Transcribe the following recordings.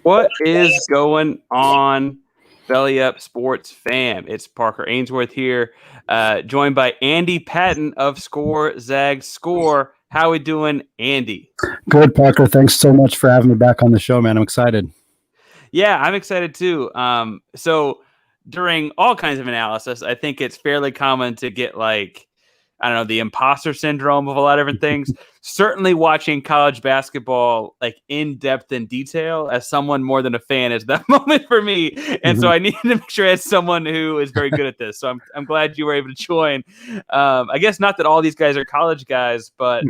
What is going on, Belly Up Sports fam? It's Parker Ainsworth here, joined by Andy Patton of Zags Score. How we doing, Andy? Good, Parker. Thanks so much for having me back on the show, man. I'm excited. Yeah, I'm excited too. So during all kinds of analysis, I think it's fairly common to get the imposter syndrome of a lot of different things. Certainly watching college basketball in depth and detail as someone more than a fan is that moment for me. And so I needed to make sure I had someone who is very good at this. So I'm glad you were able to join. I guess not that all these guys are college guys, but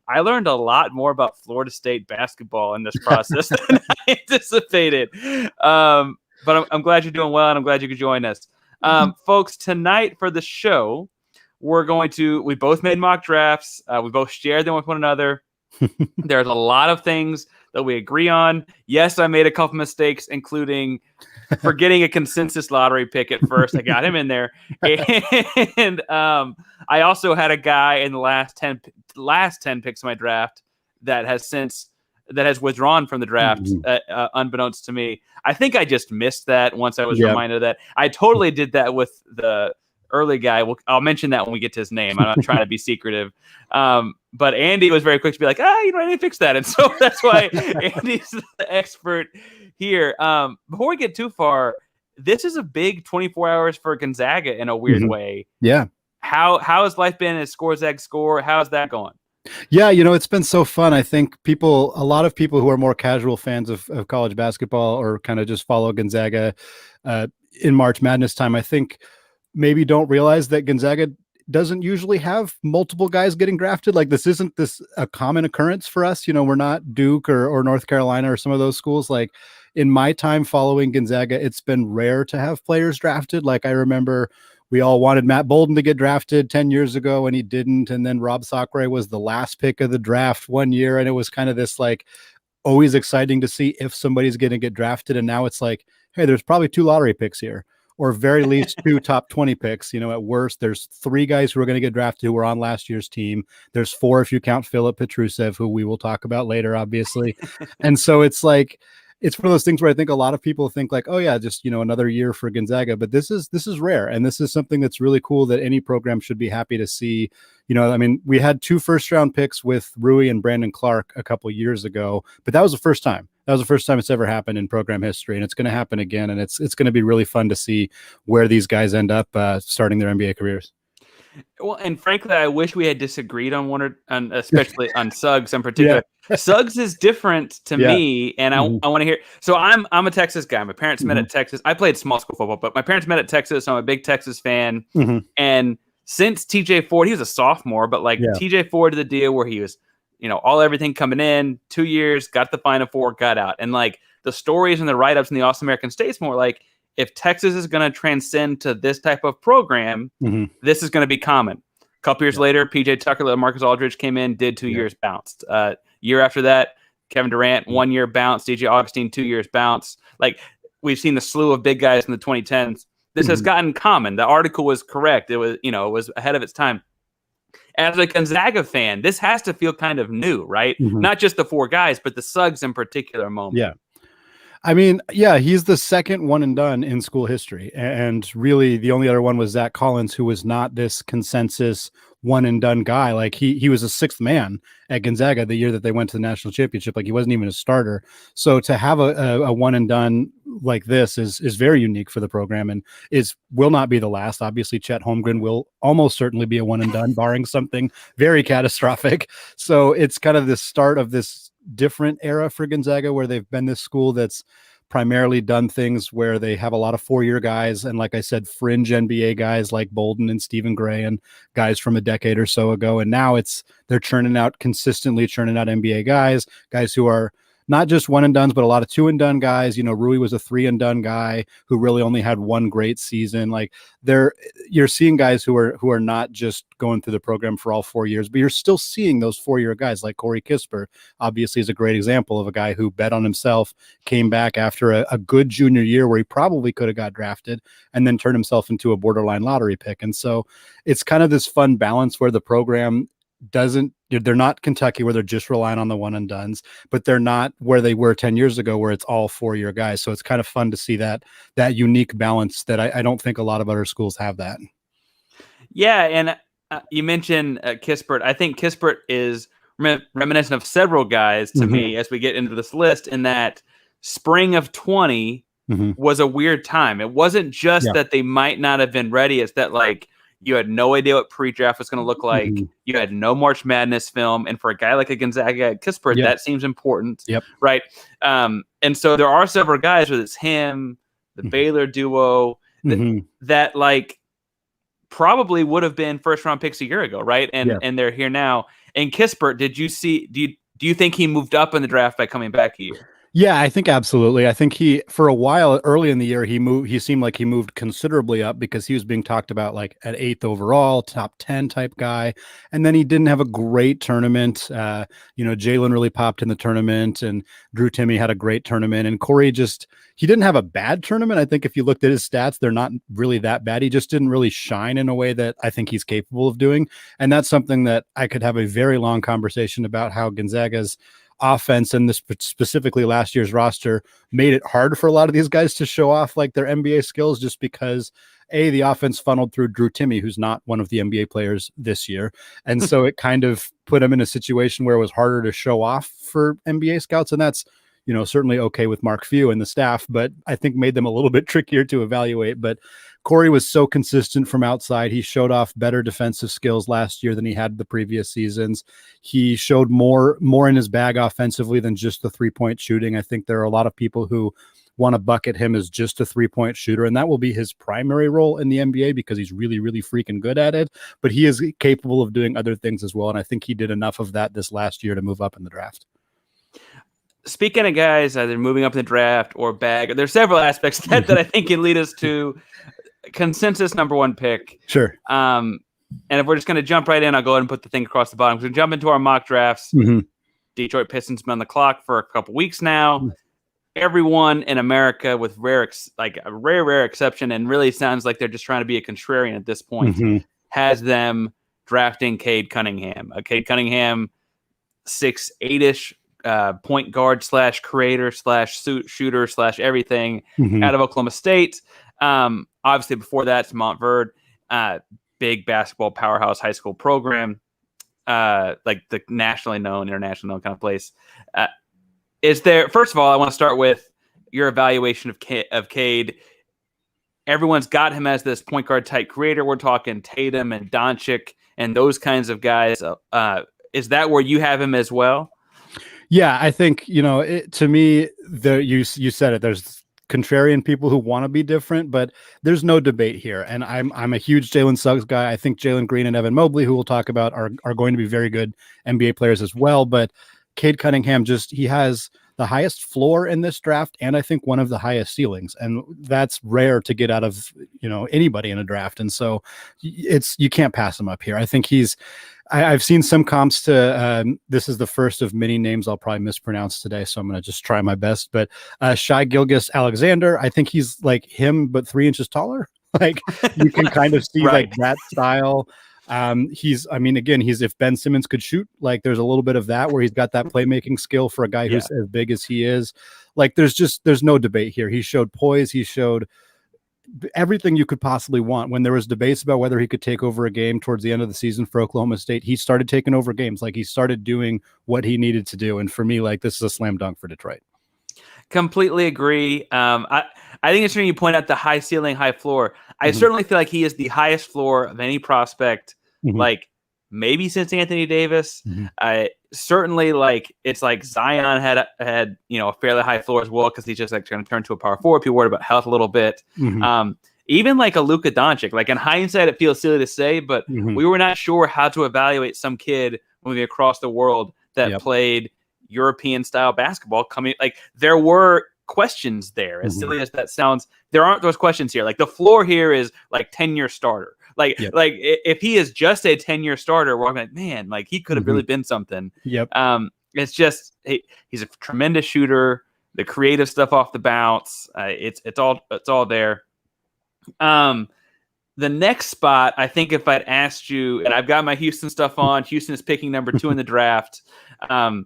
I learned a lot more about Florida State basketball in this process than I anticipated. But I'm glad you're doing well, and I'm glad you could join us. Folks, tonight for the show, we both made mock drafts. We both shared them with one another. There's a lot of things that we agree on. Yes, I made a couple mistakes, including forgetting a consensus lottery pick at first. I got him in there. And I also had a guy in the last 10 picks of my draft that has withdrawn from the draft, unbeknownst to me. I think I just missed that once I was reminded of that. I totally did that with the early guy. I'll mention that when we get to his name. I'm not trying to be secretive. But Andy was very quick to be like, I didn't fix that. And so that's why Andy's the expert here. Before we get too far, this is a big 24 hours for Gonzaga in a weird way. Yeah. How has life been at Zags Score? How's that going? Yeah, it's been so fun. I think a lot of people who are more casual fans of college basketball or kind of just follow Gonzaga in March Madness time, I think maybe don't realize that Gonzaga doesn't usually have multiple guys getting drafted. Like this isn't a common occurrence for us. We're not Duke or North Carolina or some of those schools. Like in my time following Gonzaga, it's been rare to have players drafted. Like I remember we all wanted Matt Bolden to get drafted 10 years ago and he didn't. And then Rob Sacre was the last pick of the draft one year. And it was kind of this always exciting to see if somebody's going to get drafted. And now it's like, hey, there's probably 2 lottery picks here, or very least 2 top 20 picks. At worst, there's 3 guys who are going to get drafted who were on last year's team. There's 4 if you count Filip Petrusev, who we will talk about later, obviously. And so it's one of those things where I think a lot of people think oh yeah, just, another year for Gonzaga, but this is rare. And this is something that's really cool that any program should be happy to see. We had 2 first-round picks with Rui and Brandon Clark a couple years ago, but that was the first time. That was the first time it's ever happened in program history, and it's going to happen again. And it's going to be really fun to see where these guys end up starting their NBA careers. Well, and frankly, I wish we had disagreed on especially on Suggs in particular. Yeah. Suggs is different to me, and I want to hear. So I'm a Texas guy. My parents met at Texas. I played small school football, but my parents met at Texas. So I'm a big Texas fan. And since TJ Ford, he was a sophomore, but TJ Ford did the deal where he was, everything coming in, 2 years, got the Final Four, got out. And the stories and the write-ups in the All-American States more if Texas is going to transcend to this type of program, this is going to be common. A couple years later, PJ Tucker, Marcus Aldridge came in, did 2 years, bounced. Year after that, Kevin Durant, 1 year bounce, DJ Augustine, 2 years bounce. We've seen the slew of big guys in the 2010s. This has gotten common. The article was correct. It was, it was ahead of its time. As a Gonzaga fan, this has to feel kind of new, right? Not just the 4 guys, but the Suggs in particular moment. Yeah. I mean, yeah, he's the second one and done in school history. And really the only other one was Zach Collins, who was not this consensus one and done guy. He was a 6th man at Gonzaga the year that they went to the national championship. He wasn't even a starter. So to have a one and done like this is very unique for the program and will not be the last. Obviously, Chet Holmgren will almost certainly be a one and done, barring something very catastrophic. So it's kind of the start of this different era for Gonzaga, where they've been this school that's primarily done things where they have a lot of 4-year guys. And like I said, fringe NBA guys like Bolden and Stephen Gray and guys from a decade or so ago. And now they're consistently churning out NBA guys who are not just one and dones, but a lot of 2 and done guys. Rui was a 3 and done guy who really only had 1 great season. You're seeing guys who are not just going through the program for all 4 years, but you're still seeing those 4-year guys like Corey Kispert, obviously is a great example of a guy who bet on himself, came back after a good junior year where he probably could have got drafted and then turned himself into a borderline lottery pick. And so it's kind of this fun balance where the program doesn't, They're not Kentucky where they're just relying on the one and dones, but they're not where they were 10 years ago where it's all 4-year guys. So it's kind of fun to see that unique balance that I don't think a lot of other schools have that. Yeah, and you mentioned Kispert. I think Kispert is reminiscent of several guys to me as we get into this list, in that spring of 20 was a weird time. It wasn't just that they might not have been ready. It's that, like, you had no idea what pre-draft was going to look like. You had no March Madness film. And for a guy like a Gonzaga Kispert, that seems important, right? And so there are several guys, whether it's him, the Baylor duo, that like probably would have been first-round picks a year ago, right? And they're here now. And Kispert, do you think he moved up in the draft by coming back a year? Yeah, I think absolutely. I think for a while early in the year, he seemed like he moved considerably up because he was being talked about like at 8th overall, top 10 type guy. And then he didn't have a great tournament. Jalen really popped in the tournament, and Drew Timme had a great tournament, and Corey he didn't have a bad tournament. I think if you looked at his stats, they're not really that bad. He just didn't really shine in a way that I think he's capable of doing. And that's something that I could have a very long conversation about, how Gonzaga's offense and this specifically last year's roster made it hard for a lot of these guys to show off like their NBA skills, just because the offense funneled through Drew Timme, who's not one of the NBA players this year. And so it kind of put him in a situation where it was harder to show off for NBA scouts. And that's, certainly okay with Mark Few and the staff, but I think made them a little bit trickier to evaluate. But Corey was so consistent from outside. He showed off better defensive skills last year than he had the previous seasons. He showed more in his bag offensively than just the 3-point shooting. I think there are a lot of people who want to bucket him as just a 3-point shooter, and that will be his primary role in the NBA because he's really, really freaking good at it. But he is capable of doing other things as well, and I think he did enough of that this last year to move up in the draft. Speaking of guys either moving up in the draft or bag, there's several aspects that I think can lead us to consensus number one pick. Sure. And if we're just going to jump right in, I'll go ahead and put the thing across the bottom. We're going to jump into our mock drafts. Detroit Pistons been on the clock for a couple weeks now. Everyone in America, with a rare exception, and really sounds like they're just trying to be a contrarian at this point, has them drafting Cade Cunningham. Cade Cunningham, 6'8" point guard / creator / shooter / everything out of Oklahoma State. Obviously before that, it's Montverde, big basketball powerhouse high school program, like the nationally known, internationally known kind of place. First of all, I want to start with your evaluation of Cade. Everyone's got him as this point guard type creator. We're talking Tatum and Doncic and those kinds of guys. Is that where you have him as well? Yeah, I think, to me, you said it, there's contrarian people who want to be different, but there's no debate here. And I'm a huge Jalen Suggs guy. I think Jalen Green and Evan Mobley, who we'll talk about, are going to be very good NBA players as well. But Cade Cunningham, he has the highest floor in this draft, and I think one of the highest ceilings. And that's rare to get out of, anybody in a draft. And so you can't pass him up here. I think I've seen some comps to, this is the first of many names I'll probably mispronounce today, so I'm going to just try my best. But Shai Gilgeous-Alexander, I think he's like him, but 3 inches taller. Like you can kind of see like that style. He's if Ben Simmons could shoot, like there's a little bit of that where he's got that playmaking skill for a guy who's as big as he is. Like there's no debate here. He showed poise. He showed everything you could possibly want. When there was debates about whether he could take over a game towards the end of the season for Oklahoma State, he started taking over games. Like he started doing what he needed to do. And for me, like this is a slam dunk for Detroit. Completely agree. I think it's when you point out the high ceiling, high floor. I certainly feel like he is the highest floor of any prospect, like maybe since Anthony Davis. Certainly, like it's like Zion had a fairly high floor as well, because he's just like going to turn to a power forward. People worried about health a little bit. Even like a Luka Doncic. Like in hindsight, it feels silly to say, but we were not sure how to evaluate some kid moving across the world that played European style basketball. There were questions there. As silly as that sounds, there aren't those questions here. Like the floor here is like 10-year starter. Like if he is just a 10-year starter, we're like, man, like he could have really been something. It's just he's a tremendous shooter. The creative stuff off the bounce, it's all there. The next spot, I think if I'd asked you, and I've got my Houston stuff on, Houston is picking number 2 in the draft. The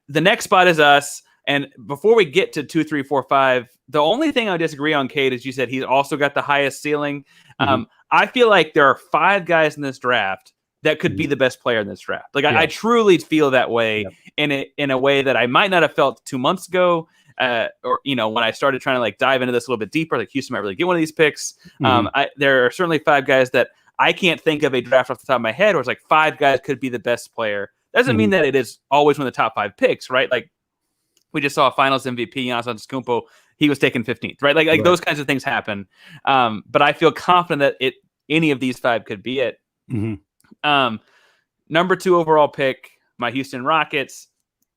next spot is us. And before we get to 2, 3, 4, 5, the only thing I disagree on, Kate, is you said he's also got the highest ceiling. I feel like there are 5 guys in this draft that could be the best player in this draft. Like I truly feel that way in a way that I might not have felt 2 months ago. Or when I started trying to like dive into this a little bit deeper, like Houston might really get one of these picks. There are certainly 5 guys that I can't think of a draft off the top of my head where it's like 5 guys could be the best player. Doesn't mean that it is always one of the top 5 picks, right? Like we just saw a Finals MVP, Giannis Antetokounmpo. He was taken 15th, right? Like those kinds of things happen. But I feel confident that any of these 5 could be it. Number 2 overall pick, my Houston Rockets.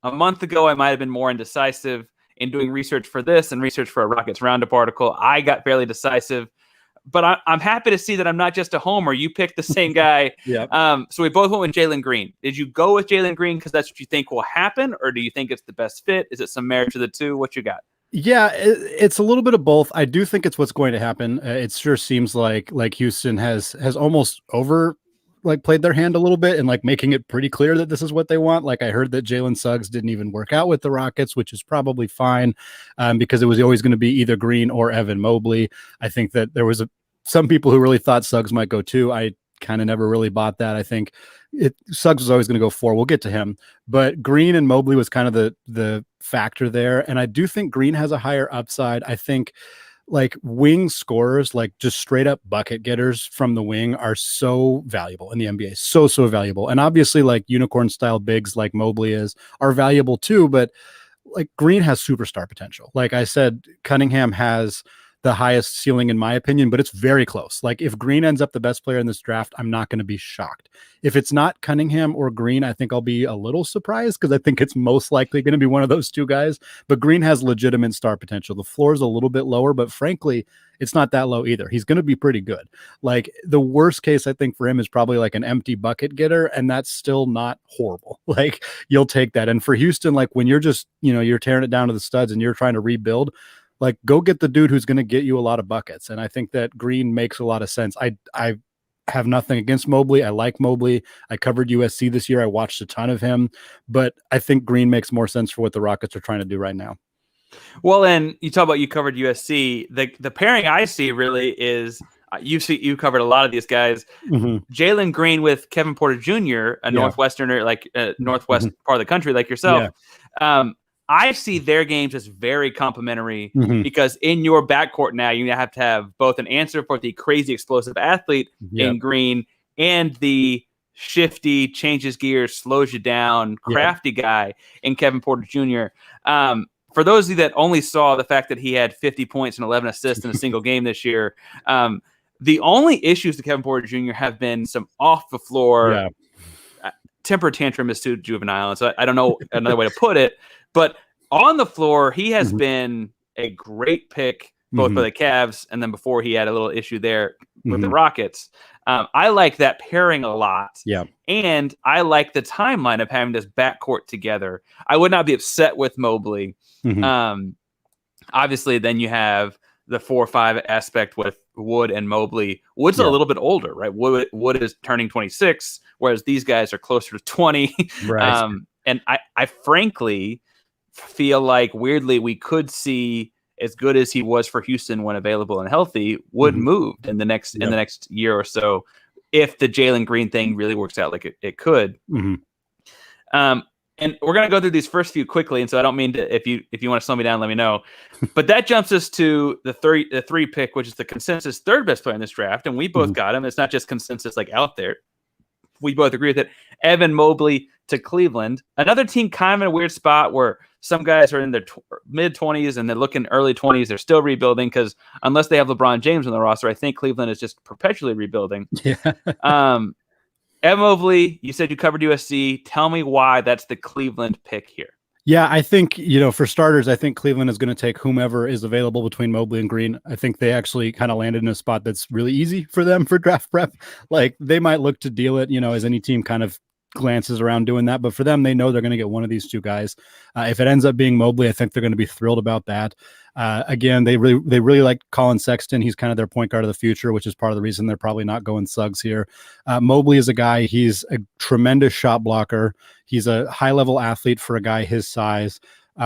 A month ago, I might have been more indecisive. In doing research for this and research for a Rockets Roundup article, I got fairly decisive. But I'm happy to see that I'm not just a homer. You picked the same guy. So we both went with Jalen Green. Did you go with Jalen Green because that's what you think will happen, or do you think it's the best fit? Is it some merit to the two? What you got? Yeah, it's a little bit of both. I do think it's what's going to happen. It sure seems like Houston has almost played their hand a little bit and like making it pretty clear that this is what they want. Like I heard that Jalen Suggs didn't even work out with the Rockets, which is probably fine because it was always going to be either Green or Evan Mobley. I think that there was some people who really thought Suggs might go 2. I kind of never really bought that. I think Suggs was always going to go 4. We'll get to him, but Green and Mobley was kind of the factor there. And I do think Green has a higher upside. I think like wing scorers, like just straight up bucket getters from the wing are so valuable in the NBA. So valuable. And obviously like unicorn style bigs like Mobley are valuable too, but like Green has superstar potential. Like I said, Cunningham has the highest ceiling in my opinion, but it's very close. Like if Green ends up the best player in this draft, I'm not going to be shocked. If it's not Cunningham or Green, I think I'll be a little surprised because I think it's most likely going to be one of those 2 guys, but Green has legitimate star potential. The floor is a little bit lower, but frankly, it's not that low either. He's going to be pretty good. Like the worst case I think for him is probably like an empty bucket getter, and that's still not horrible. Like you'll take that. And for Houston, like when you're just, you're tearing it down to the studs and you're trying to rebuild, like go get the dude who's going to get you a lot of buckets. And I think that Green makes a lot of sense. I have nothing against Mobley. I like Mobley. I covered USC this year. I watched a ton of him, but I think Green makes more sense for what the Rockets are trying to do right now. Well, and you talk about you covered USC. The pairing I see really is you covered a lot of these guys. Jalen Green with Kevin Porter Jr., a Northwesterner, like Northwest part of the country, like yourself. I see their games as very complimentary because in your backcourt now, you have to have both an answer for the crazy explosive athlete in Green and the shifty, changes gears, slows you down, crafty guy in Kevin Porter Jr. For those of you that only saw the fact that he had 50 points and 11 assists in a single game this year, the only issues to Kevin Porter Jr. have been some off the floor temper tantrum is too juvenile. And so I don't know another way to put it. But on the floor, he has been a great pick, both for the Cavs and then before he had a little issue there with the Rockets. I like that pairing a lot. And I like the timeline of having this backcourt together. I would not be upset with Mobley. Obviously, then you have the 4-5 aspect with Wood and Mobley. Wood's a little bit older, right? Wood is turning 26, whereas these guys are closer to 20. And I frankly feel like weirdly we could see as good as he was for Houston when available and healthy Wood moved in the next year or so if the Jalen Green thing really works out like it could. And we're going to go through these first few quickly, and so I don't mean to, if you want to slow me down, let me know. But that jumps us to the 3 pick, which is the consensus 3rd best player in this draft, and we both got him. It's not just consensus like out there. We both agree with it. Evan Mobley to Cleveland. Another team kind of in a weird spot where some guys are in their mid-20s and they're looking early 20s. They're still rebuilding because unless they have LeBron James on the roster, I think Cleveland is just perpetually rebuilding. Evan Mobley, you said you covered USC. Tell me why that's the Cleveland pick here. Yeah, I think, for starters, I think Cleveland is going to take whomever is available between Mobley and Green. I think they actually kind of landed in a spot that's really easy for them for draft prep. Like they might look to deal it, as any team kind of glances around doing that. But for them, they know they're going to get one of these two guys. If it ends up being Mobley, I think they're going to be thrilled about that. Again, they really like Colin Sexton. He's kind of their point guard of the future, which is part of the reason they're probably not going Suggs here. Mobley is a guy, he's a tremendous shot blocker. He's a high-level athlete for a guy his size.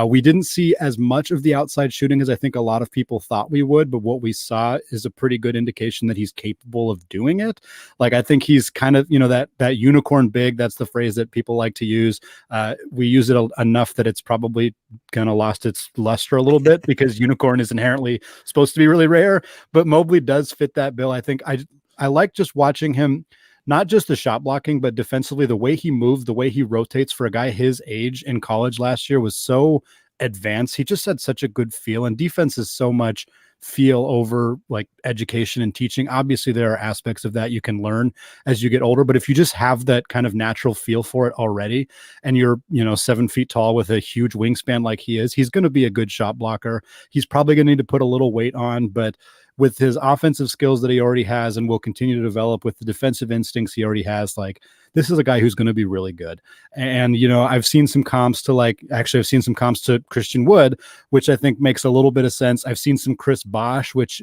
We didn't see as much of the outside shooting as I think a lot of people thought we would, but what we saw is a pretty good indication that he's capable of doing it. Like, I think he's kind of, that unicorn big, that's the phrase that people like to use. We use it enough that it's probably kind of lost its luster a little bit because unicorn is inherently supposed to be really rare, but Mobley does fit that bill. I think I like just watching him. Not just the shot blocking, but defensively, the way he moves, the way he rotates for a guy his age in college last year was so advanced. He just had such a good feel, and defense is so much feel over like education and teaching. Obviously, there are aspects of that you can learn as you get older, but if you just have that kind of natural feel for it already, and you're, 7 feet tall with a huge wingspan like he is, he's going to be a good shot blocker. He's probably going to need to put a little weight on, but with his offensive skills that he already has and will continue to develop with the defensive instincts he already has, like, this is a guy who's going to be really good. And, I've seen some comps to Christian Wood, which I think makes a little bit of sense. I've seen some Chris Bosh, which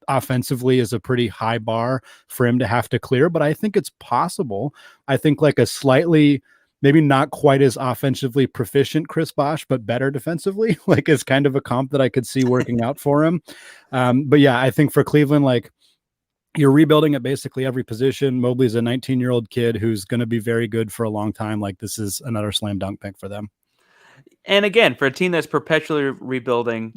offensively is a pretty high bar for him to have to clear, but I think it's possible. I think like a slightly, maybe not quite as offensively proficient Chris Bosh, but better defensively, like, is kind of a comp that I could see working out for him. But yeah, I think for Cleveland, like, you're rebuilding at basically every position. Mobley's a 19-year-old kid who's going to be very good for a long time. Like, this is another slam dunk pick for them. And again, for a team that's perpetually rebuilding,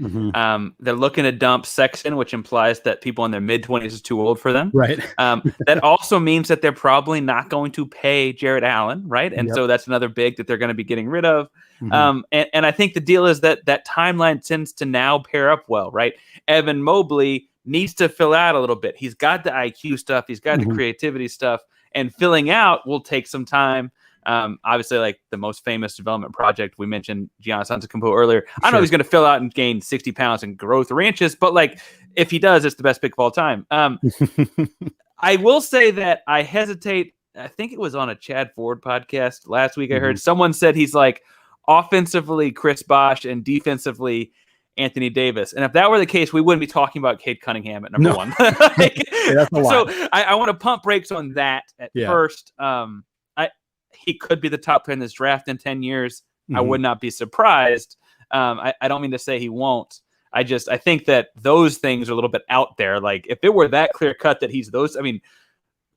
they're looking to dump Sexton, which implies that people in their mid-20s is too old for them. Right. That also means that they're probably not going to pay Jarrett Allen, right? And so that's another big that they're going to be getting rid of. And I think the deal is that timeline tends to now pair up well, right? Evan Mobley needs to fill out a little bit. He's got the IQ stuff. He's got the creativity stuff. And filling out will take some time. Obviously, like the most famous development project, we mentioned Giannis Antetokounmpo earlier. I know he's going to fill out and gain 60 pounds and grow 3 inches, but like, if he does, it's the best pick of all time. I will say that I hesitate. I think it was on a Chad Ford podcast last week. I heard someone said he's like offensively Chris Bosh and defensively Anthony Davis. And if that were the case, we wouldn't be talking about Cade Cunningham at number one. Like, that's a lot. So I want to pump brakes on that at first. He could be the top player in this draft in 10 years. I would not be surprised. I don't mean to say he won't. I think that those things are a little bit out there. Like, if it were that clear cut that he's those, I mean,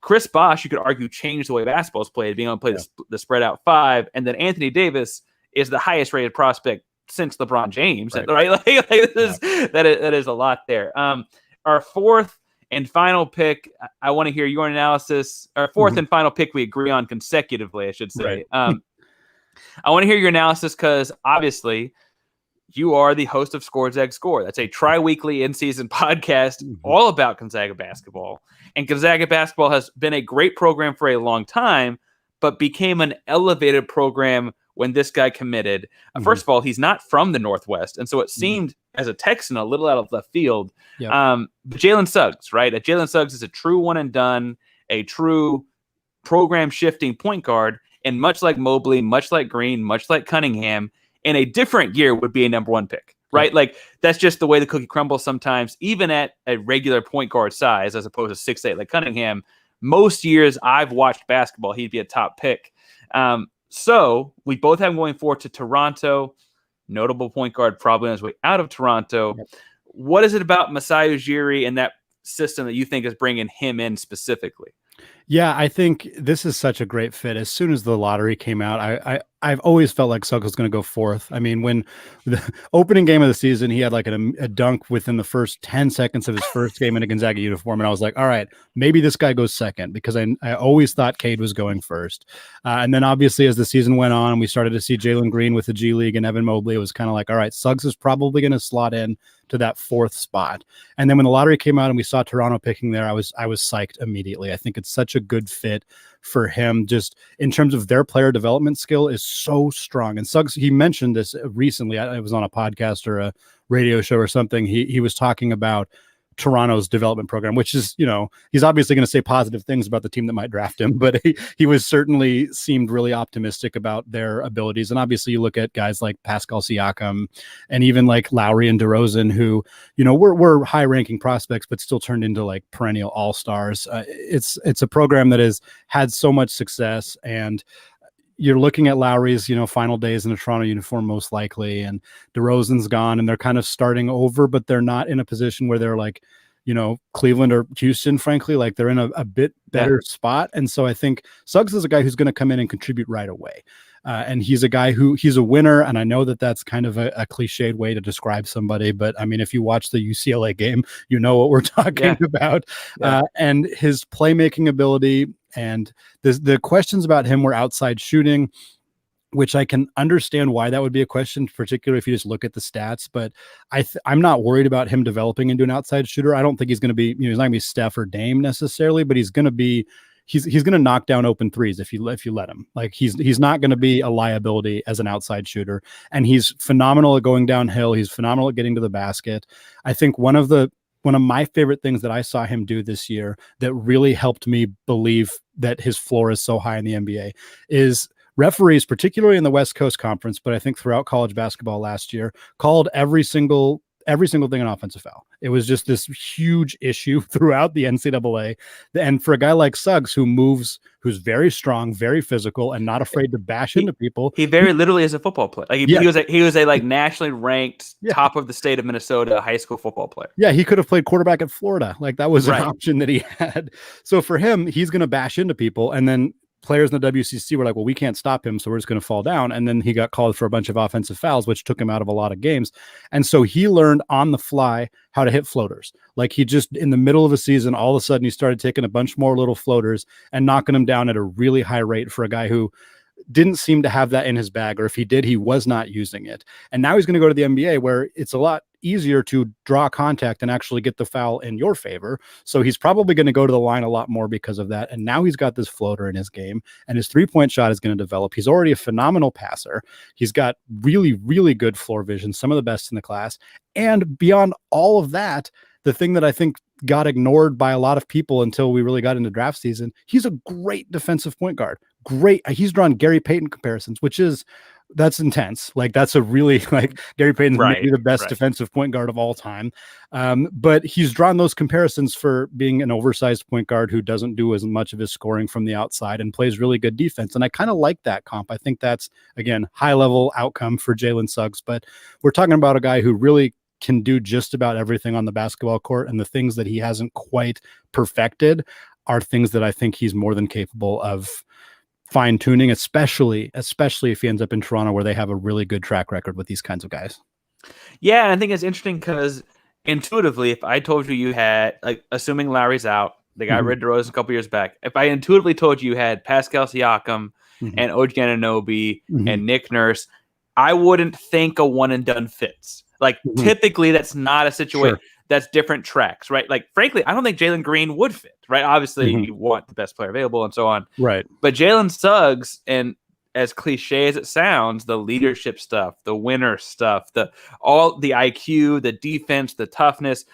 Chris Bosh, you could argue, changed the way basketball is played, being able to play the spread out 5. And then Anthony Davis is the highest rated prospect since LeBron James, right? Like that is a lot there. Our fourth and final pick, I want to hear your analysis. Our fourth and final pick we agree on consecutively, I should say. Right. I want to hear your analysis because obviously you are the host of Score Zags Score. That's a tri-weekly in-season podcast all about Gonzaga basketball. And Gonzaga basketball has been a great program for a long time, but became an elevated program when this guy committed. First of all, he's not from the Northwest, and so it seemed as a Texan a little out of left field. But Jalen Suggs, right? Jalen Suggs is a true one and done, a true program shifting point guard, and much like Mobley, much like Green, much like Cunningham, in a different year would be a number one pick, right? Like, that's just the way the cookie crumbles sometimes, even at a regular point guard size, as opposed to 6'8" like Cunningham. Most years I've watched basketball, he'd be a top pick. So we both have him going forward to Toronto. Notable point guard, probably on his way out of Toronto. What is it about Masai Ujiri and that system that you think is bringing him in specifically? Yeah, I think this is such a great fit. As soon as the lottery came out, I've always felt like Suggs was going to go fourth. I mean, when the opening game of the season, he had like a dunk within the first 10 seconds of his first game in a Gonzaga uniform. And I was like, all right, maybe this guy goes second, because I always thought Cade was going first. And then obviously as the season went on and we started to see Jalen Green with the G League and Evan Mobley, it was kind of like, all right, Suggs is probably going to slot in to that fourth spot. And then when the lottery came out and we saw Toronto picking there, I was psyched immediately. I think it's such a good fit for him, just in terms of their player development skill is so strong. And Suggs, he mentioned this recently. I was on a podcast or a radio show or something. He was talking about Toronto's development program, which is, he's obviously going to say positive things about the team that might draft him, but he was certainly seemed really optimistic about their abilities. And obviously you look at guys like Pascal Siakam and even like Lowry and DeRozan, who, were high ranking prospects, but still turned into like perennial all-stars. It's a program that has had so much success, and you're looking at Lowry's, final days in a Toronto uniform, most likely, and DeRozan's gone, and they're kind of starting over, but they're not in a position where they're like, Cleveland or Houston, frankly, like they're in a bit better spot. And so I think Suggs is a guy who's going to come in and contribute right away. And he's a guy he's a winner. And I know that that's kind of a cliched way to describe somebody, but I mean, if you watch the UCLA game, you know what we're talking about. And his playmaking ability and the questions about him were outside shooting, which I can understand why that would be a question, particularly if you just look at the stats. But I'm not worried about him developing into an outside shooter. I don't think he's going to be, he's not going to be Steph or Dame necessarily, but he's going to be, he's going to knock down open threes if you let him. Like he's not going to be a liability as an outside shooter, and he's phenomenal at going downhill. He's phenomenal at getting to the basket. I think one of my favorite things that I saw him do this year that really helped me believe that his floor is so high in the NBA is referees, particularly in the West Coast Conference, but I think throughout college basketball last year, called every single thing an offensive foul. It was just this huge issue throughout the NCAA. And for a guy like Suggs, who's very strong, very physical, and not afraid to bash into people, he very literally is a football player. Like he was a like nationally ranked top of the state of Minnesota high school football player. Yeah, he could have played quarterback at Florida. Like that was an option that he had. So for him, he's going to bash into people, and then players in the WCC were like, well, we can't stop him, so we're just going to fall down. And then he got called for a bunch of offensive fouls, which took him out of a lot of games. And so he learned on the fly how to hit floaters. Like he just, in the middle of a season, all of a sudden he started taking a bunch more little floaters and knocking them down at a really high rate for a guy who didn't seem to have that in his bag, or if he did, he was not using it. And now he's going to go to the NBA, where it's a lot easier to draw contact and actually get the foul in your favor. So he's probably going to go to the line a lot more because of that. And now he's got this floater in his game, and his 3-point shot is going to develop. He's already a phenomenal passer. He's got really, really good floor vision, some of the best in the class. And beyond all of that, the thing that I think got ignored by a lot of people until we really got into draft season, he's a great defensive point guard. Great. He's drawn Gary Payton comparisons, that's intense. Like that's a really, like, Gary Payton's maybe the best defensive point guard of all time. But he's drawn those comparisons for being an oversized point guard who doesn't do as much of his scoring from the outside and plays really good defense. And I kind of like that comp. I think that's, again, high level outcome for Jalen Suggs, but we're talking about a guy who really can do just about everything on the basketball court. And the things that he hasn't quite perfected are things that I think he's more than capable of fine tuning, especially if he ends up in Toronto, where they have a really good track record with these kinds of guys. Yeah. And I think it's interesting because intuitively, if I told you had, like, assuming Lowry's out, they got rid of DeRozan a couple years back. If I intuitively told you had Pascal Siakam and OG Anunoby and Nick Nurse, I wouldn't think a one and done fits. Like typically that's not a situation. Sure. That's different tracks, right? Like, frankly, I don't think Jalen Green would fit, right? Obviously, you want the best player available and so on. Right. But Jalen Suggs, and as cliche as it sounds, the leadership stuff, the winner stuff, all the IQ, the defense, the toughness,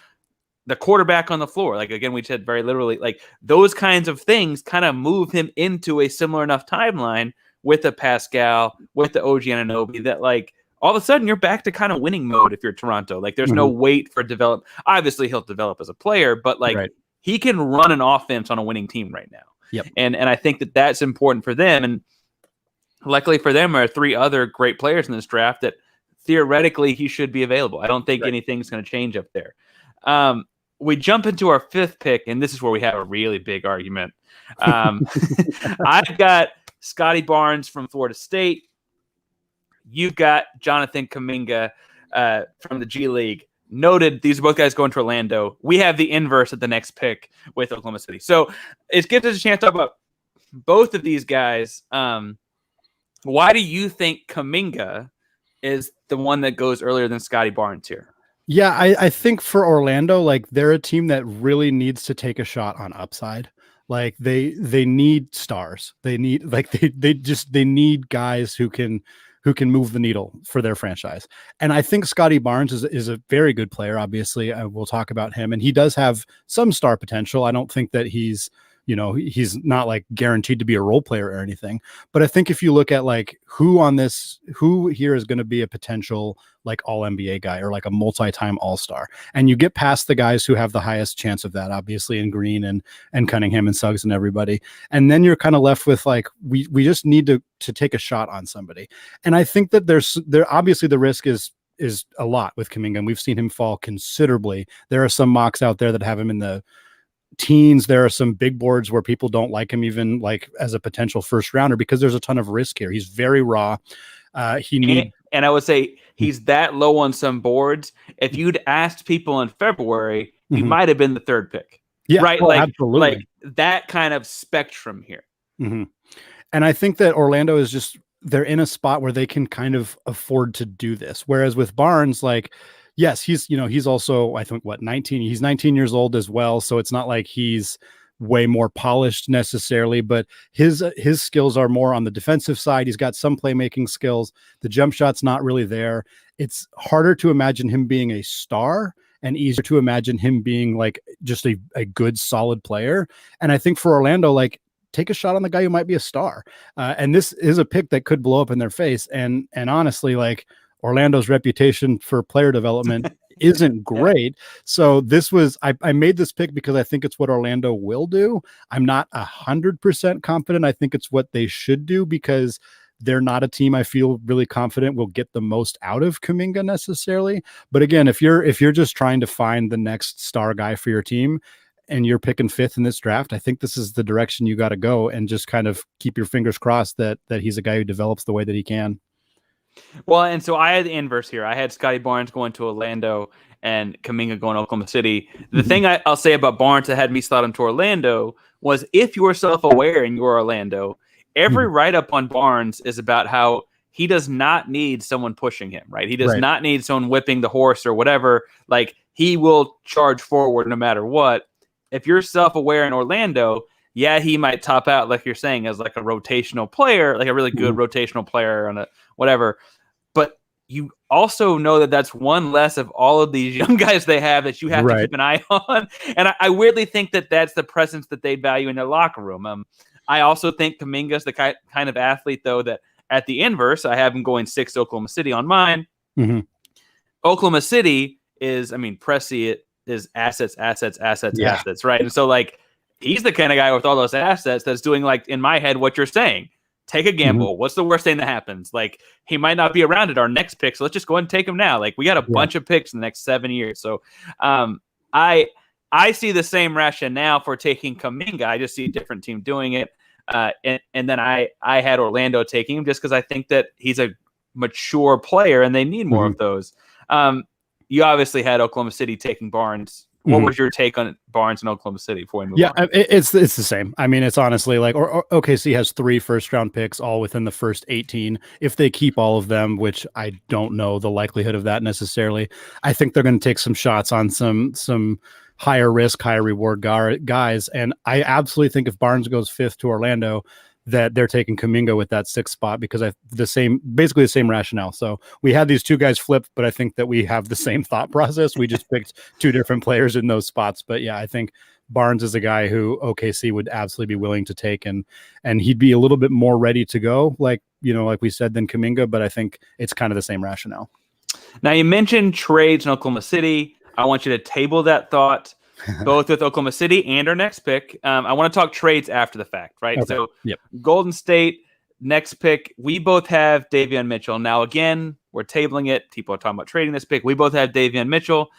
the quarterback on the floor. Like, again, we said very literally, like, those kinds of things kind of move him into a similar enough timeline with the Pascal, with the OG Anunoby, that, like, all of a sudden you're back to kind of winning mode if you're Toronto. Like, there's no wait for develop. Obviously he'll develop as a player, but like he can run an offense on a winning team right now. Yep. And I think that that's important for them. And luckily for them are 3 other great players in this draft that theoretically he should be available. I don't think anything's going to change up there. We jump into our 5th pick, and this is where we have a really big argument. I've got Scottie Barnes from Florida State. You've got Jonathan Kuminga from the G League. Noted, these are both guys going to Orlando. We have the inverse at the next pick with Oklahoma City. So it gives us a chance to talk about both of these guys. Why do you think Kuminga is the one that goes earlier than Scottie Barnes here? Yeah, I think for Orlando, like, they're a team that really needs to take a shot on upside. Like they need stars. They need, like, they need guys who can who can move the needle for their franchise. And I think Scottie Barnes is a very good player. Obviously, we'll talk about him, and he does have some star potential. I don't think that he's not like guaranteed to be a role player or anything. But I think if you look at like who here is going to be a potential like all NBA guy or like a multi-time all-star, and you get past the guys who have the highest chance of that, obviously in Green and Cunningham and Suggs and everybody. And then you're kind of left with like, we just need to take a shot on somebody. And I think that there obviously the risk is a lot with Kuminga, and we've seen him fall considerably. There are some mocks out there that have him in the teens. There are some big boards where people don't like him even like as a potential first rounder because there's a ton of risk here. He's very raw. And I would say he's that low on some boards. If you'd asked people in February, he might have been the third pick. Yeah, right. Absolutely. Like that kind of spectrum here. Mm-hmm. And I think that Orlando is just, they're in a spot where they can kind of afford to do this. Whereas with Barnes, like, yes, he's also, I think 19, he's 19 years old as well. So it's not like he's way more polished necessarily, but his skills are more on the defensive side. He's got some playmaking skills. The jump shot's not really there. It's harder to imagine him being a star and easier to imagine him being like just a good, solid player. And I think for Orlando, like, take a shot on the guy who might be a star. And this is a pick that could blow up in their face. And honestly, like, Orlando's reputation for player development isn't great. So this was, I made this pick because I think it's what Orlando will do. I'm not 100% confident. I think it's what they should do because they're not a team I feel really confident will get the most out of Kuminga necessarily. But again, if you're just trying to find the next star guy for your team and you're picking fifth in this draft, I think this is the direction you got to go and just kind of keep your fingers crossed that he's a guy who develops the way that he can. Well, and so I had the inverse here. I had Scottie Barnes going to Orlando and Kuminga going to Oklahoma City. The thing I'll say about Barnes that had me slot him to Orlando was if you were self-aware and you're Orlando, every write-up on Barnes is about how he does not need someone pushing him, right? He does not need someone whipping the horse or whatever. Like, he will charge forward no matter what. If you're self-aware in Orlando, yeah, he might top out, like you're saying, as like a rotational player, like a really good rotational player on a whatever. But you also know that that's one less of all of these young guys they have that you have to keep an eye on. And I weirdly think that that's the presence that they value in their locker room. I also think Kuminga's the kind of athlete, though, that at the inverse, I have him going 6 to Oklahoma City on mine. Oklahoma City is, I mean, Pressey is assets, right? And so, like, he's the kind of guy with all those assets that's doing, like, in my head, what you're saying. Take a gamble. What's the worst thing that happens? Like, he might not be around at our next pick, so let's just go ahead and take him now. Like, we got a bunch of picks in the next 7 years. So I see the same rationale for taking Kuminga. I just see a different team doing it. And then I had Orlando taking him just because I think that he's a mature player and they need more of those. You obviously had Oklahoma City taking Barnes. What was your take on Barnes in Oklahoma City before we move on? It's the same. I mean, it's honestly like, or OKC has 3 first-round picks all within the first 18. If they keep all of them, which I don't know the likelihood of that necessarily, I think they're going to take some shots on some higher risk, higher reward guys. And I absolutely think if Barnes goes 5th to Orlando, that they're taking Kuminga with that 6th spot because basically the same rationale. So we had these 2 guys flipped, but I think that we have the same thought process. We just picked 2 different players in those spots. But yeah, I think Barnes is a guy who OKC would absolutely be willing to take, and he'd be a little bit more ready to go, like we said, than Kuminga. But I think it's kind of the same rationale. Now, you mentioned trades in Oklahoma City. I want you to table that thought, both with Oklahoma City and our next pick. I want to talk trades after the fact, right? Okay. So Golden State, next pick, we both have Davion Mitchell. Now, again, we're tabling it. People are talking about trading this pick. We both have Davion Mitchell.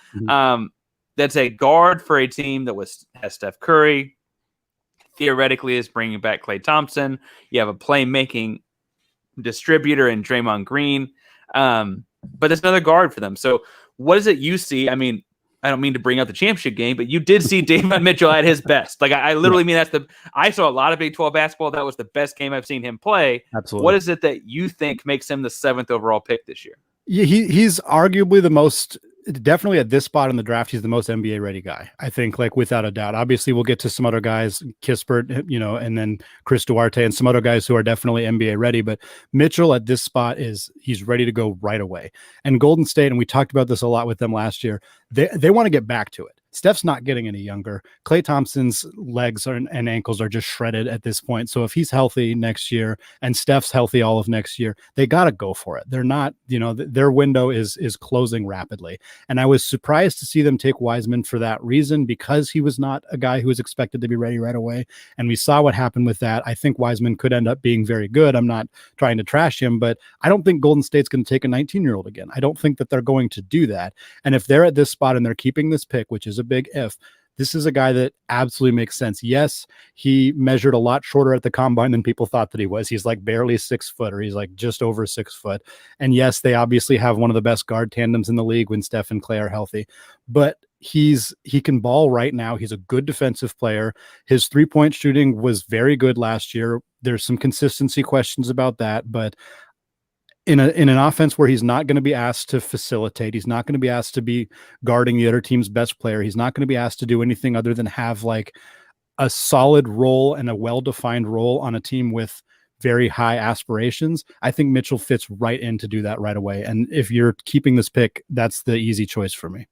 That's a guard for a team that has Steph Curry. Theoretically is bringing back Klay Thompson. You have a playmaking distributor in Draymond Green. But there's another guard for them. So what is it you see? I mean, I don't mean to bring up the championship game, but you did see Davion Mitchell at his best. Like, I literally mean I saw a lot of Big 12 basketball. That was the best game I've seen him play. Absolutely. What is it that you think makes him the 7th overall pick this year? Yeah, he's arguably the most definitely at this spot in the draft, he's the most NBA ready guy, I think, like without a doubt. Obviously, we'll get to some other guys, Kispert, and then Chris Duarte and some other guys who are definitely NBA ready. But Mitchell at this spot he's ready to go right away. And Golden State, and we talked about this a lot with them last year, they want to get back to it. Steph's not getting any younger. Klay Thompson's legs and ankles are just shredded at this point. So if he's healthy next year and Steph's healthy all of next year, they got to go for it. They're not, their window is closing rapidly. And I was surprised to see them take Wiseman for that reason, because he was not a guy who was expected to be ready right away. And we saw what happened with that. I think Wiseman could end up being very good. I'm not trying to trash him, but I don't think Golden State's going to take a 19-year-old again. I don't think that they're going to do that. And if they're at this spot and they're keeping this pick, which is a big if, this is a guy that absolutely makes sense. Yes, he measured a lot shorter at the combine than people thought that he was. He's like barely 6 foot, or he's like just over 6 foot. And yes, they obviously have one of the best guard tandems in the league when Steph and Klay are healthy, but he can ball right now. He's a good defensive player. His 3-point shooting was very good last year. There's some consistency questions about that, but in an offense where he's not going to be asked to facilitate, he's not going to be asked to be guarding the other team's best player, he's not going to be asked to do anything other than have like a solid role and a well-defined role on a team with very high aspirations. I think Mitchell fits right in to do that right away. And if you're keeping this pick, that's the easy choice for me.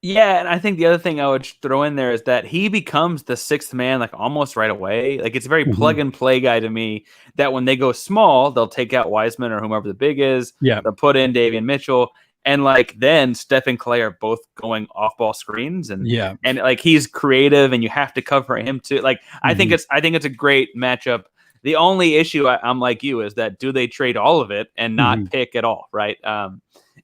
Yeah, and I think the other thing I would throw in there is that he becomes the sixth man like almost right away. Like it's a very plug and play guy to me, that when they go small, they'll take out Wiseman or whomever the big is. Yeah. They'll put in Davion Mitchell. And like then Steph and Klay are both going off ball screens, and like he's creative and you have to cover him too. Like I think it's a great matchup. The only issue I'm like you is that do they trade all of it and not pick at all, right?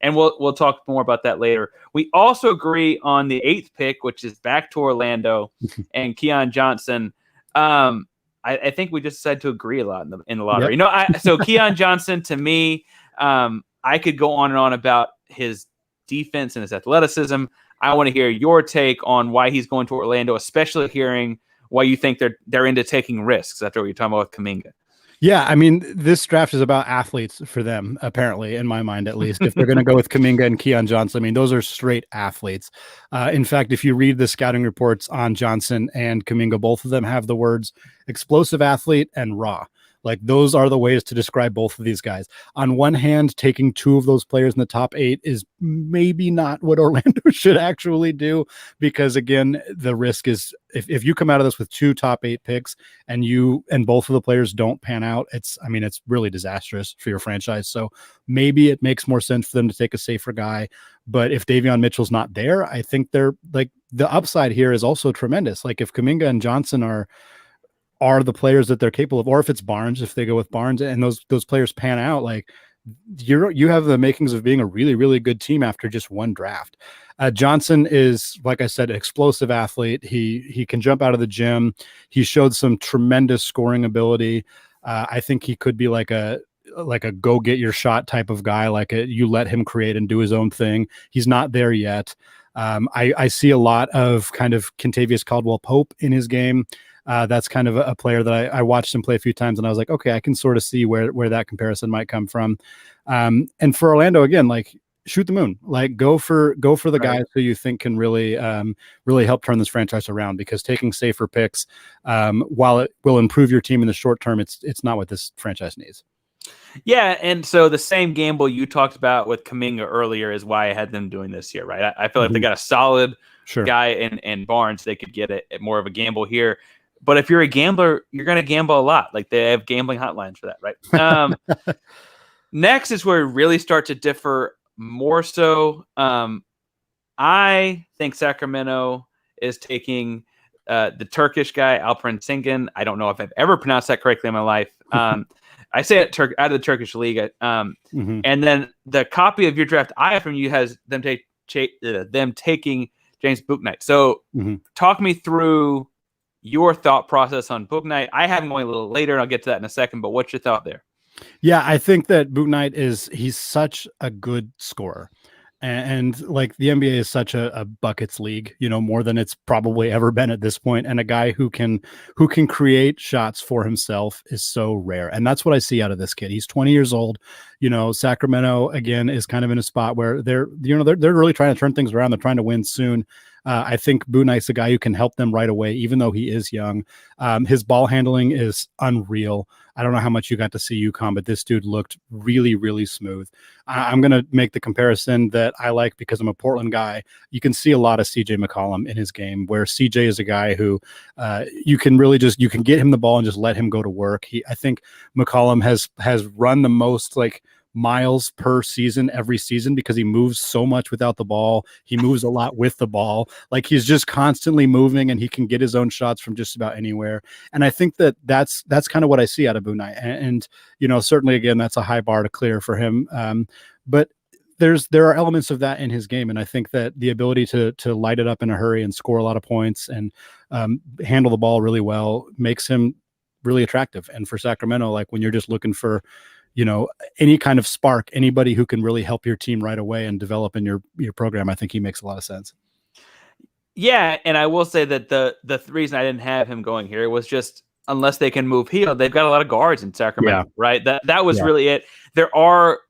And we'll talk more about that later. We also agree on the 8th pick, which is back to Orlando and Keon Johnson. I think we just decided to agree a lot in the lottery. Yep. So Keon Johnson, to me, I could go on and on about his defense and his athleticism. I want to hear your take on why he's going to Orlando, especially hearing why you think they're into taking risks after what you're talking about with Kuminga. Yeah, I mean, this draft is about athletes for them, apparently, in my mind, at least. If they're going to go with Kuminga and Keon Johnson, I mean, those are straight athletes. In fact, if you read the scouting reports on Johnson and Kuminga, both of them have the words explosive athlete and raw. Like those are the ways to describe both of these guys. On one hand, taking 2 of those players in the top 8 is maybe not what Orlando should actually do, because again, the risk is if you come out of this with 2 top 8 picks and both of the players don't pan out, it's really disastrous for your franchise. So maybe it makes more sense for them to take a safer guy. But if Davion Mitchell's not there, I think they're like the upside here is also tremendous. Like if Kuminga and Johnson are the players that they're capable of, or if it's Barnes, if they go with Barnes and those players pan out, like you have the makings of being a really, really good team after just one draft. Johnson is, like I said, an explosive athlete. He can jump out of the gym. He showed some tremendous scoring ability. I think he could be like a go get your shot type of guy, you let him create and do his own thing. He's not there yet. I see a lot of kind of Kentavious Caldwell-Pope in his game. That's kind of a player that I watched him play a few times, and I was like, okay, I can sort of see where that comparison might come from. And for Orlando, again, like shoot the moon, like go for the guys who you think can really help turn this franchise around, because taking safer picks, while it will improve your team in the short term, it's not what this franchise needs. Yeah, and so the same gamble you talked about with Kuminga earlier is why I had them doing this here, right? I feel like they got a solid guy in Barnes. They could get more of a gamble here. But if you're a gambler, you're going to gamble a lot. Like they have gambling hotlines for that, right? Next is where we really start to differ more so. I think Sacramento is taking the Turkish guy, Alperen Sengun. I don't know if I've ever pronounced that correctly in my life. I say it out of the Turkish league. And then the copy of your draft I have from you has them taking James Bouknight. So talk me through your thought process on Bouknight. I have him going a little later, and I'll get to that in a second, but what's your thought there? Yeah, I think that Bouknight he's such a good scorer. And like the NBA is such a buckets league, more than it's probably ever been at this point. And a guy who can create shots for himself is so rare. And that's what I see out of this kid. He's 20 years old. Sacramento again is kind of in a spot where they're really trying to turn things around. They're trying to win soon. I think Boonight's a guy who can help them right away, even though he is young. His ball handling is unreal. I don't know how much you got to see UConn, but this dude looked really, really smooth. I'm going to make the comparison that I like because I'm a Portland guy. You can see a lot of CJ McCollum in his game, where CJ is a guy who you can get him the ball and just let him go to work. I think McCollum has run the most miles per season every season because he moves so much without the ball. He moves a lot with the ball. He's just constantly moving, and he can get his own shots from just about anywhere. And I think that's kind of what I see out of Boonai. And certainly again, that's a high bar to clear for him. But there are elements of that in his game. And I think that the ability to light it up in a hurry and score a lot of points and handle the ball really well makes him really attractive. And for Sacramento, when you're just looking for any kind of spark, anybody who can really help your team right away and develop in your program, I think he makes a lot of sense. Yeah, and I will say that the reason I didn't have him going here was just unless they can move Hield, they've got a lot of guards in Sacramento, right? That was really it. There are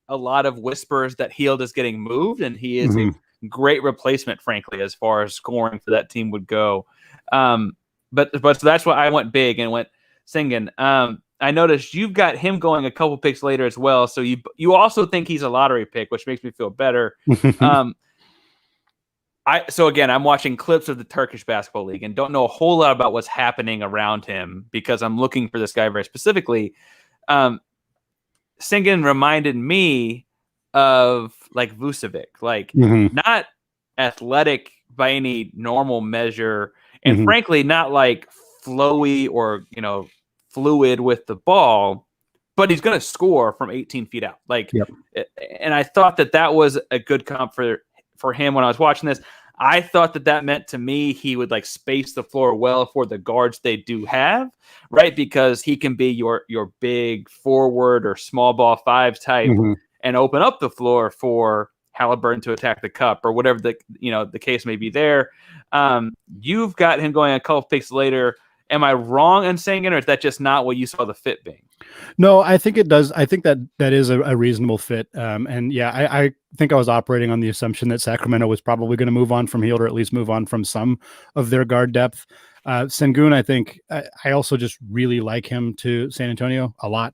a lot of whispers that Hield is getting moved, and he is a great replacement, frankly, as far as scoring for that team would go. But so that's why I went big and went Sengun. I noticed you've got him going a couple picks later as well. So you also think he's a lottery pick, which makes me feel better. So again, I'm watching clips of the Turkish Basketball League and don't know a whole lot about what's happening around him because I'm looking for this guy very specifically. Sengun reminded me of Vucevic, not athletic by any normal measure, and frankly, not flowy or fluid with the ball, but he's going to score from 18 feet out. And I thought that was a good comp for him when I was watching this. I thought that meant to me he would space the floor well for the guards they do have, right? Because he can be your big forward or small ball five type and open up the floor for Halliburton to attack the cup or whatever the case may be there. You've got him going a couple picks later. Am I wrong in saying it, or is that just not what you saw the fit being? No, I think it does. I think that is a reasonable fit. And yeah, I think I was operating on the assumption that Sacramento was probably going to move on from Hield or at least move on from some of their guard depth. Sengun, I think I also just really like him to San Antonio a lot.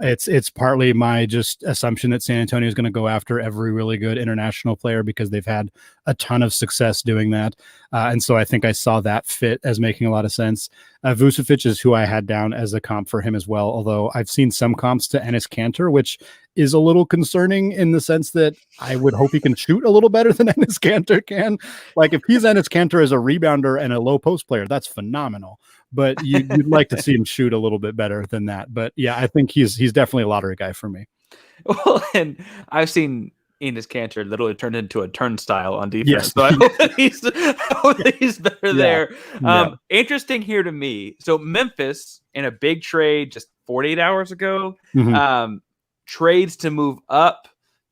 It's partly my just assumption that San Antonio is going to go after every really good international player because they've had a ton of success doing that. And so I think I saw that fit as making a lot of sense. Vucevic is who I had down as a comp for him as well, although I've seen some comps to Enes Kanter, which is a little concerning in the sense that I would hope he can shoot a little better than Enes Kanter can. If he's Enes Kanter as a rebounder and a low post player, that's phenomenal. But you'd like to see him shoot a little bit better than that. But yeah, I think he's definitely a lottery guy for me. Well, and I've seen Enes Kanter literally turned into a turnstile on defense. Yes. So I hope that he's better there. Interesting here to me. So Memphis, in a big trade just 48 hours ago, trades to move up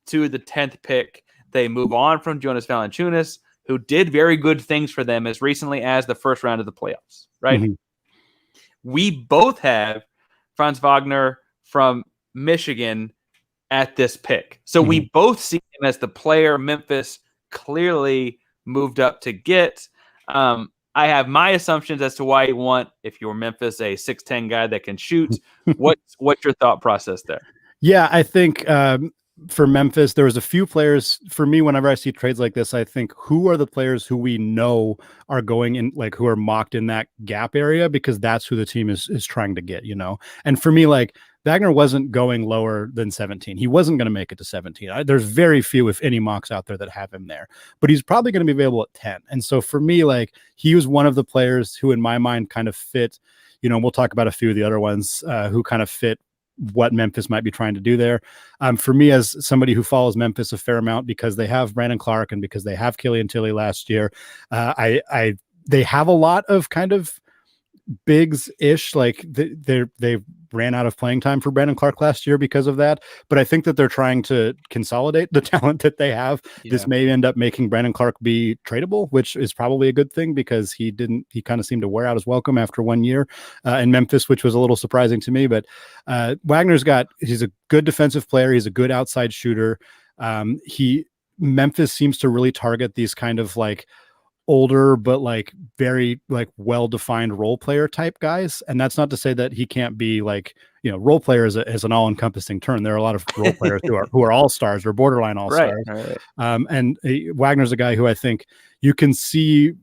to the 10th pick. They move on from Jonas Valanciunas, who did very good things for them as recently as the first round of the playoffs, right? We both have Franz Wagner from Michigan at this pick. So we both see him as the player Memphis clearly moved up to get. I have my assumptions as to why you want, if you're Memphis, a 6'10 guy that can shoot. What's your thought process there? Yeah, I think for Memphis, there was a few players for me. Whenever I see trades like this, I think who are the players who we know are going in, who are mocked in that gap area, because that's who the team is trying to get, And for me, Wagner wasn't going lower than 17. He wasn't going to make it to 17. There's very few, if any, mocks out there that have him there, but he's probably going to be available at 10. And so for me, he was one of the players who, in my mind, kind of fit. We'll talk about a few of the other ones who kind of fit what Memphis might be trying to do there. For me, as somebody who follows Memphis a fair amount because they have Brandon Clark and because they have Killian Tilly last year, they have a lot of kind of bigs-ish. They've ran out of playing time for Brandon Clark last year because of that. But I think that they're trying to consolidate the talent that they have. Yeah. This may end up making Brandon Clark be tradable, which is probably a good thing because he kind of seemed to wear out his welcome after 1 year in Memphis, which was a little surprising to me. But he's a good defensive player. He's a good outside shooter. Memphis seems to really target these kind of like older but like very like well-defined role player type guys, and that's not to say that he can't be like, role player is an all-encompassing term. There are a lot of role players who are all-stars or borderline all-stars. Right. And Wagner's a guy who I think you can see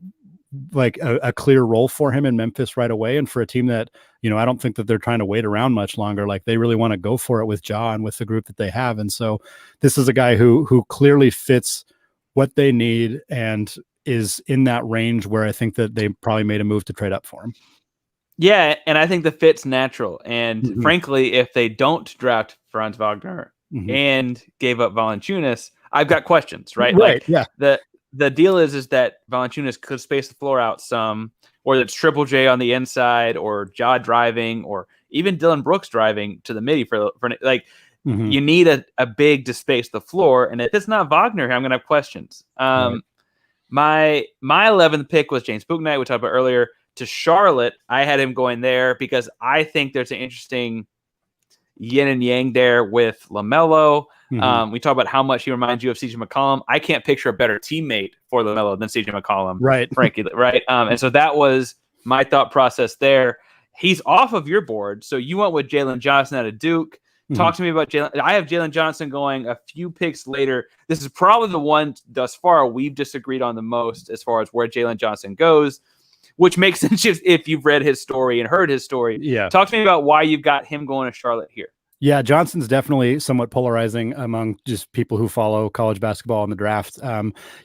like a clear role for him in Memphis right away, and for a team that I don't think that they're trying to wait around much longer. Like they really want to go for it with Ja and with the group that they have, and so this is a guy who clearly fits what they need and is in that range where I think that they probably made a move to trade up for him. Yeah, and I think the fit's natural. And frankly, if they don't draft Franz Wagner and gave up Valanciunas, I've got questions, right? Right. Yeah. The deal is that Valanciunas could space the floor out some, or it's Triple J on the inside, or Ja driving, or even Dylan Brooks driving to the midi for like. You need a big to space the floor, and if it's not Wagner, I'm going to have questions. Right. My 11th pick was James Bouknight, we talked about earlier, to Charlotte. I had him going there because I think there's an interesting yin and yang there with LaMelo. We talk about how much he reminds you of CJ McCollum. I can't picture a better teammate for LaMelo than CJ McCollum, right? Frankly, right? And so that was my thought process there. He's off of your board, so you went with Jalen Johnson out of Duke. Talk to me about Jalen. I have Jalen Johnson going a few picks later. This is probably the one thus far we've disagreed on the most as far as where Jalen Johnson goes, which makes sense if you've read his story and heard his story. Yeah. Talk to me about why you've got him going to Charlotte here. Yeah, Johnson's definitely somewhat polarizing among just people who follow college basketball in the draft.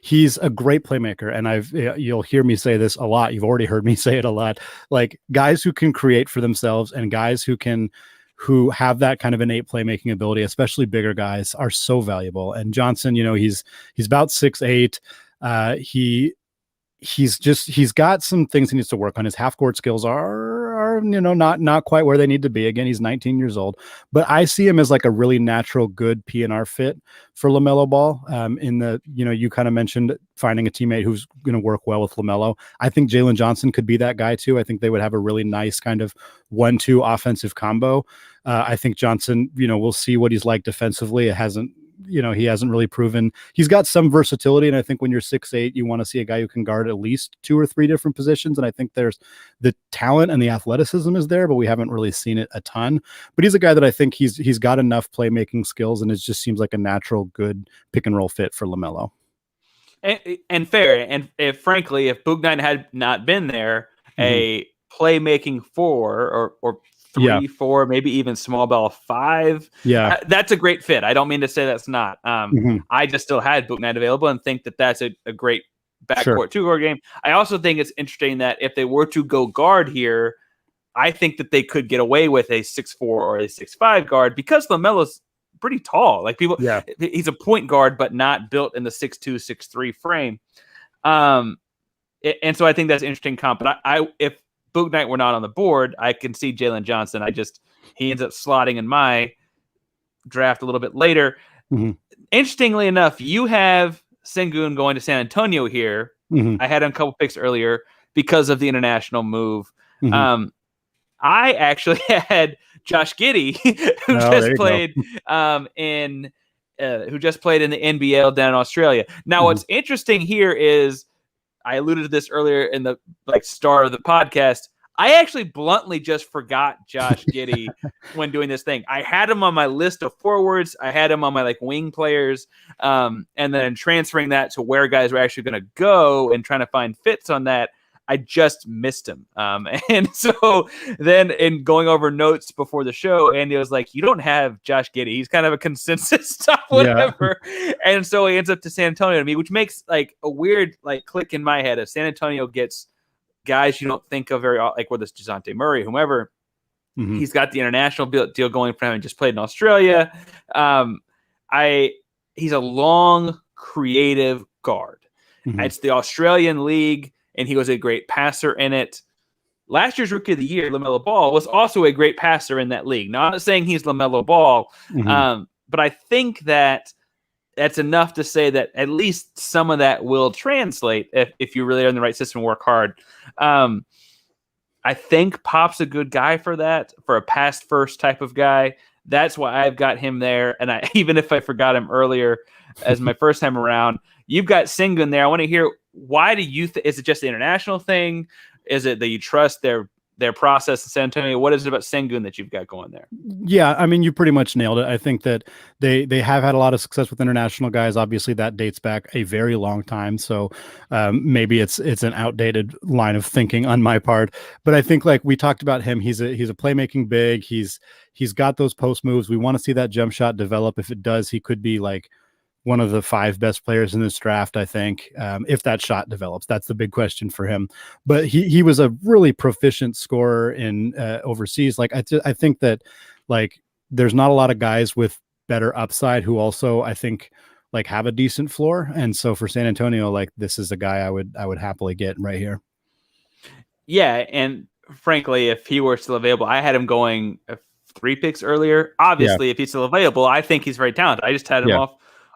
He's a great playmaker, and you'll hear me say this a lot. You've already heard me say it a lot. Like guys who can create for themselves and guys who have that kind of innate playmaking ability, especially bigger guys, are so valuable. And Johnson, he's about 6'8". He's got some things he needs to work on. His half court skills are not quite where they need to be. Again, he's 19 years old, but I see him as like a really natural, good PNR fit for LaMelo Ball. You kind of mentioned finding a teammate who's going to work well with LaMelo. I think Jalen Johnson could be that guy too. I think they would have a really nice kind of 1-2 offensive combo. I think Johnson, we'll see what he's like defensively. He hasn't really proven. He's got some versatility, and I think when you're 6'8", you want to see a guy who can guard at least 2 or 3 different positions, and I think there's the talent and the athleticism is there, but we haven't really seen it a ton. But he's a guy that I think he's got enough playmaking skills, and it just seems like a natural, good pick-and-roll fit for LaMelo. And fair, and if Bouknight had not been there, a playmaking 4 or 3, 4, maybe even small ball 5. Yeah, that's a great fit. I don't mean to say that's not. I just still had Bouknight available and think that that's a great backcourt 2-guard game. I also think it's interesting that if they were to go guard here, I think that they could get away with a 6'4" or a 6'5" guard because LaMelo's pretty tall. Like he's a point guard, but not built in the 6'2", 6'3" frame. And so I think that's an interesting comp. But if Bouknight were not on the board, I can see Jalen Johnson. He ends up slotting in my draft a little bit later. Interestingly enough, you have Sengun going to San Antonio here. I had him a couple picks earlier because of the international move. I actually had Josh Giddey, who just played in the NBL down in Australia. Now, what's interesting here is, I alluded to this earlier in the start of the podcast. I actually bluntly just forgot Josh Giddey when doing this thing. I had him on my list of forwards. I had him on my wing players. And then transferring that to where guys were actually going to go and trying to find fits on that, I just missed him. And so then in going over notes before the show, Andy was like, you don't have Josh Giddey. He's kind of a consensus stuff, whatever. Yeah. And so he ends up to San Antonio to me, which makes a weird click in my head. If San Antonio gets guys you don't think of very often, whether it's DeJounte Murray, whomever, he's got the international deal going for him and just played in Australia. He's a long, creative guard. It's the Australian league, and he was a great passer in it. last year's Rookie of the Year, LaMelo Ball, was also a great passer in that league. Now, I'm not saying he's LaMelo Ball, but I think that that's enough to say that at least some of that will translate if you really are in the right system and work hard. I think Pop's a good guy for that, for a pass first type of guy. That's why I've got him there. And even if I forgot him earlier as my first time around, you've got Sengun there. I want to hear, why do you is it just the international thing? Is it that you trust their process in San Antonio? What is it about Sengun that you've got going there? Yeah, I mean, you pretty much nailed it. I think that they have had a lot of success with international guys. Obviously, that dates back a very long time. So maybe it's an outdated line of thinking on my part. But I think, like we talked about him, he's a playmaking big. He's got those post moves. We want to see that jump shot develop. If it does, he could be like one of the 5 best players in this draft, I think, if that shot develops. That's the big question for him. But he was a really proficient scorer in overseas. Like I think that like there's not a lot of guys with better upside who also, I think, like have a decent floor. And so for San Antonio, like this is a guy I would happily get right here. Yeah, and frankly, if he were still available, I had him going 3 picks earlier. Obviously, if he's still available, I think he's very talented. I just had him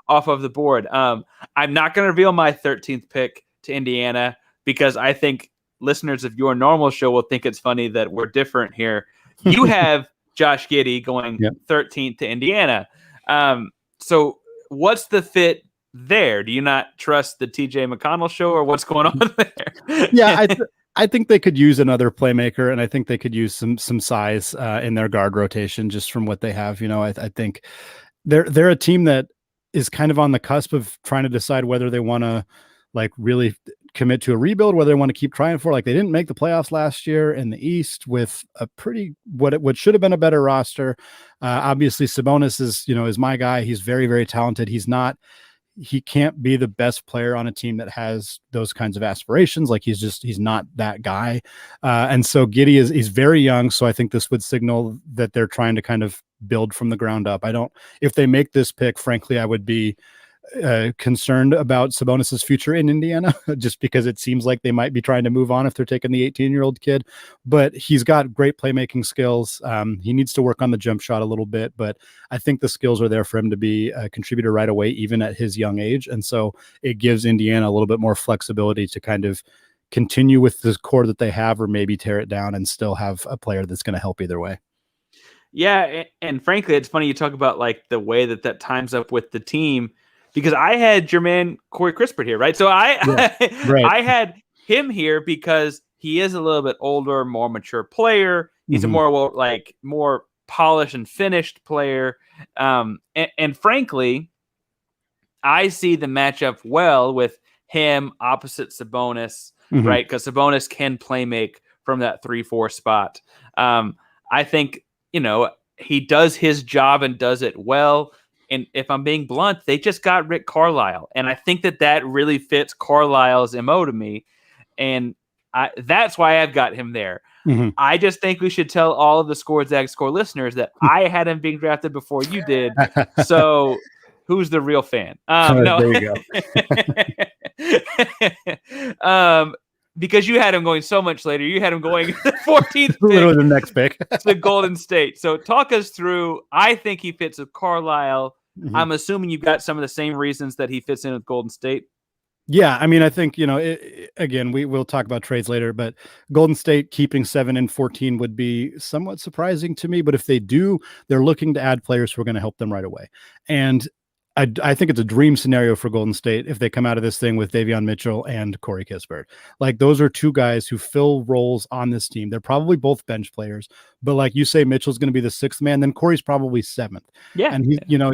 off of the board. I'm not going to reveal my 13th pick to Indiana because I think listeners of your normal show will think it's funny that we're different here. You have Josh Giddey going 13th to Indiana. So what's the fit there? Do you not trust the TJ McConnell show, or what's going on there? Yeah, I think they could use another playmaker, and I think they could use some size in their guard rotation just from what they have. You know, I think they're a team that is kind of on the cusp of trying to decide whether they want to like really commit to a rebuild, whether they want to keep trying for, like they didn't make the playoffs last year in the East with a pretty, what should have been a better roster. Obviously Sabonis is my guy. He's very, very talented. He can't be the best player on a team that has those kinds of aspirations. Like he's not that guy. And so Giddey he's very young. So I think this would signal that they're trying to kind of build from the ground up. If they make this pick, frankly, I would be concerned about Sabonis's future in Indiana, just because it seems like they might be trying to move on if they're taking the 18-year-old kid. But he's got great playmaking skills. He needs to work on the jump shot a little bit, but I think the skills are there for him to be a contributor right away, even at his young age. And so it gives Indiana a little bit more flexibility to kind of continue with the core that they have, or maybe tear it down and still have a player that's going to help either way. Yeah, and frankly, it's funny you talk about like the way that times up with the team, because I had Jermaine Corey Crispert here, right? So I had him here because he is a little bit older, more mature player. He's a more polished and finished player. And frankly, I see the matchup well with him opposite Sabonis, right? Because Sabonis can play make from that 3-4 spot. I think, he does his job and does it well. And if I'm being blunt, they just got Rick Carlisle. And I think that really fits Carlisle's MO to me. And that's why I've got him there. I just think we should tell all of the Zags Score listeners that I had him being drafted before you did. So who's the real fan? No. There you go. Because you had him going so much later. You had him going the 14th pick. Literally the next pick. To Golden State. So talk us through. I think he fits with Carlisle. I'm assuming you've got some of the same reasons that he fits in with Golden State. Yeah, I mean, I think, again, we'll talk about trades later, but Golden State keeping 7 and 14 would be somewhat surprising to me. But if they do, they're looking to add players who are going to help them right away. And I think it's a dream scenario for Golden State if they come out of this thing with Davion Mitchell and Corey Kispert. Like, those are two guys who fill roles on this team. They're probably both bench players, but like you say, Mitchell's going to be the 6th man, then Corey's probably 7th. Yeah. And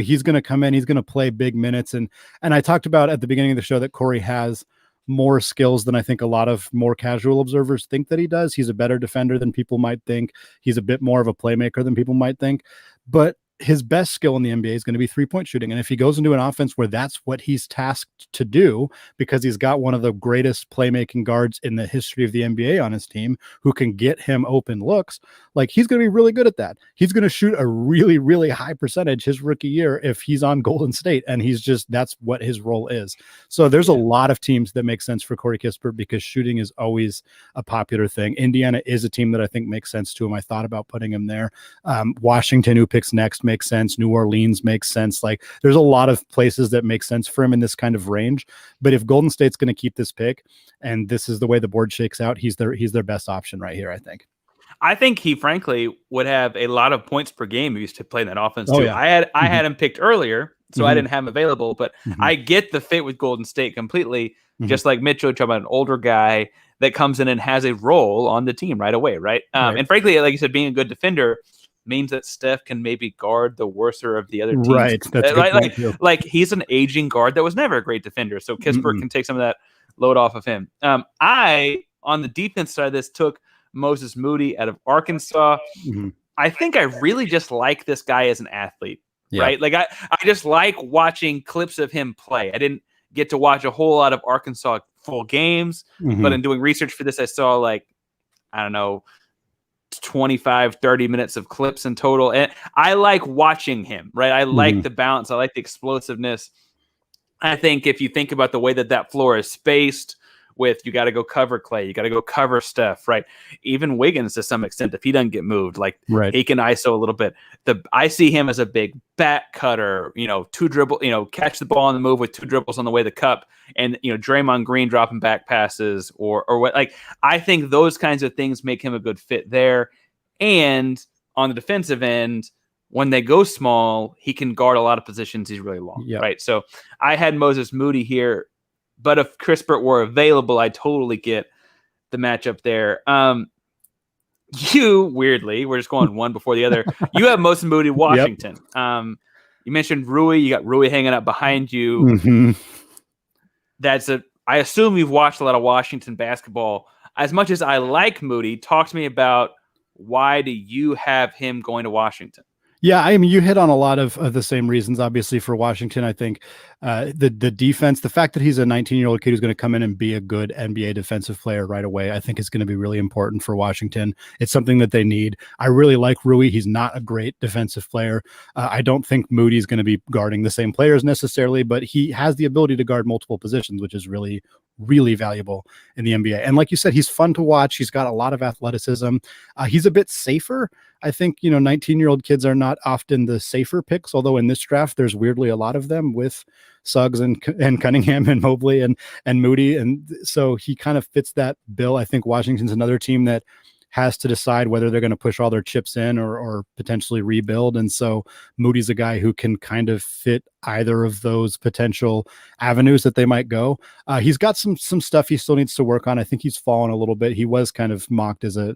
he's going to come in, he's going to play big minutes. And I talked about at the beginning of the show that Corey has more skills than I think a lot of more casual observers think that he does. He's a better defender than people might think. He's a bit more of a playmaker than people might think. But his best skill in the NBA is going to be 3-point shooting. And if he goes into an offense where that's what he's tasked to do, because he's got one of the greatest playmaking guards in the history of the NBA on his team who can get him open looks, like he's going to be really good at that. He's going to shoot a really, really high percentage his rookie year if he's on Golden State. And that's what his role is. So there's a lot of teams that make sense for Corey Kispert because shooting is always a popular thing. Indiana is a team that I think makes sense to him. I thought about putting him there. Washington, who picks next, makes sense. New Orleans makes sense. Like there's a lot of places that make sense for him in this kind of range. But if Golden State's going to keep this pick and this is the way the board shakes out, he's their best option right here, I think. I think he frankly would have a lot of points per game if he used to play in that offense too. Yeah. I had him picked earlier, so I didn't have him available, but I get the fit with Golden State completely. Just like Mitchell, talking about an older guy that comes in and has a role on the team right away, right? And frankly, like you said, being a good defender means that Steph can maybe guard the worser of the other teams. Right. That's like he's an aging guard that was never a great defender. So Kispert can take some of that load off of him. I, on the defense side of this, took Moses Moody out of Arkansas. I think I really just like this guy as an athlete, right? Like I just like watching clips of him play. I didn't get to watch a whole lot of Arkansas full games, but in doing research for this, I saw 25, 30 minutes of clips in total. And I like watching him, right? I like the balance. I like the explosiveness. I think if you think about the way that floor is spaced with, you got to go cover Clay, you got to go cover Steph, right? Even Wiggins to some extent, if he doesn't get moved, he can ISO a little bit. I see him as a big back cutter, two dribble, catch the ball on the move with two dribbles on the way to the cup, and Draymond Green dropping back passes or what. Like I think those kinds of things make him a good fit there. And on the defensive end, when they go small, he can guard a lot of positions. He's really long, right? So I had Moses Moody here. But if Kispert were available, I totally get the matchup there. You, weirdly, we're just going one before the other. You have Moses Moody, Washington. You mentioned Rui. You got Rui hanging up behind you. I assume you've watched a lot of Washington basketball. As much as I like Moody, talk to me about why do you have him going to Washington? Yeah, I mean, you hit on a lot of the same reasons, obviously, for Washington. I think the defense, the fact that he's a 19-year-old kid who's going to come in and be a good NBA defensive player right away, I think is going to be really important for Washington. It's something that they need. I really like Rui. He's not a great defensive player. I don't think Moody's going to be guarding the same players necessarily, but he has the ability to guard multiple positions, which is really, really valuable in the NBA. And like you said, he's fun to watch. He's got a lot of athleticism. He's a bit safer. I think, 19-year-old kids are not often the safer picks, although in this draft, there's weirdly a lot of them with Suggs and Cunningham and Mobley and Moody. And so he kind of fits that bill. I think Washington's another team that has to decide whether they're going to push all their chips in or potentially rebuild. And so Moody's a guy who can kind of fit either of those potential avenues that they might go. He's got some stuff he still needs to work on. I think he's fallen a little bit. He was kind of mocked as a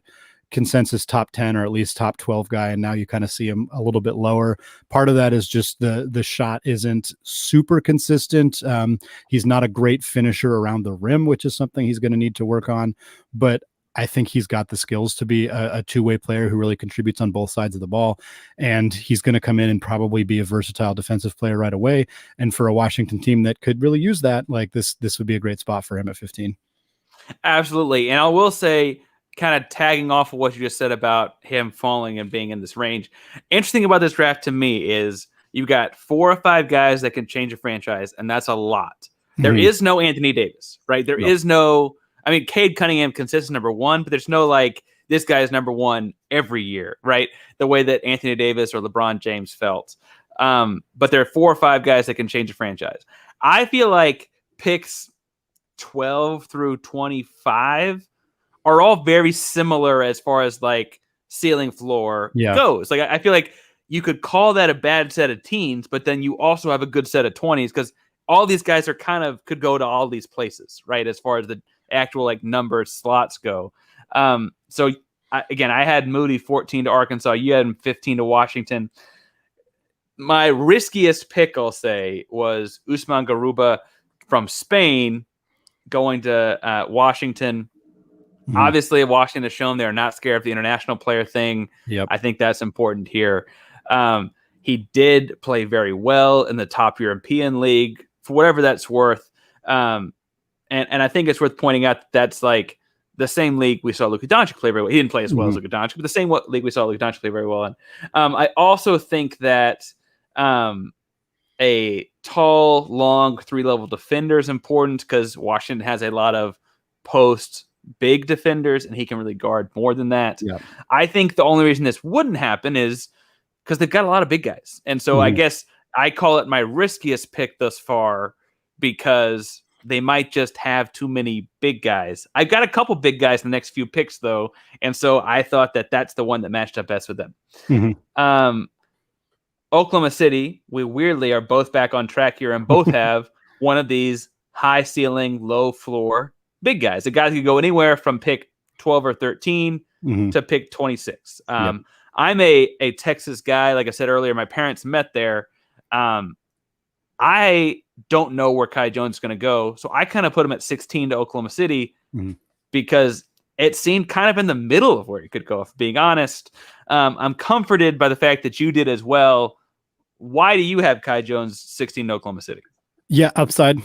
consensus top 10 or at least top 12 guy, and now you kind of see him a little bit lower. Part of that is just the shot isn't super consistent. He's not a great finisher around the rim, which is something he's going to need to work on, but I think he's got the skills to be a two-way player who really contributes on both sides of the ball, and he's going to come in and probably be a versatile defensive player right away. And for a Washington team that could really use that, like this would be a great spot for him at 15. Absolutely. And I will say, kind of tagging off of what you just said about him falling and being in this range. Interesting about this draft to me is you've got 4 or 5 guys that can change a franchise, and that's a lot. There is no Anthony Davis, right? There is no, I mean, Cade Cunningham consistent number 1, but there's no this guy is number 1 every year, right? The way that Anthony Davis or LeBron James felt. But there are 4 or 5 guys that can change a franchise. I feel like picks 12 through 25 are all very similar as far as ceiling floor goes. I feel like you could call that a bad set of teens, but then you also have a good set of 20s because all these guys are could go to all these places, right? As far as the actual number slots go. So I had Moody 14 to Arkansas. You had him 15 to Washington. My riskiest pick, I'll say, was Usman Garuba from Spain going to Washington. Obviously, Washington has shown they're not scared of the international player thing. I think that's important here. He did play very well in the top European league, for whatever that's worth. And I think it's worth pointing out that's like the same league we saw Luka Doncic play very well. He didn't play as well as Luka Doncic, but the same league we saw Luka Doncic play very well in. I also think that a tall, long, 3-level defender is important because Washington has a lot of post big defenders, and he can really guard more than that. Yeah. I think the only reason this wouldn't happen is because they've got a lot of big guys. And so I guess I call it my riskiest pick thus far because they might just have too many big guys. I've got a couple big guys in the next few picks, though. And so I thought that that's the one that matched up best with them. Oklahoma City, we weirdly are both back on track here and both have one of these high ceiling, low floor big guys. The guys can go anywhere from pick 12 or 13 to pick 26. I'm a Texas guy. Like I said earlier, my parents met there. I don't know where Kai Jones is going to go. So I kind of put him at 16 to Oklahoma City because it seemed kind of in the middle of where he could go, if being honest. I'm comforted by the fact that you did as well. Why do you have Kai Jones 16 to Oklahoma City? Yeah, upside.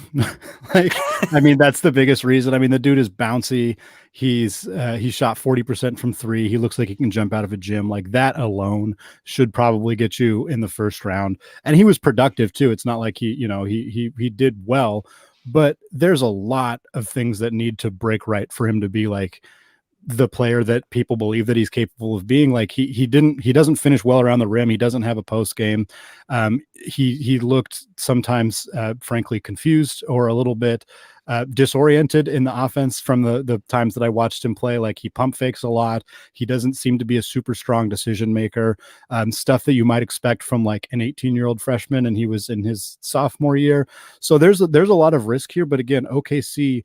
That's the biggest reason. The dude is bouncy. He shot 40% from 3. He looks like he can jump out of a gym. Like, that alone should probably get you in the first round. And he was productive too. It's not like he did well, but there's a lot of things that need to break right for him to be like the player that people believe that he's capable of being. Like, he doesn't finish well around the rim. He doesn't have a post game. He looked sometimes frankly confused or a little bit disoriented in the offense from the times that I watched him play. Like, he pump fakes a lot. He doesn't seem to be a super strong decision maker, stuff that you might expect from like an 18-year-old freshman. And he was in his sophomore year. So there's a lot of risk here, but again, OKC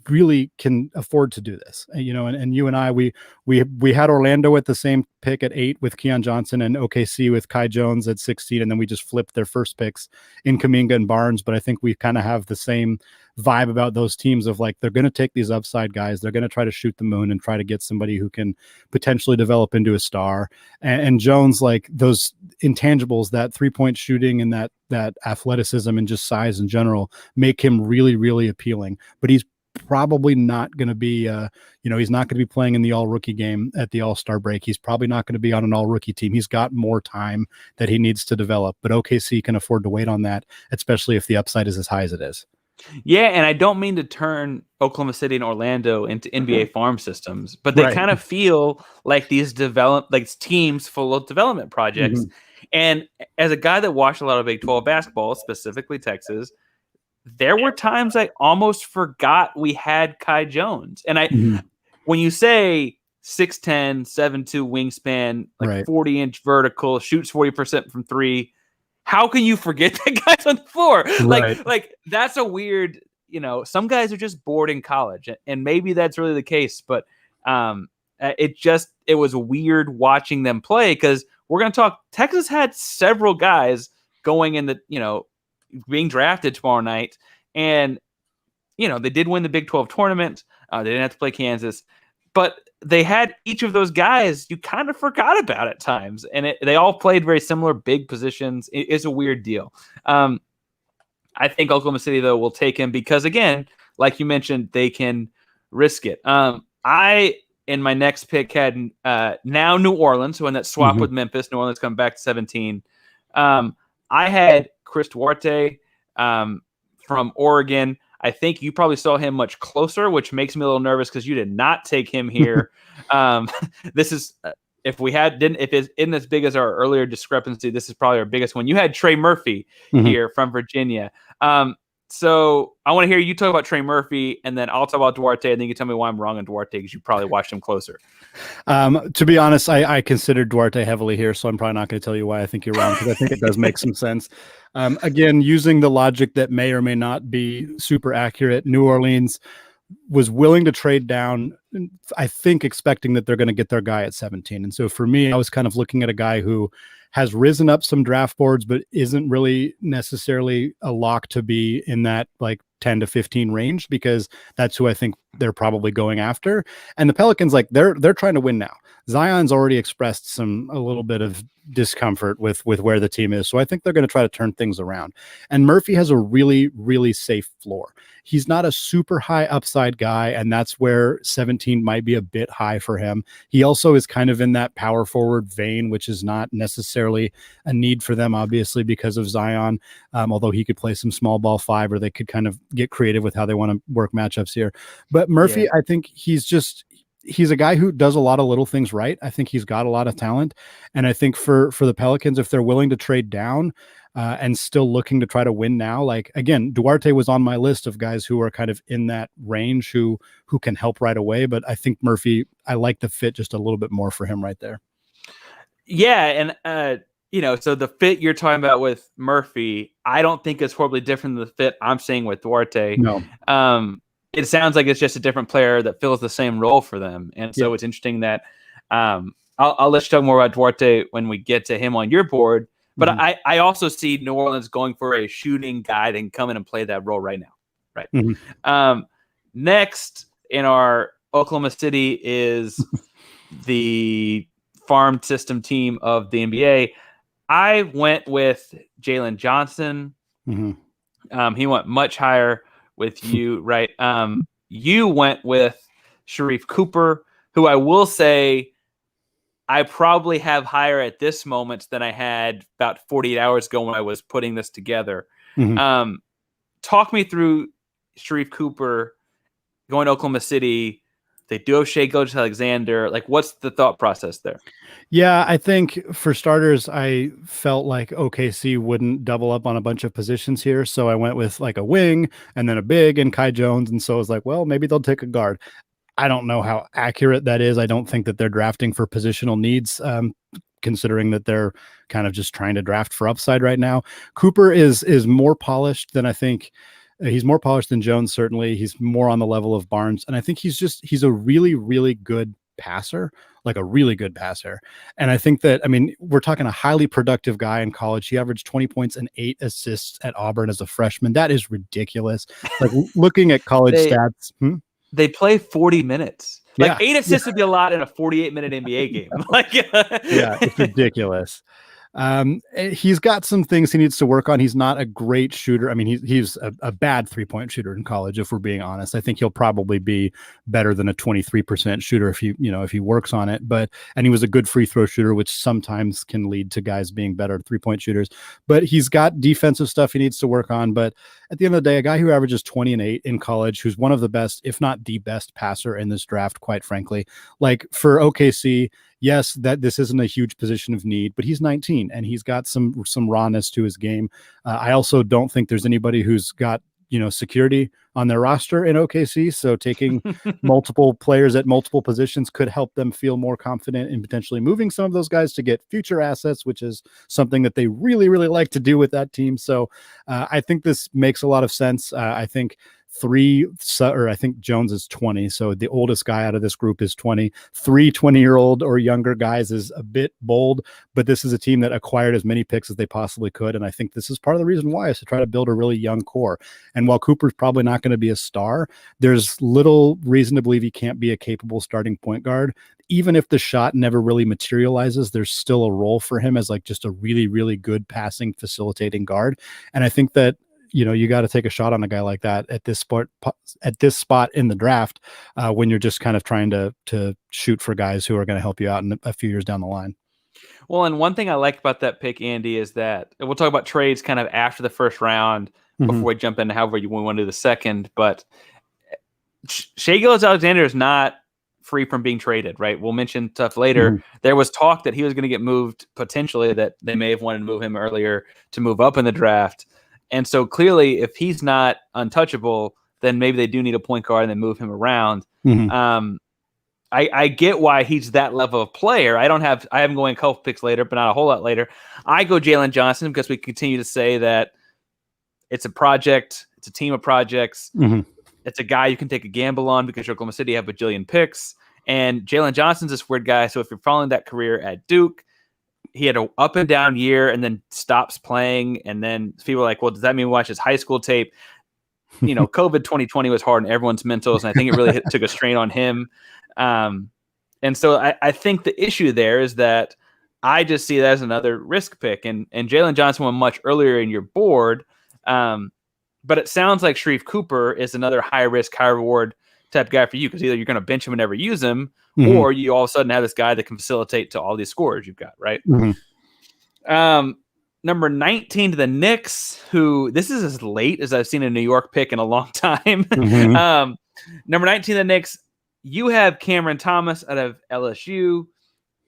really can afford to do this, and you and I, we had Orlando at the same pick at 8 with Keon Johnson, and OKC with Kai Jones at 16, and then we just flipped their first picks in Kuminga and Barnes. But I think we kind of have the same vibe about those teams of like, they're going to take these upside guys, they're going to try to shoot the moon and try to get somebody who can potentially develop into a star. And Jones, like, those intangibles, that 3-point shooting and that athleticism and just size in general, make him really, really appealing. But he's probably not going to be he's not going to be playing in the all rookie game at the All-Star break. He's probably not going to be on an all rookie team. He's got more time that he needs to develop, but OKC can afford to wait on that, especially if the upside is as high as it is. Yeah, and I don't mean to turn Oklahoma City and Orlando into NBA farm systems, but they kind of feel like these teams full of development projects. And as a guy that watched a lot of Big 12 basketball, specifically Texas, there were times I almost forgot we had Kai Jones. And when you say 6'10", 7'2" wingspan, 40-inch vertical, shoots 40% from 3, how can you forget that guy's on the floor? Like that's a weird, some guys are just bored in college, and maybe that's really the case. But it was weird watching them play, because we're going to talk, Texas had several guys going in the, being drafted tomorrow night, and they did win the Big 12 tournament. They didn't have to play Kansas, but they had each of those guys you kind of forgot about at times, and they all played very similar big positions. It's a weird deal. I think Oklahoma City, though, will take him because, again, like you mentioned, they can risk it. I, in my next pick, had now New Orleans, so in that swap with Memphis, New Orleans come back to 17. I had Chris Duarte from Oregon. I think you probably saw him much closer, which makes me a little nervous because you did not take him here. This is if it's in as big as our earlier discrepancy, this is probably our biggest one. You had Trey Murphy here from Virginia. So I want to hear you talk about Trey Murphy, and then I'll talk about Duarte, and then you can tell me why I'm wrong on Duarte because you probably watched him closer. To be honest, I considered Duarte heavily here, so I'm probably not going to tell you why I think you're wrong, because I think it does make some sense. Again, using the logic that may or may not be super accurate, New Orleans was willing to trade down, I think, expecting that they're going to get their guy at 17. And so for me, I was kind of looking at a guy who has risen up some draft boards, but isn't really necessarily a lock to be in that like 10 to 15 range, because that's who I think they're probably going after. And the Pelicans, like they're trying to win now. Zion's already expressed a little bit of discomfort with where the team is. So I think they're going to try to turn things around. And Murphy has a really, really safe floor. He's not a super high upside guy, and that's where 17 might be a bit high for him. He also is kind of in that power forward vein, which is not necessarily a need for them, obviously, because of Zion, although he could play some small ball five, or they could kind of get creative with how they want to work matchups here. But Murphy, I think he's a guy who does a lot of little things right. I think he's got a lot of talent. And I think for the Pelicans, if they're willing to trade down and still looking to try to win now, like, again, Duarte was on my list of guys who are kind of in that range who can help right away. But I think Murphy, I like the fit just a little bit more for him right there. Yeah. And, so the fit you're talking about with Murphy, I don't think is horribly different than the fit I'm seeing with Duarte. No. It sounds like it's just a different player that fills the same role for them. And so It's interesting that I'll let you talk more about Duarte when we get to him on your board. But I also see New Orleans going for a shooting guy that can come in and play that role right now. Right. Next in our Oklahoma City is the farm system team of the NBA. I went with Jalen Johnson. He went much higher with you, right? You went with Sharif Cooper, who I will say I probably have higher at this moment than I had about 48 hours ago when I was putting this together. Talk me through Sharif Cooper going to Oklahoma City. They do have Shai Gilgeous-Alexander. Like, what's the thought process there? Yeah, I think for starters, I felt like OKC wouldn't double up on a bunch of positions here. So I went with like a wing and then a big and Kai Jones. And so I was like, well, maybe they'll take a guard. I don't know how accurate that is. I don't think that they're drafting for positional needs, considering that they're kind of just trying to draft for upside right now. Cooper is more polished than I think. He's more polished than Jones, certainly. He's more on the level of Barnes. And I think he's a really, really good passer, like a really good passer. And I think that, we're talking a highly productive guy in college. He averaged 20 points and 8 assists at Auburn as a freshman. That is ridiculous. Like looking at college stats. They play 40 minutes. Like 8 assists would be a lot in a 48-minute NBA game. Yeah, it's ridiculous. He's got some things he needs to work on. He's not a great shooter. He's a bad 3-point shooter in college, if we're being honest. I think he'll probably be better than a 23% shooter if he works on it. And he was a good free throw shooter, which sometimes can lead to guys being better 3-point shooters. But he's got defensive stuff he needs to work on. But at the end of the day, a guy who averages 20 and 8 in college, who's one of the best, if not the best passer in this draft, quite frankly, like for OKC, yes, that this isn't a huge position of need, but he's 19 and he's got some rawness to his game. I also don't think there's anybody who's got, security on their roster in OKC. So taking multiple players at multiple positions could help them feel more confident in potentially moving some of those guys to get future assets, which is something that they really, really like to do with that team. So I think this makes a lot of sense. I think Jones is 20. So the oldest guy out of this group is 20. 3 20-year-old or younger guys is a bit bold, but this is a team that acquired as many picks as they possibly could. And I think this is part of the reason why, is to try to build a really young core. And while Cooper's probably not going to be a star, there's little reason to believe he can't be a capable starting point guard. Even if the shot never really materializes, there's still a role for him as like just a really, really good passing, facilitating guard. And I think that, you got to take a shot on a guy like that at this spot in the draft, when you're just kind of trying to shoot for guys who are going to help you out in a few years down the line. Well, and one thing I like about that pick, Andy, is that we'll talk about trades kind of after the first round before we jump into however we want to do the second. But Shai Gilgeous-Alexander is not free from being traded, right? We'll mention stuff later. There was talk that he was going to get moved, potentially, that they may have wanted to move him earlier to move up in the draft. And so clearly, if he's not untouchable, then maybe they do need a point guard and then move him around. I get why he's that level of player. I haven't going a couple picks later, but not a whole lot later. I go Jalen Johnson because we continue to say that it's a project. It's a team of projects. It's a guy you can take a gamble on because Oklahoma City have a bajillion picks. And Jalen Johnson's this weird guy. So if you're following that career at Duke, he had an up and down year and then stops playing. And then people are like, well, does that mean we watch his high school tape? COVID 2020 was hard on everyone's mentals, and I think it really took a strain on him. And so I think the issue there is that I just see that as another risk pick. And Jalen Johnson went much earlier in your board. But it sounds like Sharif Cooper is another high risk, high reward type guy for you, because either you're going to bench him and never use him, or you all of a sudden have this guy that can facilitate to all these scorers you've got, right? Number 19 to the Knicks, who this is as late as I've seen a New York pick in a long time. Number 19 to the Knicks, you have Cameron Thomas out of LSU.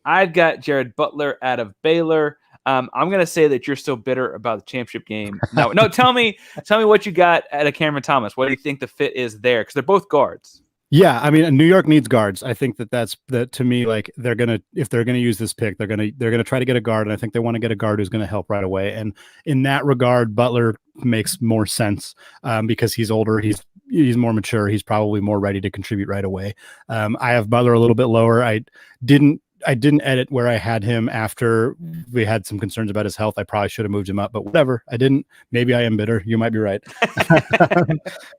I've got Jared Butler out of Baylor. I'm going to say that you're still bitter about the championship game. No, tell me what you got out of Cameron Thomas. What do you think the fit is there? Because they're both guards. Yeah, I mean, New York needs guards. I think that's to me, like, if they're gonna use this pick, they're gonna try to get a guard, and I think they want to get a guard who's gonna help right away. And in that regard, Butler makes more sense because he's older, he's more mature, he's probably more ready to contribute right away. I have Butler a little bit lower. I didn't edit where I had him after we had some concerns about his health. I probably should have moved him up, but whatever. I didn't. Maybe I am bitter. You might be right.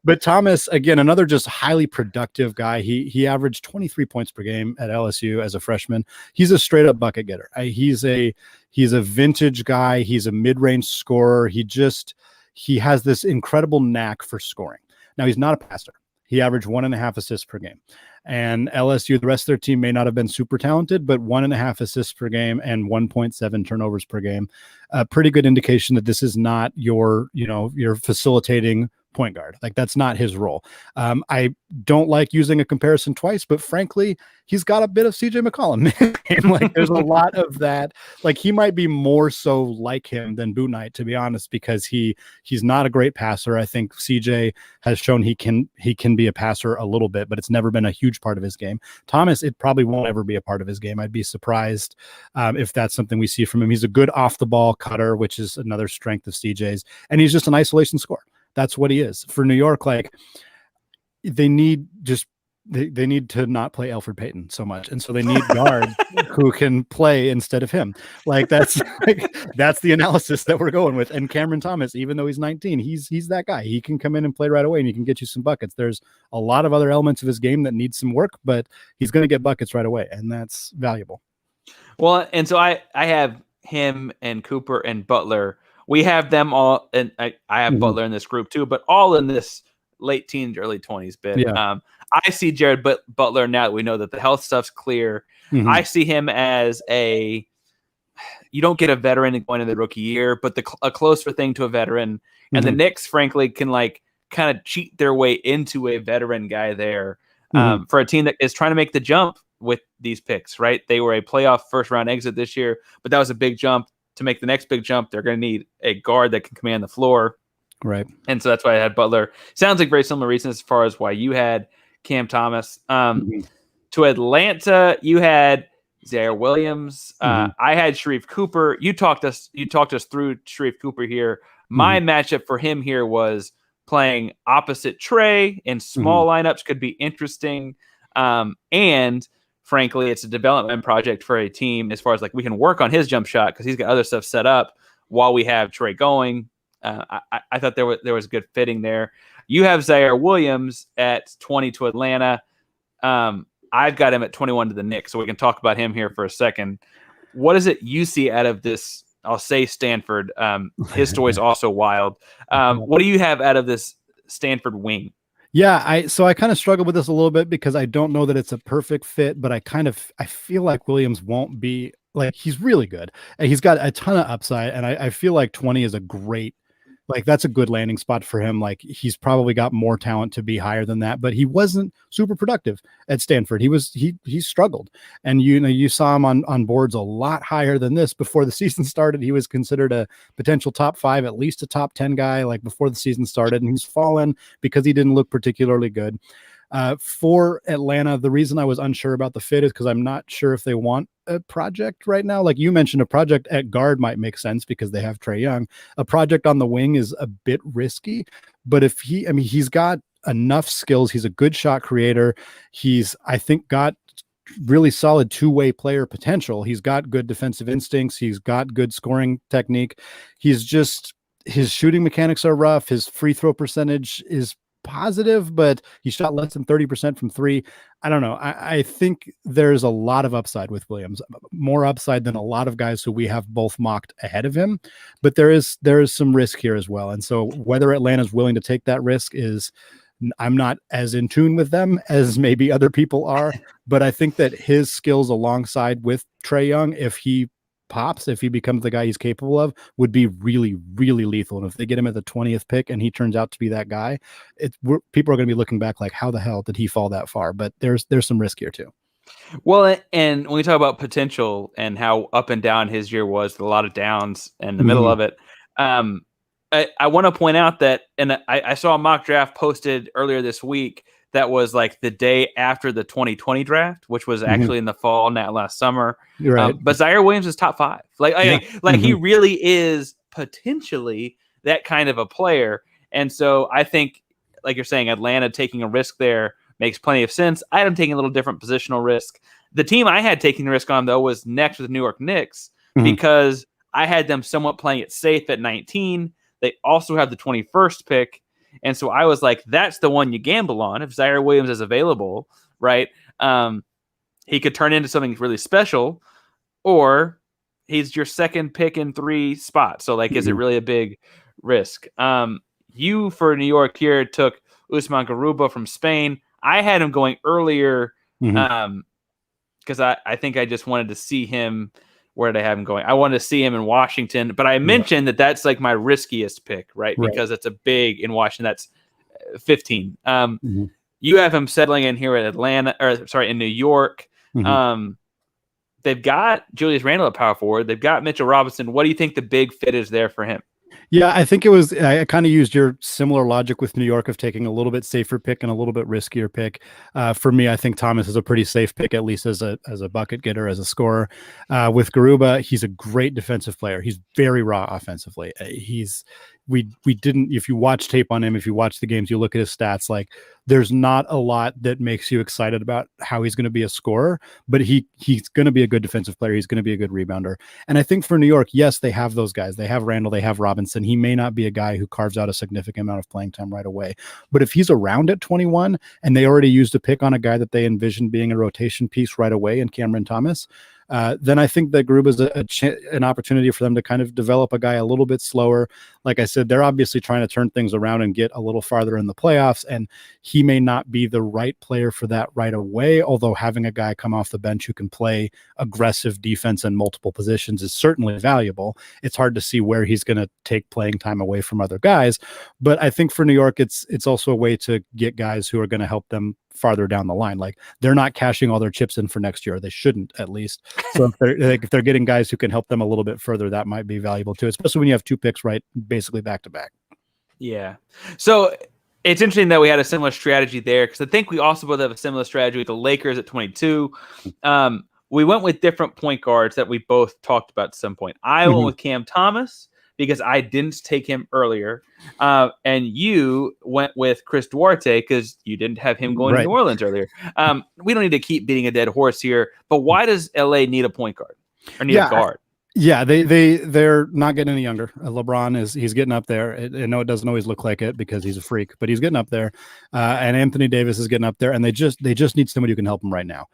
But Thomas, again, another just highly productive guy. He averaged 23 points per game at LSU as a freshman. He's a straight up bucket getter. He's a vintage guy. He's a mid-range scorer. He has this incredible knack for scoring. Now, he's not a passer. He averaged 1.5 assists per game. And LSU, the rest of their team may not have been super talented, but 1.5 assists per game and 1.7 turnovers per game. A pretty good indication that this is not your facilitating point guard. Like, that's not his role. I don't like using a comparison twice, but frankly, he's got a bit of CJ McCollum. And like, there's a lot of that. Like, he might be more so like him than Boot Knight, to be honest, because he's not a great passer. I think CJ has shown he can be a passer a little bit, but it's never been a huge part of his game. Thomas, it probably won't ever be a part of his game. I'd be surprised if that's something we see from him. He's a good off the ball cutter, which is another strength of CJ's, and he's just an isolation scorer. That's what he is. For New York, like, they need to not play Elfrid Payton so much, and so they need guards who can play instead of him. Like, that's the analysis that we're going with. And Cameron Thomas, even though he's 19, he's that guy. He can come in and play right away, and he can get you some buckets. There's a lot of other elements of his game that need some work, but he's going to get buckets right away, and that's valuable. Well, and so I have him and Cooper and Butler. We have them all, and I have Butler in this group too, but all in this late teens, early 20s bit. Yeah. I see Jared Butler, now that we know that the health stuff's clear. I see him as you don't get a veteran going into the rookie year, but a closer thing to a veteran. And the Knicks, frankly, can like kind of cheat their way into a veteran guy there for a team that is trying to make the jump with these picks, right? They were a playoff first round exit this year, but that was a big jump. To make the next big jump, they're going to need a guard that can command the floor. Right. And so that's why I had Butler. Sounds like very similar reasons as far as why you had Cam Thomas. To Atlanta, you had Zayer Williams. I had Sharif Cooper. You talked us through Sharif Cooper here. My matchup for him here was playing opposite Trey in small lineups could be interesting. And frankly, it's a development project for a team as far as like we can work on his jump shot because he's got other stuff set up while we have Trey going. I thought there was good fitting there. You have Zayer Williams at 20 to Atlanta. I've got him at 21 to the Knicks, so we can talk about him here for a second. What is it you see out of this? I'll say Stanford. His story is also wild. What do you have out of this Stanford wing? Yeah, I kind of struggle with this a little bit because I don't know that it's a perfect fit, but I feel like Williams won't be like, he's really good. And he's got a ton of upside, and I feel like 20 is a great, like, that's a good landing spot for him. Like, he's probably got more talent to be higher than that, but he wasn't super productive at Stanford. He struggled. And you saw him on boards a lot higher than this before the season started. He was considered a potential top 5, at least a top 10 guy, like before the season started, and he's fallen because he didn't look particularly good. For Atlanta, the reason I was unsure about the fit is because I'm not sure if they want a project right now. Like you mentioned, a project at guard might make sense because they have Trae Young. A project on the wing is a bit risky, but he's got enough skills. He's a good shot creator. He's, I think, got really solid two-way player potential. He's got good defensive instincts. He's got good scoring technique. He's just, his shooting mechanics are rough. His free throw percentage is positive, but he shot less than 30% from three. I don't know. I think there's a lot of upside with Williams, more upside than a lot of guys who we have both mocked ahead of him. But there is some risk here as well. And so whether Atlanta's willing to take that risk is, I'm not as in tune with them as maybe other people are, but I think that his skills alongside with Trae Young, if he pops, if he becomes the guy he's capable of, would be really, really lethal. And if they get him at the 20th pick and he turns out to be that guy, people are going to be looking back like, how the hell did he fall that far? But there's some risk here too. Well, and when we talk about potential and how up and down his year was, a lot of downs in the middle of it, I want to point out that, and I saw a mock draft posted earlier this week that was like the day after the 2020 draft, which was actually in the fall, not last summer. You're right. But Zayer Williams is top 5. He really is potentially that kind of a player. And so I think, like you're saying, Atlanta taking a risk there makes plenty of sense. I am taking a little different positional risk. The team I had taking the risk on, though, was next with the New York Knicks, because I had them somewhat playing it safe at 19. They also have the 21st pick. And so I was like, that's the one you gamble on. If Zaire Williams is available, right? He could turn into something really special, or he's your second pick in 3 spots. So is it really a big risk? You for New York here took Usman Garuba from Spain. I had him going earlier because I think I just wanted to see him. Where did I have him going? I wanted to see him in Washington, but I mentioned that that's like my riskiest pick, right? Because it's a big in Washington. That's 15. You have him settling in here at in New York. They've got Julius Randle at power forward. They've got Mitchell Robinson. What do you think the big fit is there for him? Yeah, I think I kind of used your similar logic with New York of taking a little bit safer pick and a little bit riskier pick. For me, I think Thomas is a pretty safe pick, at least as a bucket getter, as a scorer. With Garuba, he's a great defensive player. He's very raw offensively. We didn't, if you watch tape on him, if you watch the games, you look at his stats, like there's not a lot that makes you excited about how he's going to be a scorer, but he's going to be a good defensive player. He's going to be a good rebounder. And I think for New York, yes, they have those guys. They have Randall, they have Robinson. He may not be a guy who carves out a significant amount of playing time right away, but if he's around at 21 and they already used a pick on a guy that they envision being a rotation piece right away in Cameron Thomas, then I think that Garuba is an opportunity for them to kind of develop a guy a little bit slower. Like I said, they're obviously trying to turn things around and get a little farther in the playoffs, and he may not be the right player for that right away, although having a guy come off the bench who can play aggressive defense in multiple positions is certainly valuable. It's hard to see where he's going to take playing time away from other guys, but I think for New York, it's also a way to get guys who are going to help them farther down the line. Like they're not cashing all their chips in for next year. They shouldn't, at least. So if they're getting guys who can help them a little bit further, that might be valuable too, especially when you have 2 picks right basically back to back. Yeah. So it's interesting that we had a similar strategy there, because I think we also both have a similar strategy with the Lakers at 22. We went with different point guards that we both talked about at some point. I went with Cam Thomas because I didn't take him earlier. And you went with Chris Duarte because you didn't have him going to New Orleans earlier. We don't need to keep beating a dead horse here, but why does LA need a point guard or need a guard? Yeah, they're not getting any younger. LeBron he's getting up there. I know it doesn't always look like it because he's a freak, but he's getting up there. And Anthony Davis is getting up there, and they just need somebody who can help him right now.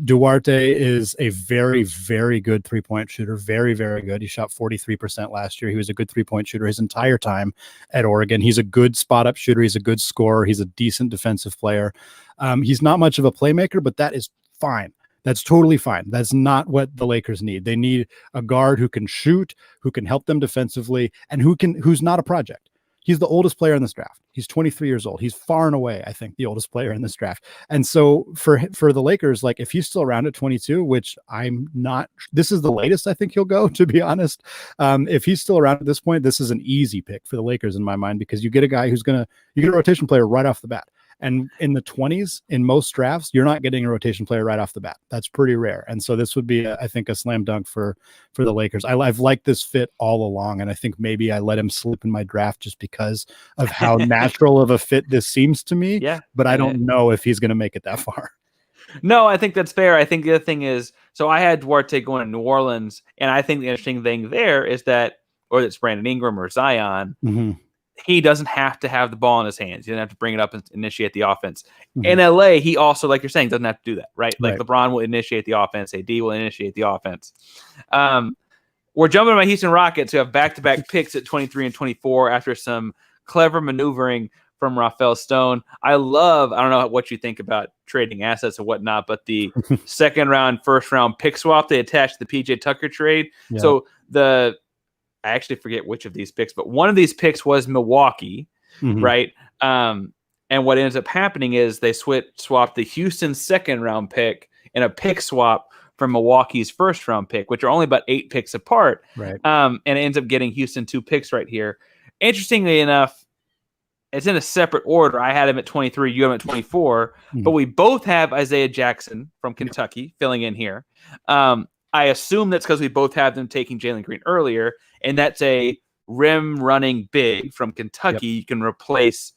Duarte is a very, very good 3-point shooter. Very, very good. He shot 43% last year. He was a good 3-point shooter his entire time at Oregon. He's a good spot up shooter. He's a good scorer. He's a decent defensive player. He's not much of a playmaker, but that is fine. That's totally fine. That's not what the Lakers need. They need a guard who can shoot, who can help them defensively, and who's not a project. He's the oldest player in this draft. He's 23 years old. He's far and away, I think, the oldest player in this draft. And so for the Lakers, like if he's still around at 22, which I'm not, this is the latest I think he'll go, to be honest. If he's still around at this point, this is an easy pick for the Lakers in my mind, because you get a guy you get a rotation player right off the bat. And in the 20s, in most drafts, you're not getting a rotation player right off the bat. That's pretty rare. And so this would be, I think, a slam dunk for the Lakers. I've liked this fit all along, and I think maybe I let him slip in my draft just because of how natural of a fit this seems to me. Yeah. But I don't know if he's going to make it that far. No, I think that's fair. I think the other thing is, so I had Duarte going to New Orleans, and I think the interesting thing there is that or it's Brandon Ingram or Zion, he doesn't have to have the ball in his hands. He doesn't have to bring it up and initiate the offense. In LA, he also, like you're saying, doesn't have to do that, right? Like LeBron will initiate the offense, AD will initiate the offense. We're jumping to my Houston Rockets, who have back-to-back picks at 23 and 24 after some clever maneuvering from Rafael Stone. I don't know what you think about trading assets and whatnot, but the second round, first round pick swap they attached to the PJ Tucker trade. Yeah. So I actually forget which of these picks, but one of these picks was Milwaukee, right? And what ends up happening is they swapped the Houston second round pick in a pick swap from Milwaukee's first round pick, which are only about 8 picks apart. Right. And it ends up getting Houston 2 picks right here. Interestingly enough, it's in a separate order. I had him at 23, you have him at 24, but we both have Isaiah Jackson from Kentucky filling in here. I assume that's because we both have them taking Jalen Green earlier, and that's a rim running big from Kentucky. You can replace,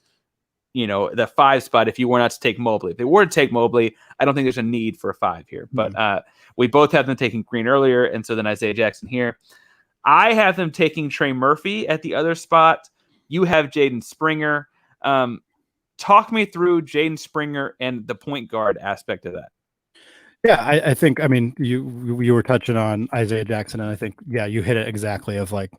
the 5 spot if you were not to take Mobley. If they were to take Mobley, I don't think there's a need for a 5 here. But we both have them taking Green earlier, and so then Isaiah Jackson here. I have them taking Trey Murphy at the other spot. You have Jaden Springer. Talk me through Jaden Springer and the point guard aspect of that. Yeah, I think, you were touching on Isaiah Jackson, and I think, you hit it exactly of like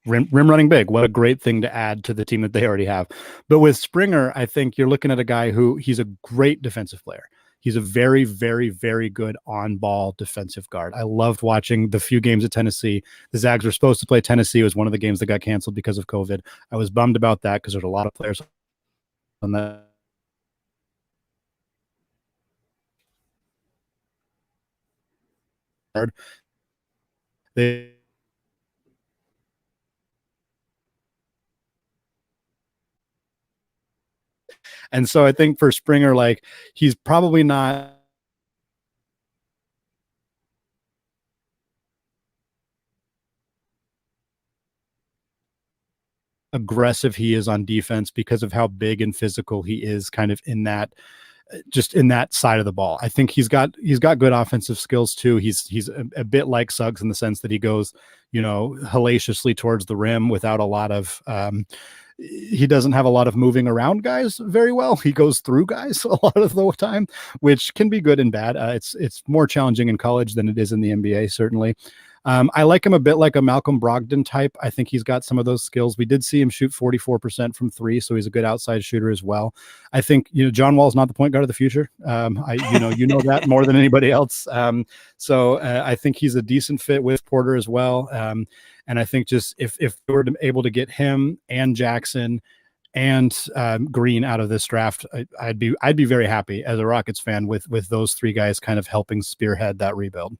rim running big. What a great thing to add to the team that they already have. But with Springer, I think you're looking at a guy he's a great defensive player. He's a very, very, very good on-ball defensive guard. I loved watching the few games at Tennessee. The Zags were supposed to play Tennessee. It was one of the games that got canceled because of COVID. I was bummed about that because there's a lot of players on that. And so I think for Springer, like, he's probably not aggressive he is on defense because of how big and physical he is kind of in that side of the ball. I think he's got good offensive skills too. He's a bit like Suggs in the sense that he goes, hellaciously towards the rim without a lot of he doesn't have a lot of moving around guys very well. He goes through guys a lot of the time, which can be good and bad. It's more challenging in college than it is in the NBA, certainly. I like him a bit like a Malcolm Brogdon type. I think he's got some of those skills. We did see him shoot 44% from 3, so he's a good outside shooter as well. I think, John Wall's not the point guard of the future. You know that more than anybody else. So I think he's a decent fit with Porter as well. And I think just if we were able to get him and Jackson and Green out of this draft, I'd be very happy as a Rockets fan with those 3 guys kind of helping spearhead that rebuild.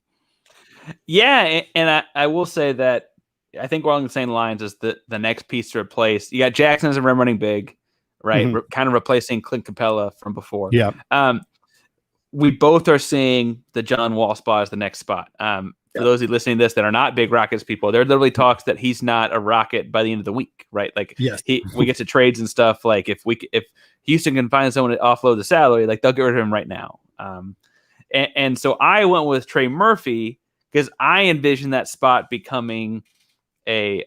Yeah, and I will say that I think we're along the same lines as the next piece to replace. You got Jackson as a rim running big, right? Kind of replacing Clint Capella from before. Yeah. We both are seeing the John Wall spot as the next spot. For those of you listening to this that are not big Rockets people, there are literally talks that he's not a Rocket by the end of the week, right? Like, yes. We get to trades and stuff. Like, if Houston can find someone to offload the salary, like, they'll get rid of him right now. And so I went with Trey Murphy because I envision that spot becoming a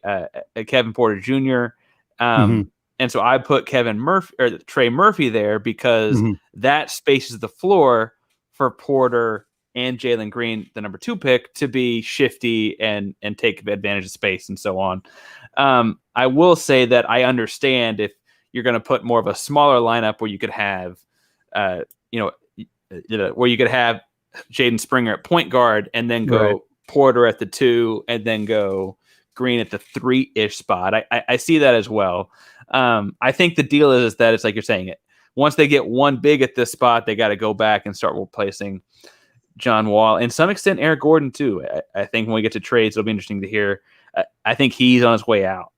Kevin Porter Jr. And so I put Trey Murphy there because that spaces the floor for Porter and Jalen Green, the number 2 pick, to be shifty and take advantage of space and so on. I will say that I understand if you're going to put more of a smaller lineup where you could have, where you could have Jaden Springer at point guard and then go Porter at the 2 and then go Green at the 3-ish spot. I see that as well. I think the deal is that it's like you're saying it. Once they get one big at this spot, they got to go back and start replacing John Wall and some extent Eric Gordon too. I think when we get to trades, it'll be interesting to hear. I think he's on his way out.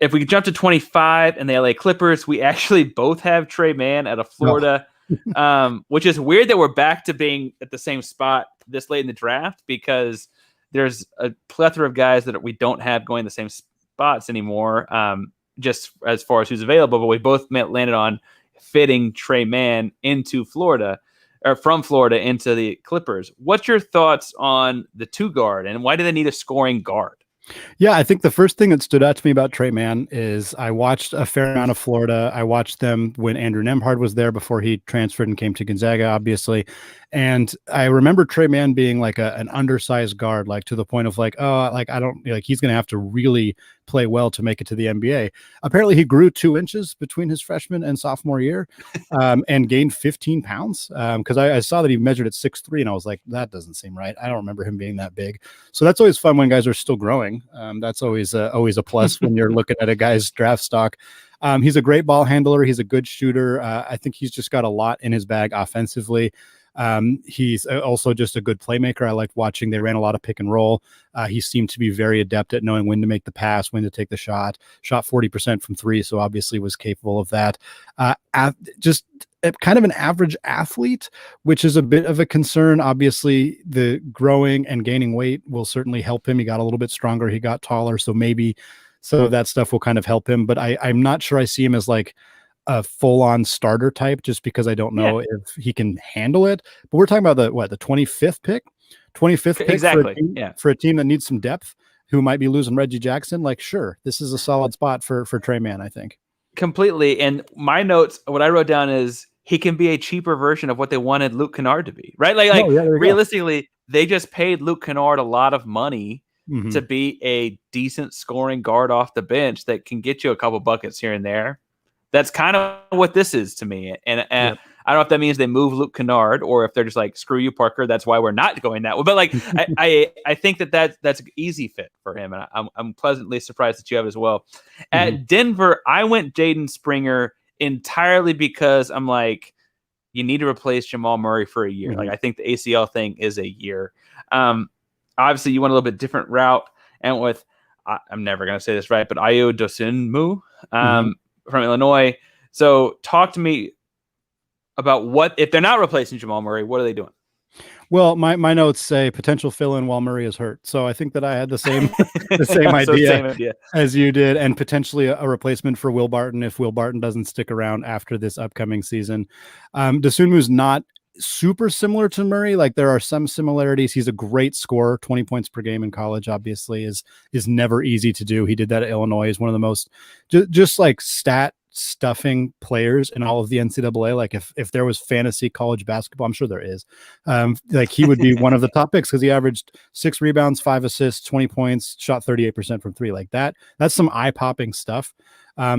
If we could jump to 25 and the LA Clippers, we actually both have Trey Mann out of Florida, which is weird that we're back to being at the same spot this late in the draft because there's a plethora of guys that we don't have going the same spots anymore, just as far as who's available. But we both landed on fitting Trey Mann into Florida, or from Florida into the Clippers. What's your thoughts on the 2 guard and why do they need a scoring guard? Yeah, I think the first thing that stood out to me about Trey Mann is I watched a fair amount of Florida. I watched them when Andrew Nemhard was there before he transferred and came to Gonzaga, obviously. And I remember Trey Mann being like an undersized guard, like to the point of like, oh, like I don't like he's going to have to really play well to make it to the NBA. Apparently, he grew 2 inches between his freshman and sophomore year, and gained 15 pounds. Because I saw that he measured at 6'3", and I was like, that doesn't seem right. I don't remember him being that big. So that's always fun when guys are still growing. That's always a plus when you're looking at a guy's draft stock. He's a great ball handler. He's a good shooter. I think he's just got a lot in his bag offensively. He's also just a good playmaker. I liked watching. They ran a lot of pick and roll. He seemed to be very adept at knowing when to make the pass, when to take the shot. Shot 40% from three, so obviously was capable of that. Just kind of an average athlete, which is a bit of a concern. Obviously, the growing and gaining weight will certainly help him. He got a little bit stronger. He got taller, so maybe some of that stuff will kind of help him. But I'm not sure I see him as like a full-on starter type, just because I don't know if he can handle it. But we're talking about the 25th pick, 25th pick exactly for a team that needs some depth, who might be losing Reggie Jackson. Like, sure, this is a solid spot for Trey Mann, I think. Completely. And my notes, what I wrote down is he can be a cheaper version of what they wanted Luke Kennard to be, right? Like realistically, they just paid Luke Kennard a lot of money to be a decent scoring guard off the bench that can get you a couple buckets here and there. That's kind of what this is to me. And I don't know if that means they move Luke Kennard or if they're just like, screw you, Parker. That's why we're not going that way. But like, I think that's an easy fit for him. And I'm pleasantly surprised that you have as well. At Denver, I went Jaden Springer entirely because I'm like, you need to replace Jamal Murray for a year. Like, I think the ACL thing is a year. Obviously you went a little bit different route. And with, I'm never going to say this right, but Ayo Dosunmu, from Illinois. So talk to me about what, if they're not replacing Jamal Murray, what are they doing? Well, my notes say potential fill-in while Murray is hurt. So I think that I had the same same idea as you did, and potentially a replacement for Will Barton if Will Barton doesn't stick around after this upcoming season. Dosunmu's not super similar to Murray. Like, there are some similarities. He's a great scorer. 20 points per game in college, obviously, is never easy to do. He did that at Illinois. He's one of the most just like stat stuffing players in all of the NCAA. Like, if there was fantasy college basketball, I'm sure there is, like he would be one of the top picks, because he averaged 6 rebounds, 5 assists, 20 points, shot 38% from three. Like that's some eye-popping stuff.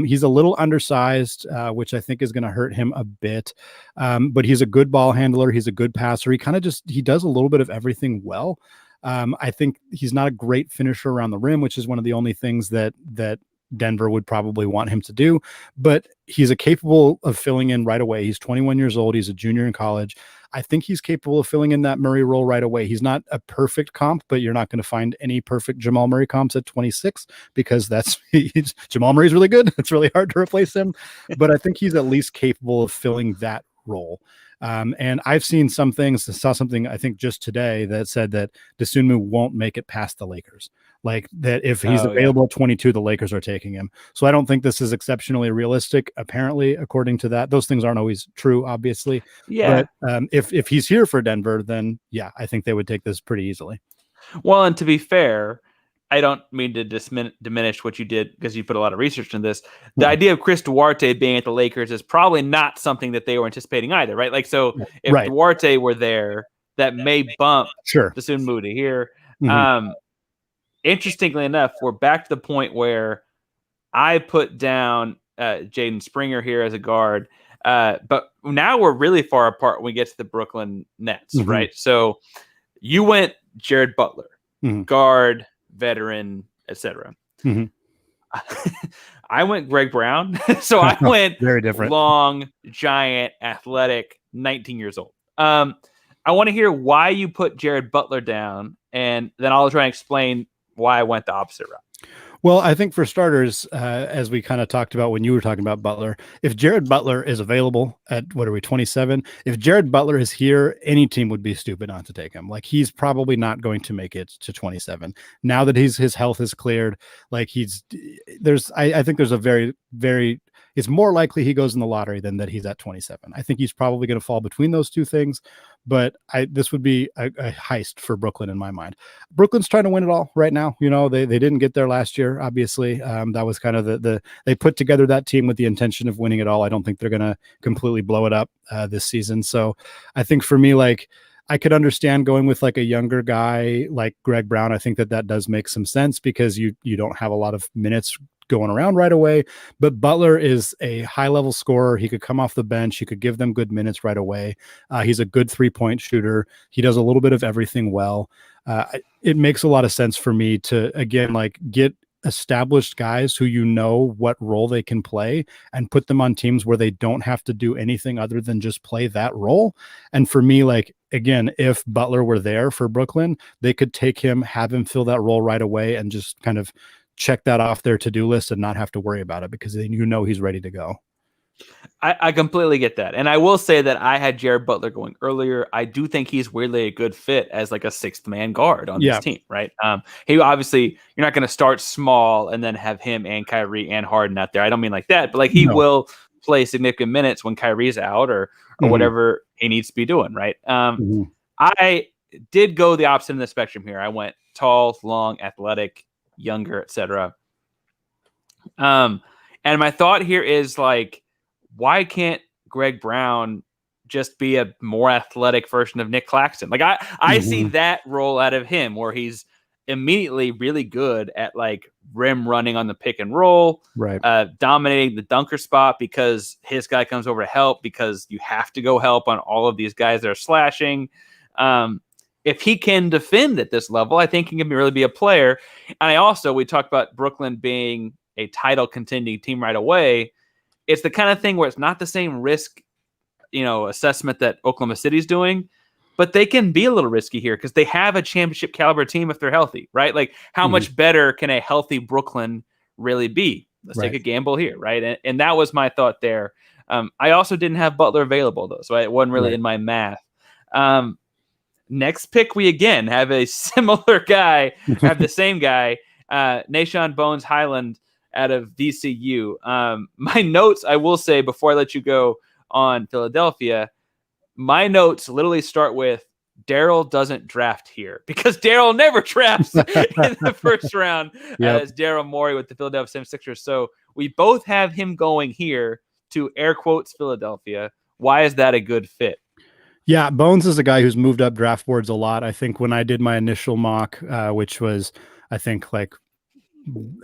He's a little undersized, which I think is going to hurt him a bit. But he's a good ball handler. He's a good passer. He does a little bit of everything well. I think he's not a great finisher around the rim, which is one of the only things that Denver would probably want him to do, but he's capable of filling in right away. He's 21 years old. He's a junior in college. I think he's capable of filling in that Murray role right away. He's not a perfect comp, but you're not going to find any perfect Jamal Murray comps at 26, because Jamal Murray's really good. It's really hard to replace him, but I think he's at least capable of filling that role. And I've seen some things. I saw something, I think just today, that said that Dosunmu won't make it past the Lakers. Like, that if he's available at 22, the Lakers are taking him. So I don't think this is exceptionally realistic. Apparently, according to that, those things aren't always true, obviously. Yeah. But if he's here for Denver, then yeah, I think they would take this pretty easily. Well, and to be fair, I don't mean to diminish what you did, because you put a lot of research in this. The idea of Chris Duarte being at the Lakers is probably not something that they were anticipating either, right? Like, so if Duarte were there, that may bump Dosunmu to here. Interestingly enough, we're back to the point where I put down Jaden Springer here as a guard, but now we're really far apart when we get to the Brooklyn Nets, right? So you went Jared Butler, guard, veteran, etc. I went Greg Brown. So I went very different, long, giant, athletic, 19 years old. I want to hear why you put Jared Butler down, and then I'll try and explain why I went the opposite route. Well, I think for starters, as we kind of talked about when you were talking about Butler, if Jared Butler is available at, 27? If Jared Butler is here, any team would be stupid not to take him. Like, he's probably not going to make it to 27. Now that his health is cleared, like I think there's a very, very, it's more likely he goes in the lottery than that he's at 27. I think he's probably going to fall between those two things, but this would be a heist for Brooklyn in my mind. Brooklyn's trying to win it all right now. They didn't get there last year, obviously. That was kind of they put together that team with the intention of winning it all. I don't think they're going to completely blow it up this season. So I think for me, like, I could understand going with like a younger guy like Greg Brown. I think that does make some sense because you don't have a lot of minutes going around right away. But Butler is a high level scorer. He could come off the bench. He could give them good minutes right away. He's a good 3-point shooter. He does a little bit of everything well. It makes a lot of sense for me to, again, like, get established guys who what role they can play and put them on teams where they don't have to do anything other than just play that role. And for me, like, again, if Butler were there for Brooklyn, they could take him, have him fill that role right away and just kind of check that off their to-do list and not have to worry about it because then he's ready to go. I completely get that. And I will say that I had Jared Butler going earlier. I do think he's weirdly a good fit as like a sixth man guard on this team, right? He obviously, you're not going to start small and then have him and Kyrie and Harden out there. I don't mean like that, but like he will play significant minutes when Kyrie's out or whatever he needs to be doing, right? I did go the opposite of the spectrum here. I went tall, long, athletic, younger, etc. And my thought here is like, why can't Greg Brown just be a more athletic version of Nick Claxton? Like I see that role out of him where he's immediately really good at like rim running on the pick and roll, right? Dominating the dunker spot because his guy comes over to help because you have to go help on all of these guys that are slashing. If he can defend at this level, I think he can really be a player. And we talked about Brooklyn being a title contending team right away. It's the kind of thing where it's not the same risk, assessment that Oklahoma City's doing, but they can be a little risky here because they have a championship caliber team if they're healthy, right? Like how much better can a healthy Brooklyn really be? Let's take a gamble here, right? And that was my thought there. I also didn't have Butler available though, so it wasn't really in my math. Next pick, we again have a similar guy, have the same guy, Nahshon Bones Highland out of VCU. My notes, I will say before I let you go on Philadelphia, my notes literally start with Daryl doesn't draft here because Daryl never drafts in the first round as Daryl Morey with the Philadelphia 76ers. So we both have him going here to air quotes Philadelphia. Why is that a good fit? Yeah, Bones is a guy who's moved up draft boards a lot. I think when I did my initial mock, which was, I think, like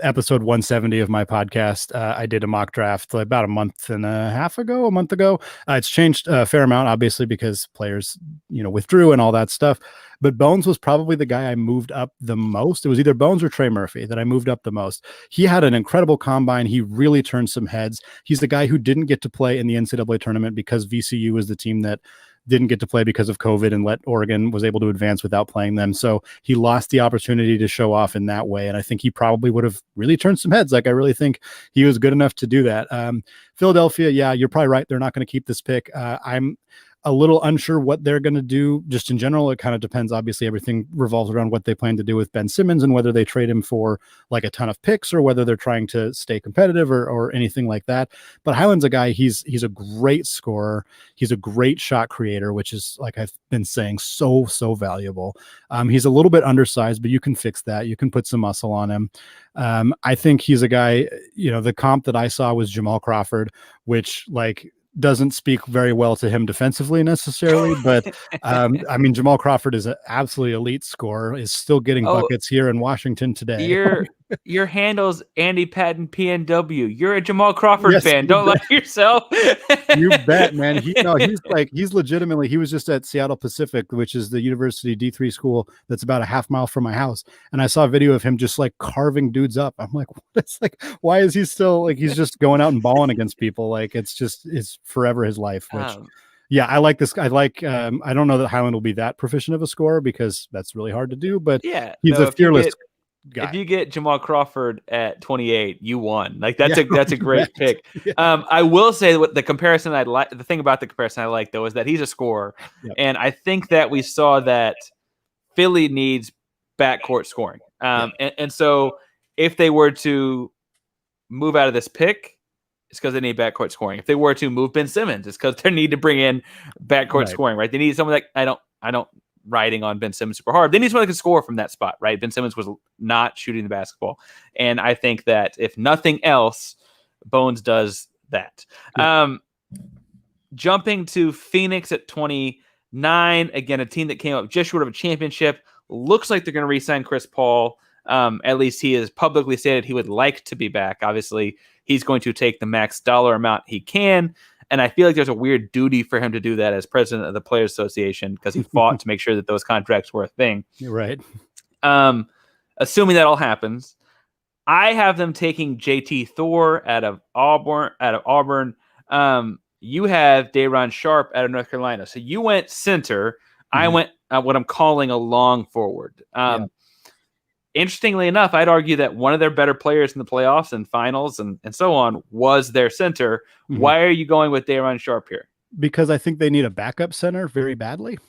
episode 170 of my podcast, I did a mock draft about a month ago. It's changed a fair amount, obviously, because players, withdrew and all that stuff. But Bones was probably the guy I moved up the most. It was either Bones or Trey Murphy that I moved up the most. He had an incredible combine. He really turned some heads. He's the guy who didn't get to play in the NCAA tournament because VCU was the team that didn't get to play because of COVID and let Oregon was able to advance without playing them. So he lost the opportunity to show off in that way. And I think he probably would have really turned some heads. Like, I really think he was good enough to do that. Philadelphia, yeah, you're probably right. They're not going to keep this pick. I'm a little unsure what they're going to do just in general. It kind of depends. Obviously, everything revolves around what they plan to do with Ben Simmons and whether they trade him for like a ton of picks or whether they're trying to stay competitive or anything like that. But Highland's a guy, he's a great scorer. He's a great shot creator, which is, like I've been saying, so valuable. He's a little bit undersized, but you can fix that. You can put some muscle on him. I think he's a guy, the comp that I saw was Jamal Crawford, which doesn't speak very well to him defensively necessarily, but I mean, Jamal Crawford is an absolutely elite scorer, is still getting buckets here in Washington today. Your handle's Andy Patton PNW. You're a Jamal Crawford fan. Don't lie to yourself. You bet, man. He's legitimately, he was just at Seattle Pacific, which is the university D3 school that's about a half mile from my house. And I saw a video of him just like carving dudes up. I'm like, what's why is he still he's just going out and balling against people? It's forever his life, which yeah, I like this. I don't know that Highland will be that proficient of a scorer because that's really hard to do, but he's a fearless guy. If you get Jamal Crawford at 28, you won. That's a great pick. Yeah. I will say what the comparison the thing about the comparison I like though is that he's a scorer, and I think that we saw that Philly needs backcourt scoring. And so if they were to move out of this pick, it's because they need backcourt scoring. If they were to move Ben Simmons, it's because they need to bring in backcourt scoring, right? They need someone that I don't riding on Ben Simmons super hard. They need someone that can score from that spot, right? Ben Simmons was not shooting the basketball. And I think that if nothing else, Bones does that. Yeah. Jumping to Phoenix at 29, again, a team that came up just short of a championship. Looks like they're going to re-sign Chris Paul. At least he has publicly stated he would like to be back. Obviously, he's going to take the max dollar amount he can. And I feel like there's a weird duty for him to do that as president of the Players Association because he fought to make sure that those contracts were a thing. You're right. Assuming that all happens, I have them taking JT Thor out of Auburn. You have Day'Ron Sharpe out of North Carolina. So you went center. I went what I'm calling a long forward. Interestingly enough, I'd argue that one of their better players in the playoffs and finals and so on was their center. Why are you going with Day'Ron Sharpe here? Because I think they need a backup center very badly.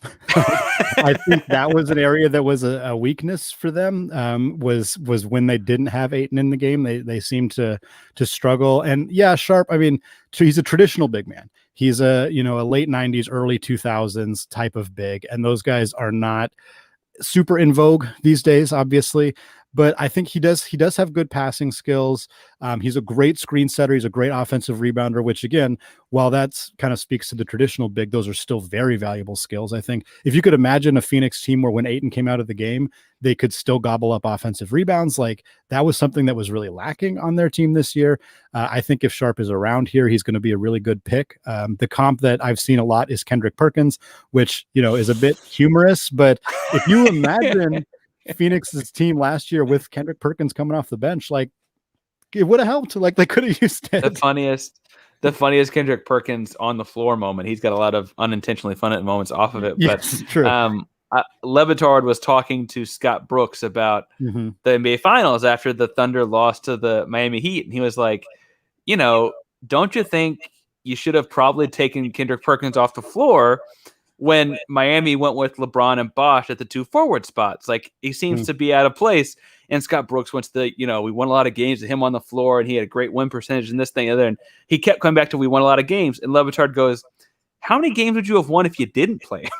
I think that was an area that was a weakness for them. Was when they didn't have Ayton in the game, they seemed to struggle. And yeah, Sharpe. I mean, he's a traditional big man. He's a late 90s, early 2000s type of big, and those guys are not super in vogue these days, obviously. But I think he does have good passing skills. He's a great screen setter. He's a great offensive rebounder, which again, while that's kind of speaks to the traditional big, those are still very valuable skills. I think if you could imagine a Phoenix team where when Ayton came out of the game, they could still gobble up offensive rebounds. Like that was something that was really lacking on their team this year. I think if Sharpe is around here, he's going to be a really good pick. The comp that I've seen a lot is Kendrick Perkins, which, is a bit humorous, but if you imagine Phoenix's team last year with Kendrick Perkins coming off the bench, like it would have helped. Like they could have used it. The funniest Kendrick Perkins on the floor moment. He's got a lot of unintentionally fun moments off of it. Yes, but true. Levitard was talking to Scott Brooks about the NBA Finals after the Thunder lost to the Miami Heat, and he was like, don't you think you should have probably taken Kendrick Perkins off the floor when Miami went with LeBron and Bosh at the 2 forward spots? Like he seems to be out of place. And Scott Brooks went to we won a lot of games with him on the floor and he had a great win percentage and this thing and other. And he kept coming back to, we won a lot of games. And Levitard goes, how many games would you have won if you didn't play him?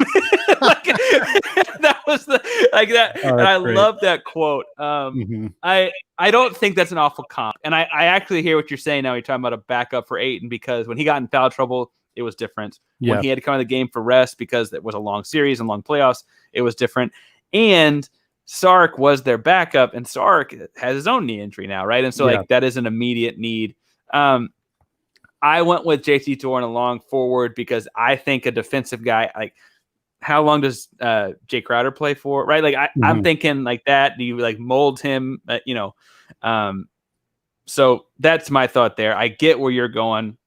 That was that. Oh, and I love that quote. I don't think that's an awful comp. And I actually hear what you're saying now. You're talking about a backup for Ayton because when he got in foul trouble, it was different. When he had to come in the game for rest because it was a long series and long playoffs, it was different. And Sark was their backup, and Sark has his own knee injury now, right? And so that is an immediate need. I went with JT Thor in a long forward because I think a defensive guy, like how long does Jay Crowder play for, right? Like I'm thinking like that. Do you like mold him? So that's my thought there. I get where you're going.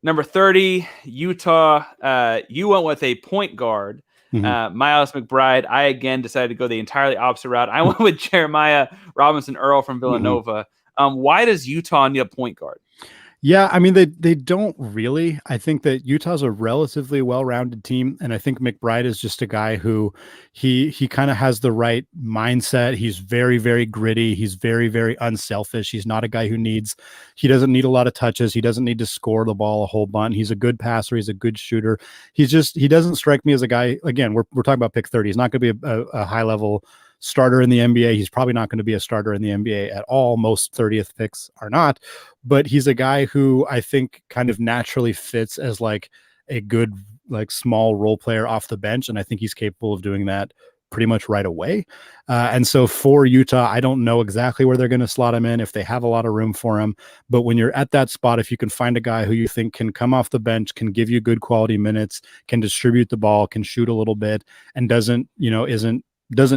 Number 30, Utah. You went with a point guard, Miles McBride. I again decided to go the entirely opposite route. I went with Jeremiah Robinson Earl from Villanova. Why does Utah need a point guard? Yeah, I mean, they don't really. I think that Utah's a relatively well-rounded team, and I think McBride is just a guy who he kind of has the right mindset. He's very, very gritty. He's very, very unselfish. He's not a guy he doesn't need a lot of touches. He doesn't need to score the ball a whole bunch. He's a good passer. He's a good shooter. He doesn't strike me as a guy, again, we're talking about pick 30. He's not going to be a high-level starter in the NBA. He's probably not going to be a starter in the NBA at all. Most 30th picks are not, but he's a guy who I think kind of naturally fits as like a good, like small role player off the bench. And I think he's capable of doing that pretty much right away. And so for Utah, I don't know exactly where they're going to slot him in, if they have a lot of room for him. But when you're at that spot, if you can find a guy who you think can come off the bench, can give you good quality minutes, can distribute the ball, can shoot a little bit, and doesn't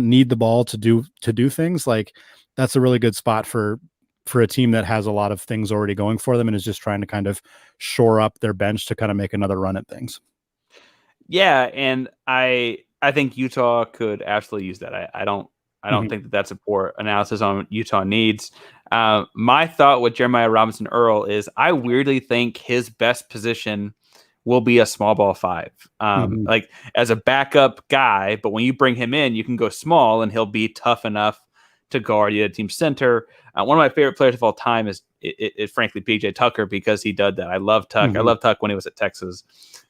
need the ball to do things, like that's a really good spot for a team that has a lot of things already going for them and is just trying to kind of shore up their bench to kind of make another run at things. Yeah. And I think Utah could absolutely use that. I don't think that that's a poor analysis on what Utah needs. My thought with Jeremiah Robinson Earl is I weirdly think his best position will be a small ball 5, like as a backup guy. But when you bring him in, you can go small and he'll be tough enough to guard the other team center. One of my favorite players of all time is frankly PJ Tucker, because he did that. I love Tuck. Mm-hmm. I love Tuck when he was at Texas.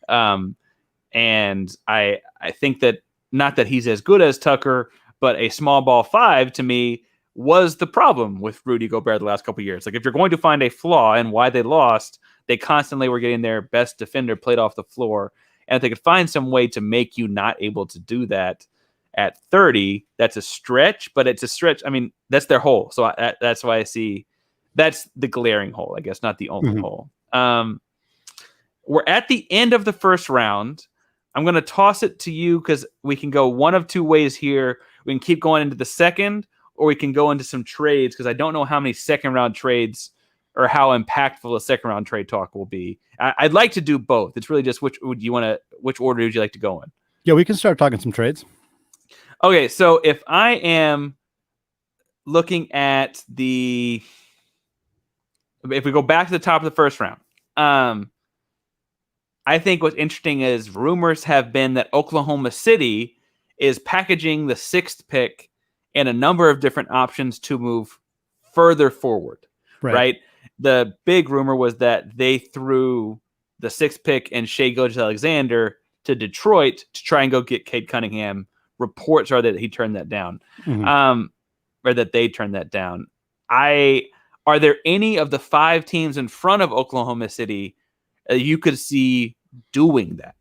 And I think that, not that he's as good as Tucker, but a small ball five to me was the problem with Rudy Gobert the last couple of years. Like, if you're going to find a flaw in why they lost, they constantly were getting their best defender played off the floor. And if they could find some way to make you not able to do that at 30, that's a stretch, but it's a stretch. I mean, that's their hole. So that's why I see that's the glaring hole, I guess, not the only hole. We're at the end of the first round. I'm going to toss it to you because we can go one of two ways here. We can keep going into the second, or we can go into some trades, because I don't know how many second round trades or how impactful a second round trade talk will be. I'd like to do both. It's really just which order would you like to go in? Yeah, we can start talking some trades. Okay, so if I am looking at if we go back to the top of the first round, I think what's interesting is rumors have been that Oklahoma City is packaging the 6th pick and a number of different options to move further forward, right? The big rumor was that they threw the 6th pick and Shai Gilgeous-Alexander to Detroit to try and go get Cade Cunningham. Reports are that he turned that down, or that they turned that down. Are there any of the 5 teams in front of Oklahoma City you could see doing that?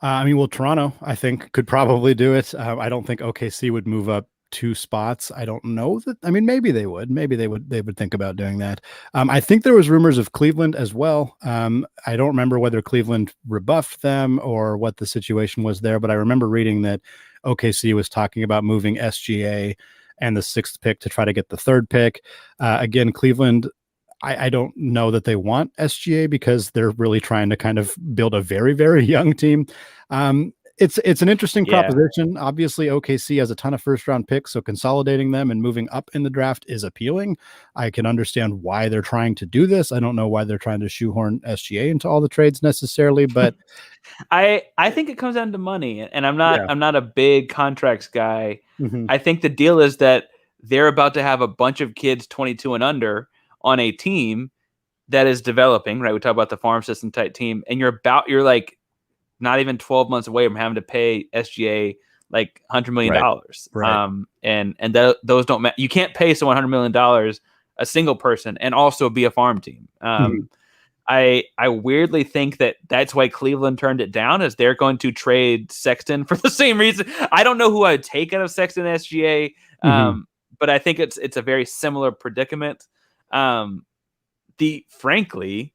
I mean, well, Toronto, I think, could probably do it. I don't think OKC would move up 2 spots. I don't know that. I mean, maybe they would. Maybe they would think about doing that. I think there was rumors of Cleveland as well. I don't remember whether Cleveland rebuffed them or what the situation was there, but I remember reading that OKC was talking about moving SGA and the 6th pick to try to get the 3rd pick. Again, Cleveland, I don't know that they want SGA because they're really trying to kind of build a very, very young team. It's an interesting proposition. Obviously, OKC has a ton of first-round picks, so consolidating them and moving up in the draft is appealing. I can understand why they're trying to do this. I don't know why they're trying to shoehorn SGA into all the trades necessarily, but I think it comes down to money, and I'm not a big contracts guy. I think the deal is that they're about to have a bunch of kids 22 and under on a team that is developing, right? We talk about the farm system type team, and you're like not even 12 months away from having to pay SGA like $100 million. And those don't matter. You can't pay someone $100 million, a single person, and also be a farm team. I weirdly think that that's why Cleveland turned it down, is they're going to trade Sexton for the same reason. I don't know who I would take out of Sexton and SGA, but I think it's a very similar predicament. The frankly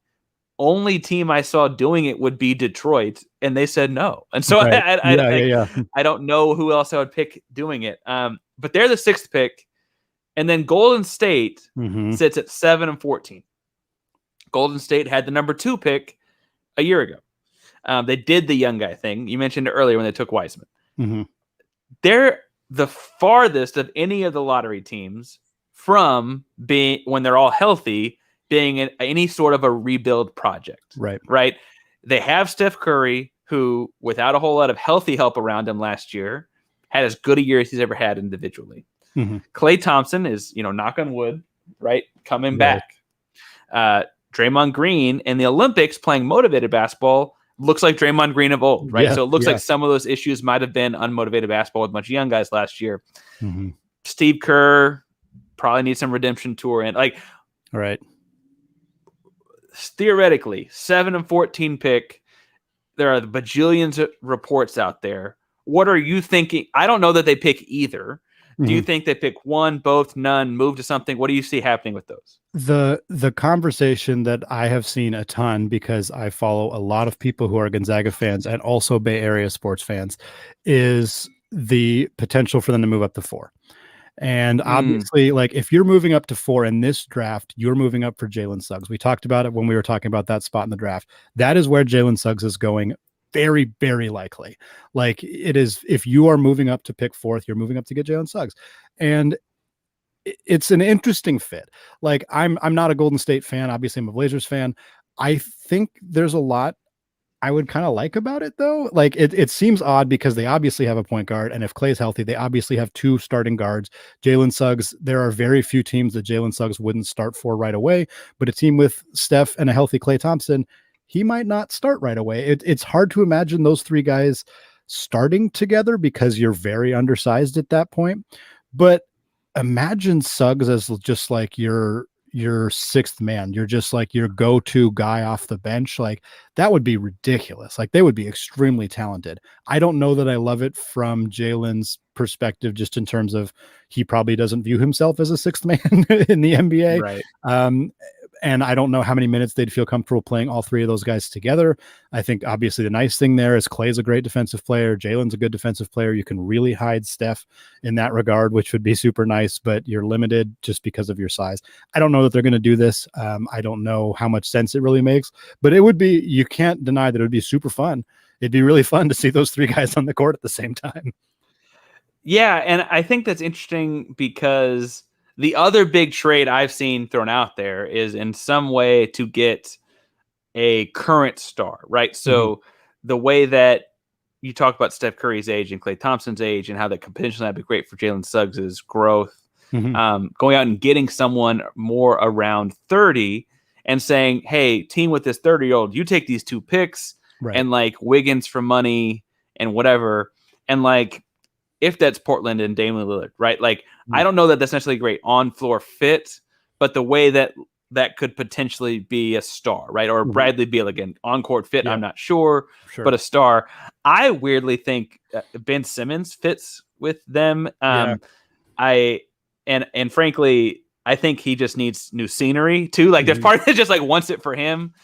only team I saw doing it would be Detroit, and they said no. And so I don't know who else I would pick doing it. But they're the 6th pick, and then Golden State sits at 7 and 14. Golden State had the number 2 pick a year ago. They did the young guy thing. You mentioned it earlier when they took Wiseman. They're the farthest of any of the lottery teams from being, when they're all healthy, being any sort of a rebuild project. Right. They have Steph Curry, who, without a whole lot of healthy help around him last year, had as good a year as he's ever had individually. Klay Thompson is, knock on wood, right, coming back. Draymond Green in the Olympics playing motivated basketball looks like Draymond Green of old, right? So it looks like some of those issues might have been unmotivated basketball with a bunch of young guys last year. Steve Kerr probably needs some redemption tour. And theoretically, 7 and 14 pick. There are the bajillions of reports out there. What are you thinking? I don't know that they pick either. Do you think they pick one, both, none, move to something? What do you see happening with those? The conversation that I have seen a ton, because I follow a lot of people who are Gonzaga fans and also Bay Area sports fans, is the potential for them to move up to 4. And obviously, like, if you're moving up to 4 in this draft, you're moving up for Jalen Suggs. We talked about it when we were talking about that spot in the draft. That is where Jalen Suggs is going. Very, very likely. Like, it is, if you are moving up to pick 4th, you're moving up to get Jalen Suggs. And it's an interesting fit. Like, I'm not a Golden State fan. Obviously, I'm a Blazers fan. I think there's a lot I would kind of like about it though. Like it seems odd because they obviously have a point guard, and if Clay's healthy, they obviously have two starting guards. Jalen Suggs, there are very few teams that Jalen Suggs wouldn't start for right away, but a team with Steph and a healthy Klay Thompson, he might not start right away. It's hard to imagine those three guys starting together because you're very undersized at that point. But imagine Suggs as just like your sixth man. You're just like your go-to guy off the bench. Like that would be ridiculous. Like they would be extremely talented. I don't know that I love it from Jalen's perspective, just in terms of he probably doesn't view himself as a sixth man in the NBA. Right. And I don't know how many minutes they'd feel comfortable playing all three of those guys together. I think obviously the nice thing there is Clay's a great defensive player. Jalen's a good defensive player. You can really hide Steph in that regard, which would be super nice, but you're limited just because of your size. I don't know that they're going to do this. I don't know how much sense it really makes, but it would be, you can't deny that it would be super fun. It'd be really fun to see those three guys on the court at the same time. Yeah, and I think that's interesting because the other big trade I've seen thrown out there is in some way to get a current star, right? So the way that you talk about Steph Curry's age and Klay Thompson's age and how that could potentially be great for Jalen Suggs' growth, going out and getting someone more around 30 and saying, hey, team with this 30-year-old, you take these two picks and like Wiggins for money and whatever. And like, if that's Portland and Damian Lillard, right? Like, I don't know that that's necessarily a great on-floor fit, but the way that that could potentially be a star, right? Or Bradley Beal, again, on-court fit, I'm not sure, but a star. I weirdly think Ben Simmons fits with them. And frankly, I think he just needs new scenery too. Like, there's part of it just like wants it for him.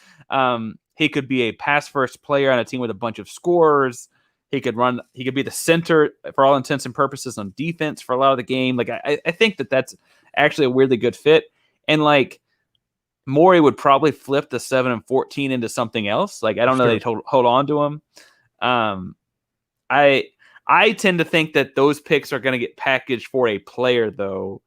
He could be a pass-first player on a team with a bunch of scorers. He could be the center for all intents and purposes on defense for a lot of the game. Like, I think that that's actually a weirdly good fit. And like, Morey would probably flip the 7 and 14 into something else. Like, I don't know that they'd hold on to him. I tend to think that those picks are going to get packaged for a player though,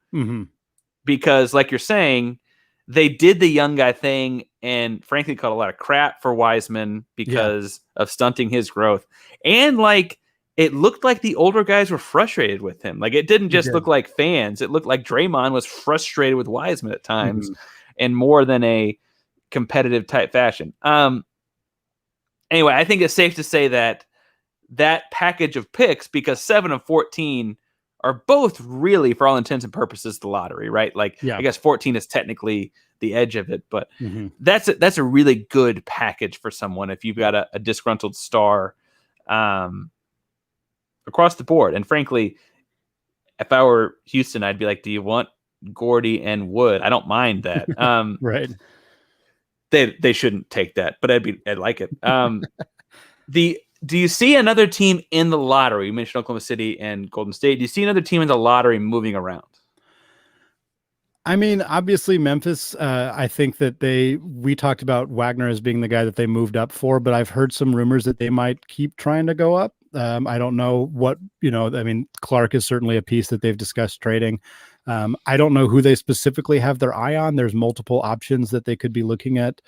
because like you're saying, they did the young guy thing and frankly caught a lot of crap for Wiseman because of stunting his growth. And like, it looked like the older guys were frustrated with him. Like, it didn't just look like fans. It looked like Draymond was frustrated with Wiseman at times in more than a competitive type fashion. Anyway, I think it's safe to say that that package of picks, because 7 and 14 are both really, for all intents and purposes, the lottery, right? Like, I guess 14 is technically the edge of it, but that's a really good package for someone if you've got a disgruntled star across the board. And frankly, if I were Houston, I'd be like, do you want Gordy and Wood? I don't mind that. Right. They shouldn't take that, but I'd like it. Do you see another team in the lottery? You mentioned Oklahoma City and Golden State. Do you see another team in the lottery moving around? I mean, obviously Memphis, I think that we talked about Wagner as being the guy that they moved up for, but I've heard some rumors that they might keep trying to go up. I don't know what, I mean, Clark is certainly a piece that they've discussed trading. I don't know who they specifically have their eye on. There's multiple options that they could be looking at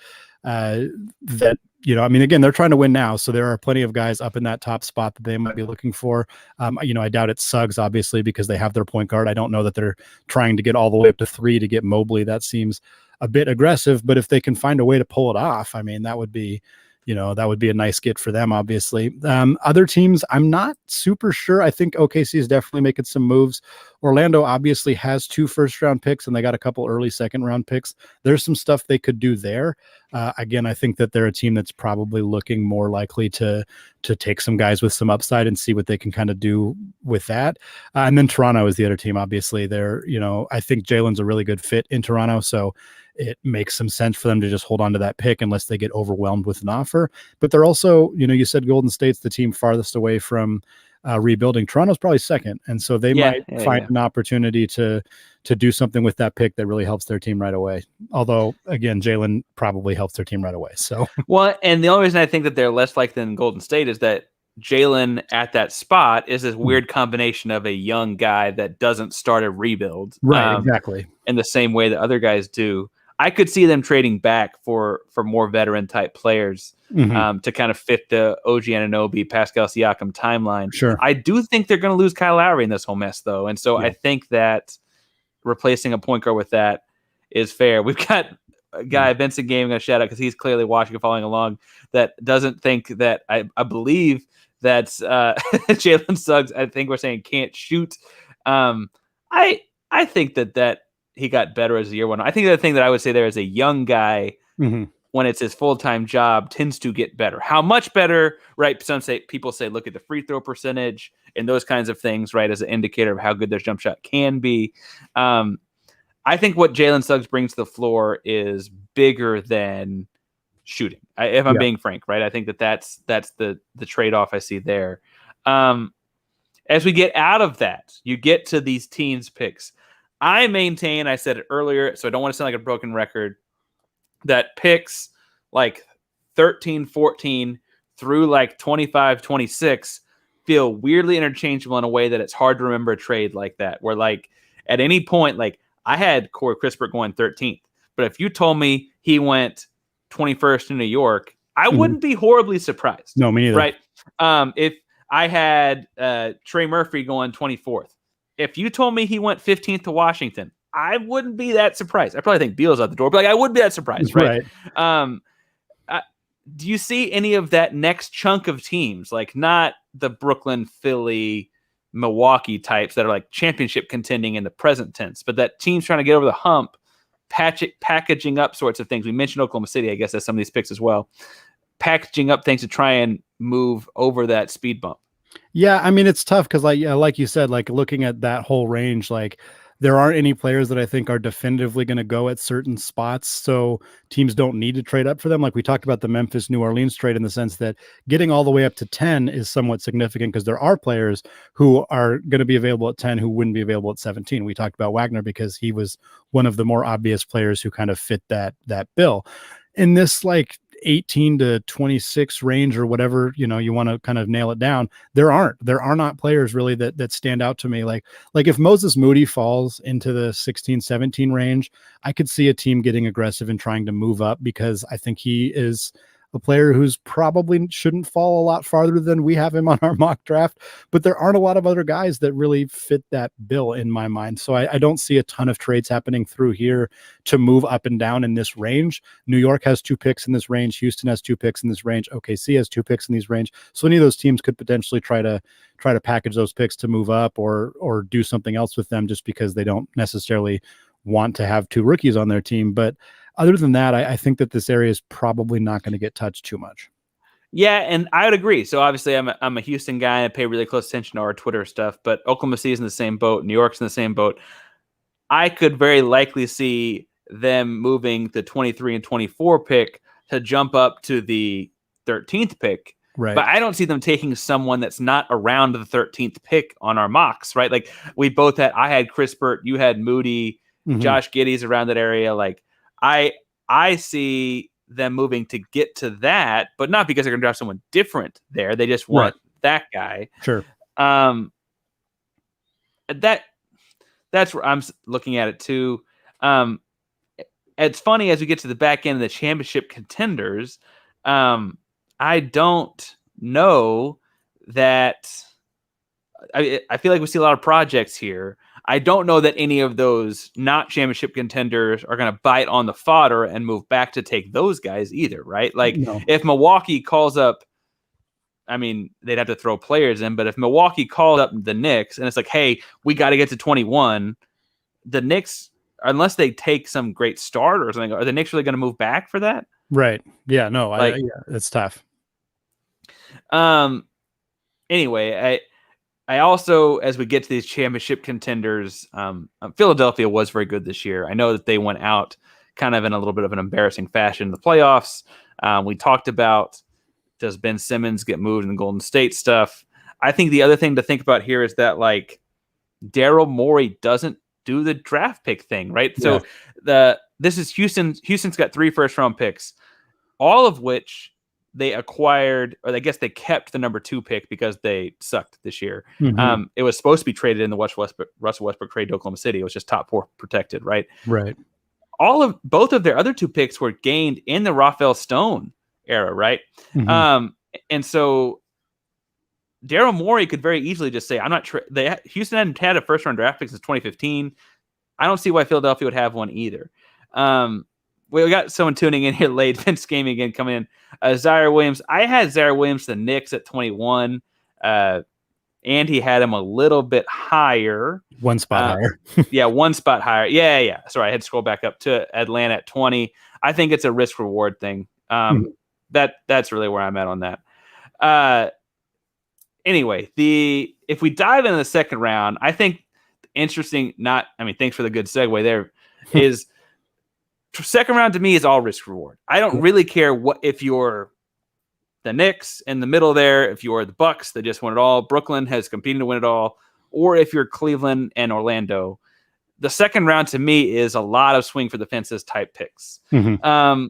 that, I mean, again, they're trying to win now. So there are plenty of guys up in that top spot that they might be looking for. I doubt it's Suggs, obviously, because they have their point guard. I don't know that they're trying to get all the way up to 3 to get Mobley. That seems a bit aggressive, but if they can find a way to pull it off, I mean, that would be a nice get for them, obviously. Other teams, I'm not super sure. I think OKC is definitely making some moves. Orlando obviously has 2 first-round picks, and they got a couple early second-round picks. There's some stuff they could do there. Again, I think that they're a team that's probably looking more likely to take some guys with some upside and see what they can kind of do with that. And then Toronto is the other team, obviously. I think Jalen's a really good fit in Toronto, so it makes some sense for them to just hold on to that pick unless they get overwhelmed with an offer. But they're also, you said Golden State's the team farthest away from rebuilding. Toronto's probably second. And so they might find an opportunity to do something with that pick that really helps their team right away. Although, again, Jalen probably helps their team right away. So, well, and the only reason I think that they're less likely than Golden State is that Jalen at that spot is this weird combination of a young guy that doesn't start a rebuild. Right, exactly. In the same way that other guys do. I could see them trading back for more veteran type players to kind of fit the OG Anunoby, Pascal Siakam timeline. Sure. I do think they're going to lose Kyle Lowry in this whole mess, though. And so I think that replacing a point guard with that is fair. We've got a guy, Vincent Game, I'm going to shout out because he's clearly watching and following along, that doesn't think that I believe that Jalen Suggs, I think we're saying, can't shoot. I think that he got better as the year went on. I think the thing that I would say there is a young guy when it's his full-time job tends to get better. How much better, right? People say, look at the free throw percentage and those kinds of things, right, as an indicator of how good their jump shot can be. I think what Jalen Suggs brings to the floor is bigger than shooting. If I'm being frank, right? I think that's the trade-off I see there. As we get out of that, you get to these teams picks. I maintain, I said it earlier, so I don't want to sound like a broken record, that picks like 13, 14 through like 25, 26 feel weirdly interchangeable in a way that it's hard to remember a trade like that, where like at any point, like I had Corey Crispert going 13th, but if you told me he went 21st in New York, I wouldn't be horribly surprised. No, me neither. Right? If I had Trey Murphy going 24th, if you told me he went 15th to Washington, I wouldn't be that surprised. I probably think Beal's out the door, but like I wouldn't be that surprised, right? Do you see any of that next chunk of teams, like not the Brooklyn, Philly, Milwaukee types that are like championship contending in the present tense, but that teams trying to get over the hump, packaging up sorts of things? We mentioned Oklahoma City, I guess, as some of these picks as well. Packaging up things to try and move over that speed bump. Yeah, I mean, it's tough because like you said, like looking at that whole range, like there aren't any players that I think are definitively going to go at certain spots. So teams don't need to trade up for them. Like we talked about the Memphis New Orleans trade in the sense that getting all the way up to 10 is somewhat significant because there are players who are going to be available at 10 who wouldn't be available at 17. We talked about Wagner because he was one of the more obvious players who kind of fit that bill. In this like 18 to 26 range or whatever, you want to kind of nail it down, there are not players really that stand out to me. Like if Moses Moody falls into the 16, 17 range, I could see a team getting aggressive and trying to move up because I think he is a player who's probably shouldn't fall a lot farther than we have him on our mock draft, but there aren't a lot of other guys that really fit that bill in my mind. So I don't see a ton of trades happening through here to move up and down in this range. New York has 2 picks in this range. Houston has 2 picks in this range. OKC has 2 picks in these range. So any of those teams could potentially try to package those picks to move up or do something else with them just because they don't necessarily want to have 2 rookies on their team. But other than that, I think that this area is probably not going to get touched too much. Yeah, and I would agree. So obviously I'm a Houston guy and I pay really close attention to our Twitter stuff, but Oklahoma City is in the same boat. New York's in the same boat. I could very likely see them moving the 23 and 24 pick to jump up to the 13th pick. Right. But I don't see them taking someone that's not around the 13th pick on our mocks, right? Like I had Crispert, you had Moody, Josh Giddey's around that area. Like I see them moving to get to that, but not because they're going to draft someone different there. They just want that guy. Sure. That's where I'm looking at it too. It's funny as we get to the back end of the championship contenders. I don't know that. I feel like we see a lot of projects here. I don't know that any of those not championship contenders are going to bite on the fodder and move back to take those guys either, right? Like if Milwaukee calls up, I mean, they'd have to throw players in, but if Milwaukee called up the Knicks and it's like, hey, we got to get to 21, the Knicks, unless they take some great start or something, are the Knicks really going to move back for that? Right. Yeah, no, it's tough. Anyway, I also, as we get to these championship contenders, Philadelphia was very good this year. I know that they went out kind of in a little bit of an embarrassing fashion in the playoffs. We talked about, does Ben Simmons get moved in the Golden State stuff? I think the other thing to think about here is that like Daryl Morey doesn't do the draft pick thing, right? Yeah. So this is Houston. Houston's got 3 first-round picks, all of which they acquired, or I guess they kept the number 2 pick because they sucked this year. It was supposed to be traded in the Russell Westbrook trade to Oklahoma City. It was just top 4 protected, right? Right. both of their other 2 picks were gained in the Rafael Stone era, right? Mm-hmm. And so Daryl Morey could very easily just say, Houston hadn't had a first-round draft pick since 2015. I don't see why Philadelphia would have one either. We got someone tuning in here late. Vince Gaming again coming in. Zayer Williams. I had Zayer Williams to the Knicks at 21. And he had him a little bit higher. One spot higher. Yeah, one spot higher. Yeah. Sorry, I had to scroll back up to Atlanta at 20. I think it's a risk-reward thing. That's really where I'm at on that. Anyway, if we dive into the second round, I think interesting. Thanks for the good segue there. Is second round to me is all risk-reward. I don't really care if you're the Knicks in the middle there, if you're the Bucks that just won it all, Brooklyn has competed to win it all, or if you're Cleveland and Orlando. The second round to me is a lot of swing for the fences type picks. Mm-hmm.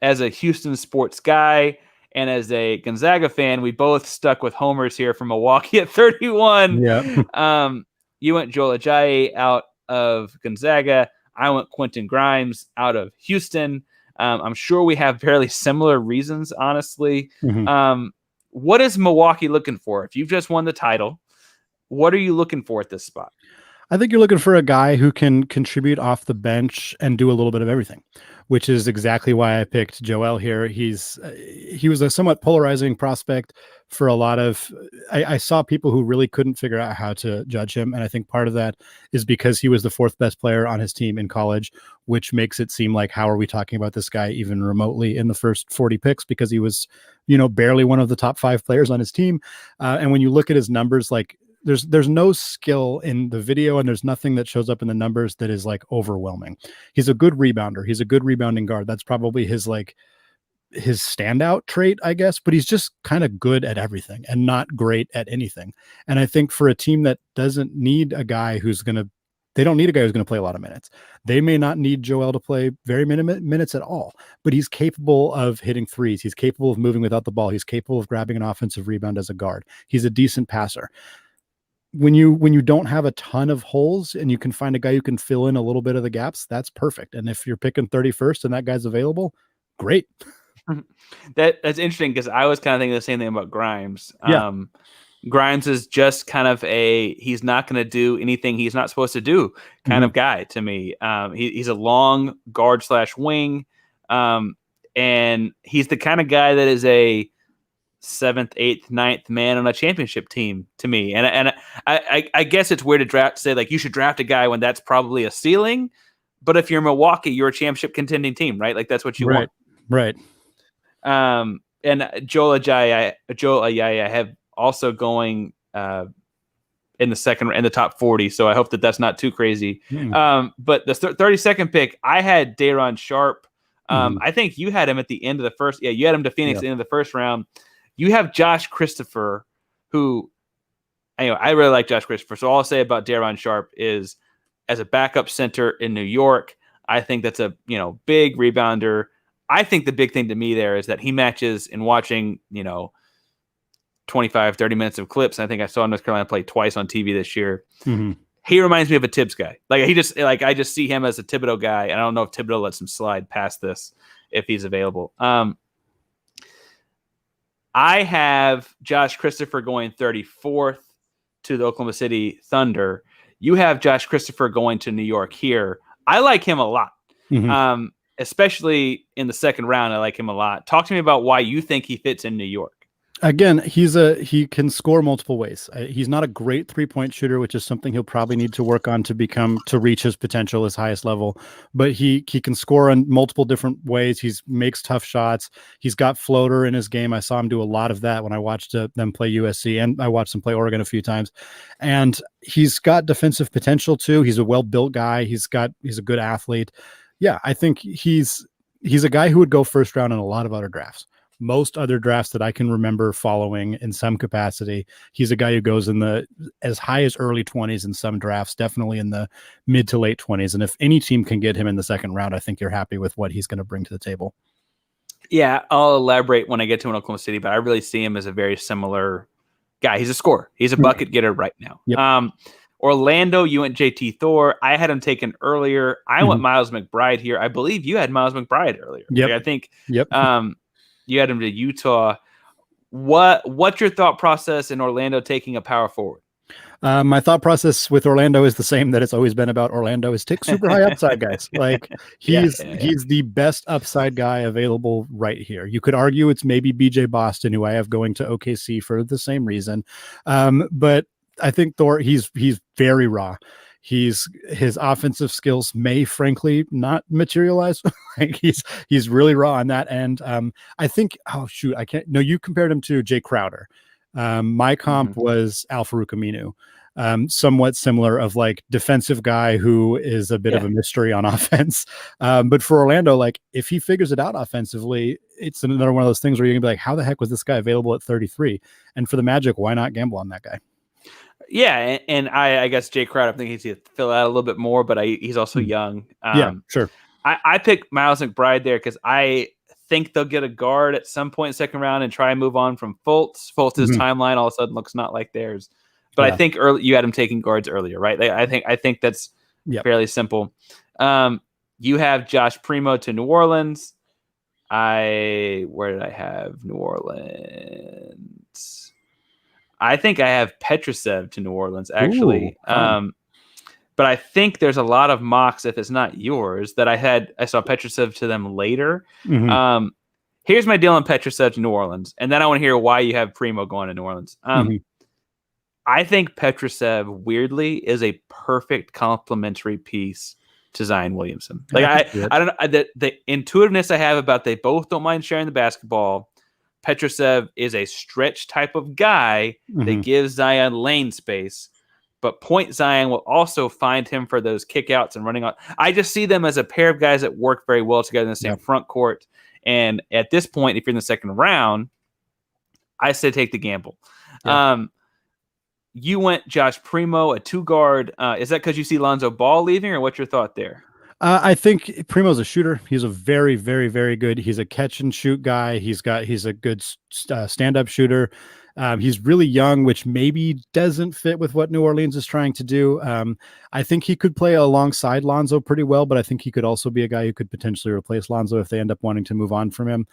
As a Houston sports guy and as a Gonzaga fan, we both stuck with homers here from Milwaukee at 31. Yeah. You went Joel Ajayi out of Gonzaga. I went Quentin Grimes out of Houston. I'm sure we have fairly similar reasons, honestly. Mm-hmm. What is Milwaukee looking for? If you've just won the title, what are you looking for at this spot? I think you're looking for a guy who can contribute off the bench and do a little bit of everything, which is exactly why I picked Joel here. He was a somewhat polarizing prospect for a lot of. I saw people who really couldn't figure out how to judge him, and I think part of that is because he was the 4th best player on his team in college, which makes it seem like how are we talking about this guy even remotely in the first 40 picks, because he was, barely one of the top 5 players on his team. And when you look at his numbers, like there's no skill in the video, and there's nothing that shows up in the numbers that is like overwhelming. He's a good rebounder. He's a good rebounding guard. That's probably his standout trait, I guess, but he's just kind of good at everything and not great at anything. And I think for a team that doesn't need a guy they don't need a guy who's going to play a lot of minutes. They may not need Joel to play very minutes at all, but he's capable of hitting threes. He's capable of moving without the ball. He's capable of grabbing an offensive rebound as a guard. He's a decent passer. When you don't have a ton of holes and you can find a guy who can fill in a little bit of the gaps, that's perfect. And if you're picking 31st and that guy's available, great. That's interesting, because I was kind of thinking the same thing about Grimes. Yeah. Grimes is just kind of he's not going to do anything he's not supposed to do kind of guy to me. He's a long guard / wing. And he's the kind of guy that is a 7th, 8th, 9th man on a championship team to me. And I guess it's weird to say like you should draft a guy when that's probably a ceiling. But if you're Milwaukee, you're a championship contending team, right? Like that's what you want. Right. And Joel Ajayi, I have also going in the top 40. So I hope that that's not too crazy. But the 32nd pick, I had Day'Ron Sharpe. I think you had him at the end of the first. Yeah, you had him to Phoenix at the end of the first round. You have Josh Christopher, who, anyway, I really like Josh Christopher. So all I'll say about Day'Ron Sharpe is, as a backup center in New York, I think that's a big rebounder. I think the big thing to me there is that he matches in watching 25, 30 minutes of clips. And I think I saw North Carolina play twice on TV this year. He reminds me of a Tibbs guy. I just see him as a Thibodeau guy. And I don't know if Thibodeau lets him slide past this if he's available. I have Josh Christopher going 34th to the Oklahoma City Thunder. You have Josh Christopher going to New York here. I like him a lot, especially in the second round. I like him a lot. Talk to me about why you think he fits in New York. Again, he can score multiple ways. He's not a great 3-point shooter, which is something he'll probably need to work on to reach his potential, his highest level. But he can score in multiple different ways. He makes tough shots. He's got floater in his game. I saw him do a lot of that when I watched them play USC, and I watched them play Oregon a few times. And he's got defensive potential too. He's a well-built guy. He's a good athlete. Yeah, I think he's a guy who would go first round in a lot of other drafts. Most other drafts that I can remember following in some capacity, he's a guy who goes in the as high as early 20s in some drafts, definitely in the mid to late 20s. And if any team can get him in the second round, I think you're happy with what he's going to bring to the table. Yeah, I'll elaborate when I get to an Oklahoma City, but I really see him as a very similar guy. He's a scorer. He's a bucket getter right now. Yep. Orlando, you went JT Thor. I had him taken earlier. I went Miles McBride here. I believe you had Miles McBride earlier. Yep. Like, I think Yep. You had him to Utah. What's your thought process in Orlando taking a power forward? My thought process with Orlando is the same that it's always been about Orlando: is take super high upside guys. Like he's the best upside guy available right here. You could argue it's maybe BJ Boston, who I have going to OKC for the same reason. But I think Thor, he's very raw. His offensive skills may frankly not materialize. Like he's really raw on that end. I think, you compared him to Jay Crowder. My comp was Al-Farouq Aminu. Somewhat similar, of like defensive guy who is a bit of a mystery on offense. But for Orlando, like if he figures it out offensively, it's another one of those things where you're gonna be like, how the heck was this guy available at 33? And for the Magic, why not gamble on that guy? Yeah, and I guess Jay Crowder, I think he's to fill out a little bit more, but he's also young. Sure. I picked Miles McBride there because I think they'll get a guard at some point in the second round and try and move on from Fultz. Fultz's timeline all of a sudden looks not like theirs. But I think you had him taking guards earlier, right? I think that's fairly simple. You have Josh Primo to New Orleans. Where did I have New Orleans? I think I have Petrusev to New Orleans, actually. But I think there's a lot of mocks, if it's not yours, that I saw Petrusev to them later. Here's my deal on Petrusev to New Orleans, and then I want to hear why you have Primo going to New Orleans. I think Petrusev, weirdly, is a perfect complementary piece to Zion Williamson. Like I don't know, the intuitiveness I have about they both don't mind sharing the basketball. Petrusev is a stretch type of guy that gives Zion lane space, but Point Zion will also find him for those kickouts and running on. I just see them as a pair of guys that work very well together in the same front court. And at this point, if you're in the second round, I say take the gamble. You went Josh Primo, a 2-guard. Is that because you see Lonzo Ball leaving, or what's your thought there? I think Primo's a shooter. He's a very, very, very good. He's a catch and shoot guy. He's a good stand-up shooter. He's really young, which maybe doesn't fit with what New Orleans is trying to do. I think he could play alongside Lonzo pretty well, but I think he could also be a guy who could potentially replace Lonzo if they end up wanting to move on from him.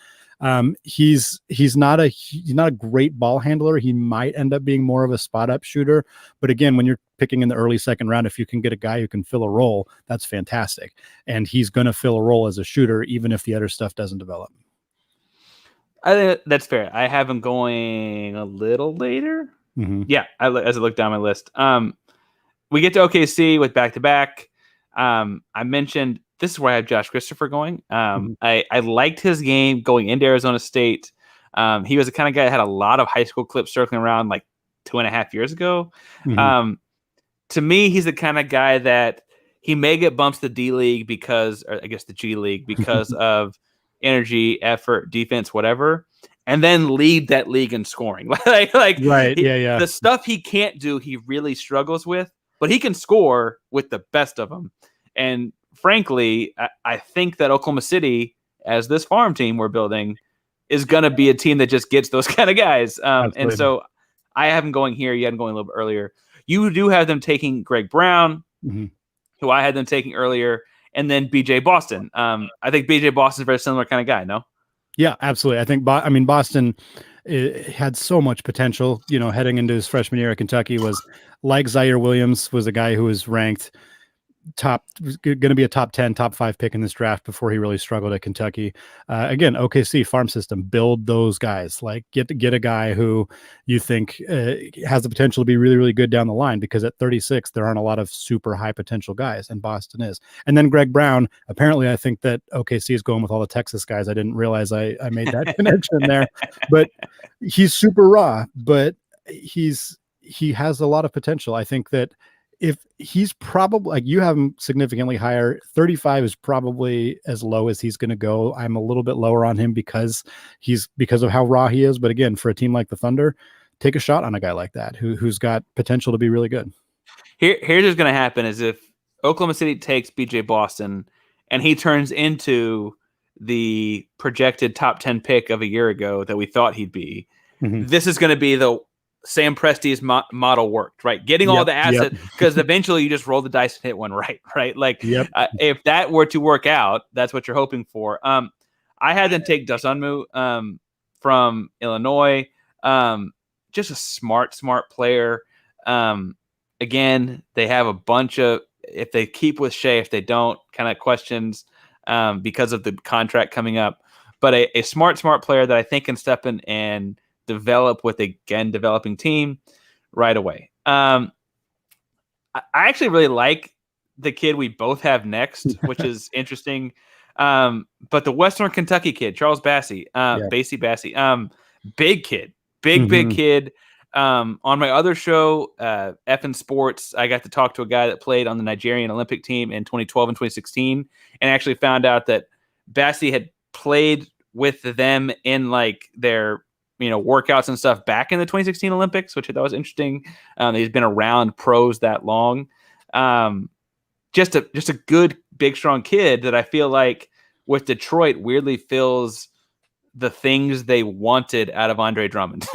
He's not a great ball handler. He might end up being more of a spot up shooter. But again, when you're picking in the early second round, if you can get a guy who can fill a role, that's fantastic. And he's going to fill a role as a shooter, even if the other stuff doesn't develop. I think that's fair. I have him going a little later. Yeah, as I look down my list. We get to OKC with back-to-back. I mentioned this is where I have Josh Christopher going. I liked his game going into Arizona State. He was the kind of guy that had a lot of high school clips circling around like 2.5 years ago. To me, he's the kind of guy that he may get bumps to D League or I guess the G League because of energy, effort, defense, whatever, and then lead that league in scoring. The stuff he can't do, he really struggles with, but he can score with the best of them. And frankly, I think that Oklahoma City, as this farm team we're building, is going to be a team that just gets those kind of guys. And so I have them going here. You had them going a little bit earlier. You do have them taking Greg Brown, who I had them taking earlier, and then BJ Boston. I think BJ Boston is a very similar kind of guy, no? Yeah, absolutely. I think, Boston had so much potential, heading into his freshman year at Kentucky. Was like Zayer Williams, was a guy who was ranked going to be a top 10, top 5 pick in this draft before he really struggled at Kentucky. Again, OKC farm system, build those guys, like get a guy who you think has the potential to be really, really good down the line, because at 36, there aren't a lot of super high potential guys, and Boston is. And then Greg Brown, apparently I think that OKC is going with all the Texas guys. I didn't realize I made that connection there, but he's super raw, but he has a lot of potential. I think that if he's probably, like, you have him significantly higher, 35 is probably as low as he's going to go. I'm a little bit lower on him because of how raw he is. But again, for a team like the Thunder, take a shot on a guy like that who's got potential to be really good. Here's what's going to happen is if Oklahoma City takes BJ Boston and he turns into the projected top 10 pick of a year ago that we thought he'd be, this is going to be the Sam Presti's model worked, right? Getting all the assets, because eventually you just roll the dice and hit one right? Like, if that were to work out, that's what you're hoping for. I had them take Dosunmu from Illinois. Just a smart player. Again, they have a bunch of, if they keep with Shea, if they don't, kind of questions because of the contract coming up. But a smart player that I think can step in and develop with a developing team right away. I actually really like the kid we both have next, which is interesting. But the Western Kentucky kid, Charles Bassey, big kid, big kid. On my other show, Effin Sports, I got to talk to a guy that played on the Nigerian Olympic team in 2012 and 2016, and actually found out that Bassey had played with them in like their workouts and stuff back in the 2016 Olympics, which I thought was interesting. He's been around pros that long. Just a good, big, strong kid that I feel like with Detroit weirdly fills the things they wanted out of Andre Drummond.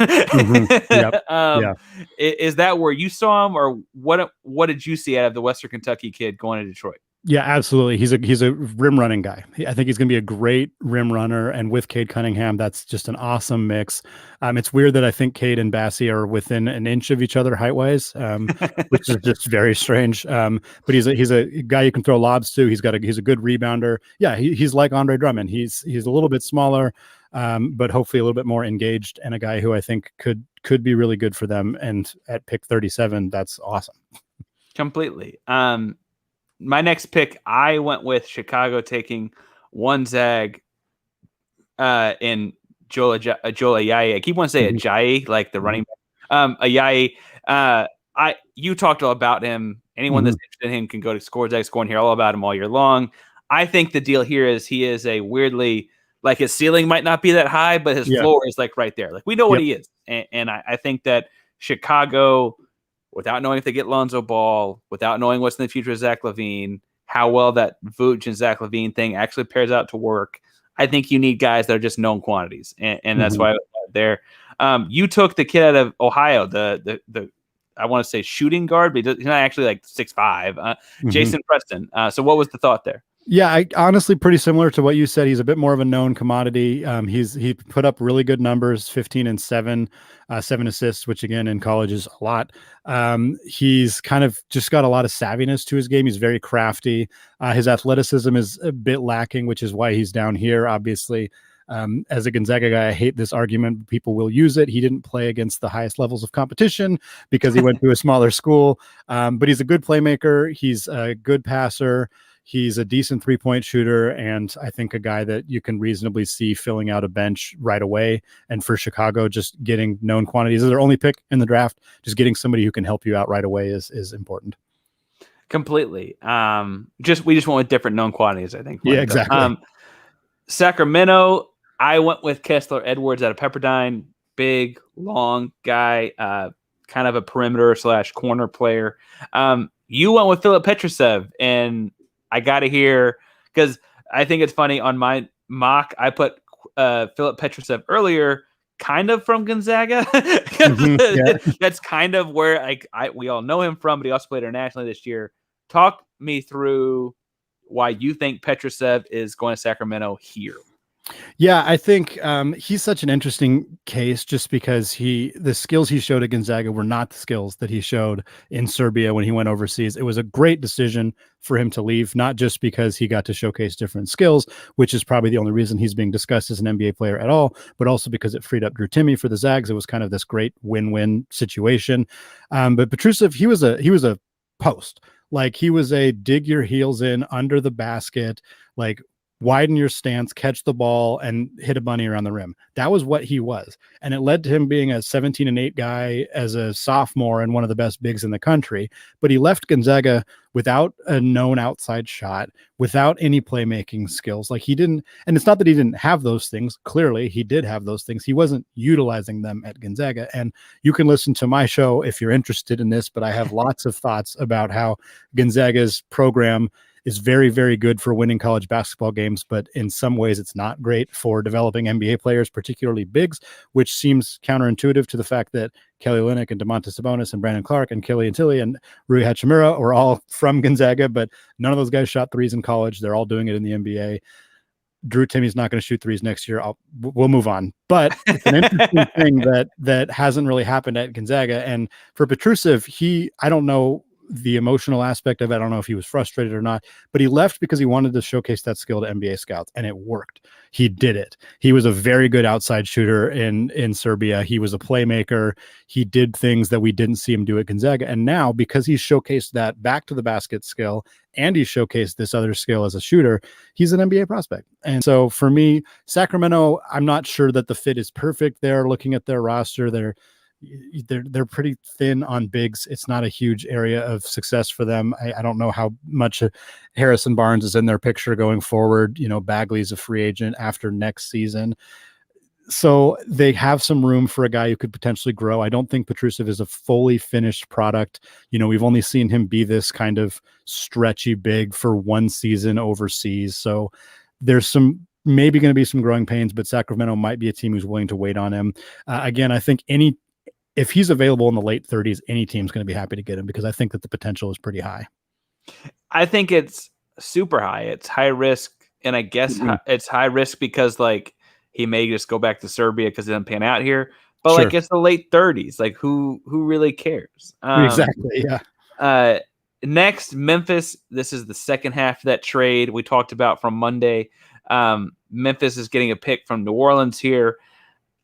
Is that where you saw him, or what did you see out of the Western Kentucky kid going to Detroit? Yeah, absolutely. He's a rim running guy. I think he's going to be a great rim runner. And with Cade Cunningham, that's just an awesome mix. It's weird that I think Cade and Bassey are within an inch of each other height wise, which is just very strange. But he's a guy you can throw lobs to. He's a good rebounder. Yeah, he's like Andre Drummond. He's a little bit smaller, but hopefully a little bit more engaged, and a guy who I think could be really good for them. And at pick 37, that's awesome. Completely. My next pick, I went with Chicago taking one Zag in Joel Ayayi. I keep wanting to say Ajayi, like the running back. Ayayi. You talked all about him. Anyone that's interested in him can go to Score Zag, Score and hear all about him all year long. I think the deal here is he is a weirdly, like, his ceiling might not be that high, but his floor is like right there. Like, we know what he is. And I think that Chicago, without knowing if they get Lonzo Ball, without knowing what's in the future of Zach LaVine, how well that Vooch and Zach LaVine thing actually pairs out to work, I think you need guys that are just known quantities. And that's why I was there. You took the kid out of Ohio, the I want to say shooting guard, but he's not actually like 6'5", Jason Preston. So what was the thought there? Yeah, honestly, pretty similar to what you said. He's a bit more of a known commodity. He put up really good numbers, 15 and 7 assists, which again in college is a lot. He's kind of just got a lot of savviness to his game. He's very crafty. His athleticism is a bit lacking, which is why he's down here, obviously. As a Gonzaga guy, I hate this argument. People will use it. He didn't play against the highest levels of competition because he went to a smaller school. But he's a good playmaker. He's a good passer. He's a decent three-point shooter, and I think a guy that you can reasonably see filling out a bench right away. And for Chicago, just getting known quantities is their only pick in the draft. Just getting somebody who can help you out right away is important. Completely. We just went with different known quantities, I think. Yeah, exactly. Sacramento, I went with Kessler Edwards out of Pepperdine. Big, long guy, kind of a perimeter / corner player. You went with Filip Petrusev, and I got to hear, because I think it's funny, on my mock, I put Filip Petrusev earlier, kind of from Gonzaga. That's kind of where we all know him from, but he also played internationally this year. Talk me through why you think Petrusev is going to Sacramento here. Yeah, I think he's such an interesting case just because the skills he showed at Gonzaga were not the skills that he showed in Serbia when he went overseas. It was a great decision for him to leave, not just because he got to showcase different skills, which is probably the only reason he's being discussed as an NBA player at all, but also because it freed up Drew Timme for the Zags. It was kind of this great win-win situation. But Petrusev, he was a post. Like, he was a dig your heels in under the basket, like, widen your stance, catch the ball, and hit a bunny around the rim. That was what he was. And it led to him being a 17-8 guy as a sophomore and one of the best bigs in the country. But he left Gonzaga without a known outside shot, without any playmaking skills. Like, he didn't, and it's not that he didn't have those things. Clearly, he did have those things. He wasn't utilizing them at Gonzaga. And you can listen to my show if you're interested in this, but I have lots of thoughts about how Gonzaga's program is very, very good for winning college basketball games, but in some ways it's not great for developing NBA players, particularly bigs, which seems counterintuitive to the fact that Kelly Olynyk and Domantas Sabonis and Brandon Clark and Killian Tilly and Rui Hachimura were all from Gonzaga, but none of those guys shot threes in college. They're all doing it in the NBA. Drew Timmy's not going to shoot threes next year. We'll move on. But it's an interesting thing that hasn't really happened at Gonzaga. And for Petrusev, I don't know the emotional aspect of it. I don't know if he was frustrated or not, but he left because he wanted to showcase that skill to NBA scouts, and it worked. He did it. He was a very good outside shooter in Serbia. He was a playmaker. He did things that we didn't see him do at Gonzaga. And now, because he's showcased that back to the basket skill, and he showcased this other skill as a shooter, he's an NBA prospect. And so for me, Sacramento, I'm not sure that the fit is perfect there. Looking at their roster, they're pretty thin on bigs. It's not a huge area of success for them. I don't know how much Harrison Barnes is in their picture going forward. Bagley's a free agent after next season. So they have some room for a guy who could potentially grow. I don't think Petrusev is a fully finished product. We've only seen him be this kind of stretchy big for one season overseas. So there's maybe going to be some growing pains, but Sacramento might be a team who's willing to wait on him. Again, I think if he's available in the late 30s, any team's going to be happy to get him, because I think that the potential is pretty high. I think it's super high. It's high risk. And I guess it's high risk because he may just go back to Serbia because it doesn't pan out here. But Sure. It's the late 30s. Who really cares? Exactly. Yeah. Next, Memphis. This is the second half of that trade we talked about from Monday. Memphis is getting a pick from New Orleans here.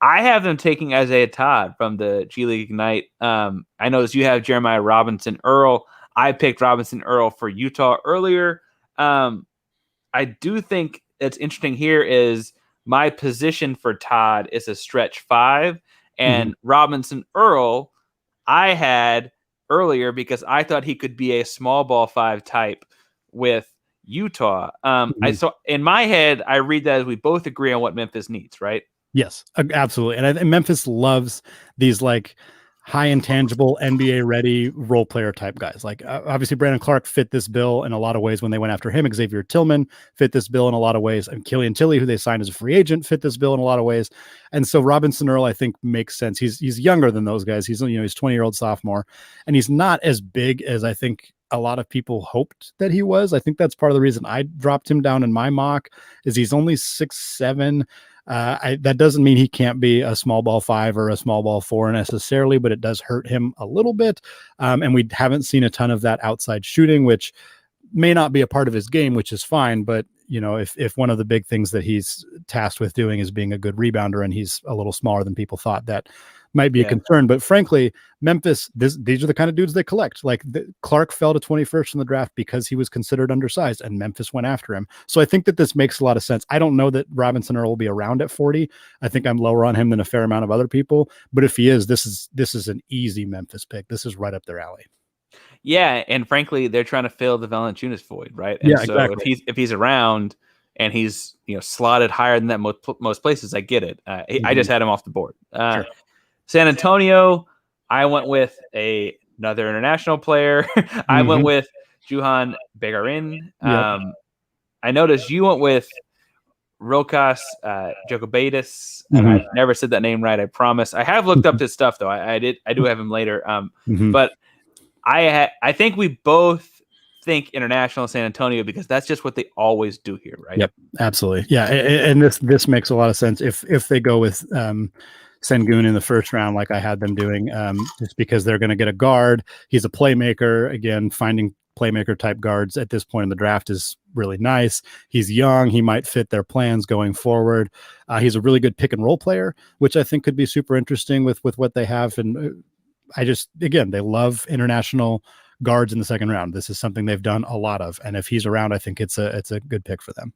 I have them taking Isaiah Todd from the G League Ignite. I noticed you have Jeremiah Robinson Earl. I picked Robinson Earl for Utah earlier. I do think it's interesting here is my position for Todd is a stretch 5, and Robinson Earl I had earlier because I thought he could be a small ball 5 type with Utah. So in my head, I read that as we both agree on what Memphis needs, right? Yes, absolutely. And Memphis loves these high intangible NBA ready role player type guys. Obviously Brandon Clark fit this bill in a lot of ways when they went after him. Xavier Tillman fit this bill in a lot of ways. And Killian Tilly, who they signed as a free agent, fit this bill in a lot of ways. And so Robinson Earl, I think, makes sense. He's younger than those guys. He's 20-year-old sophomore, and he's not as big as I think a lot of people hoped that he was. I think that's part of the reason I dropped him down in my mock is he's only 6'7". That doesn't mean he can't be a small ball 5 or a small ball 4 necessarily, but it does hurt him a little bit. And we haven't seen a ton of that outside shooting, which may not be a part of his game, which is fine. But, if one of the big things that he's tasked with doing is being a good rebounder, and he's a little smaller than people thought, that might be a concern. But frankly, Memphis, these are the kind of dudes they collect. Clark fell to 21st in the draft because he was considered undersized, and Memphis went after him. So I think that this makes a lot of sense. I don't know that Robinson Earl will be around at 40. I think I'm lower on him than a fair amount of other people. But if he is, this is an easy Memphis pick. This is right up their alley. Yeah, and frankly, they're trying to fill the Valanciunas void, right? And so exactly. If he's around and he's slotted higher than that most places, I get it. I just had him off the board. Sure. San Antonio, I went with another international player. I went with Juhan Begarin. I noticed you went with Rokas Jokubaitis, and I've never said that name right. I promise. I have looked up his stuff though. I do have him later. But I think we both think international San Antonio because that's just what they always do here, right? Yep, absolutely. Yeah, and this makes a lot of sense if they go with Sengun in the first round, like I had them doing, just because they're going to get a guard. He's a playmaker. Again, finding playmaker type guards at this point in the draft is really nice. He's young. He might fit their plans going forward. He's a really good pick and roll player, which I think could be super interesting with what they have. And they love international guards in the second round. This is something they've done a lot of. And if he's around, I think it's a good pick for them.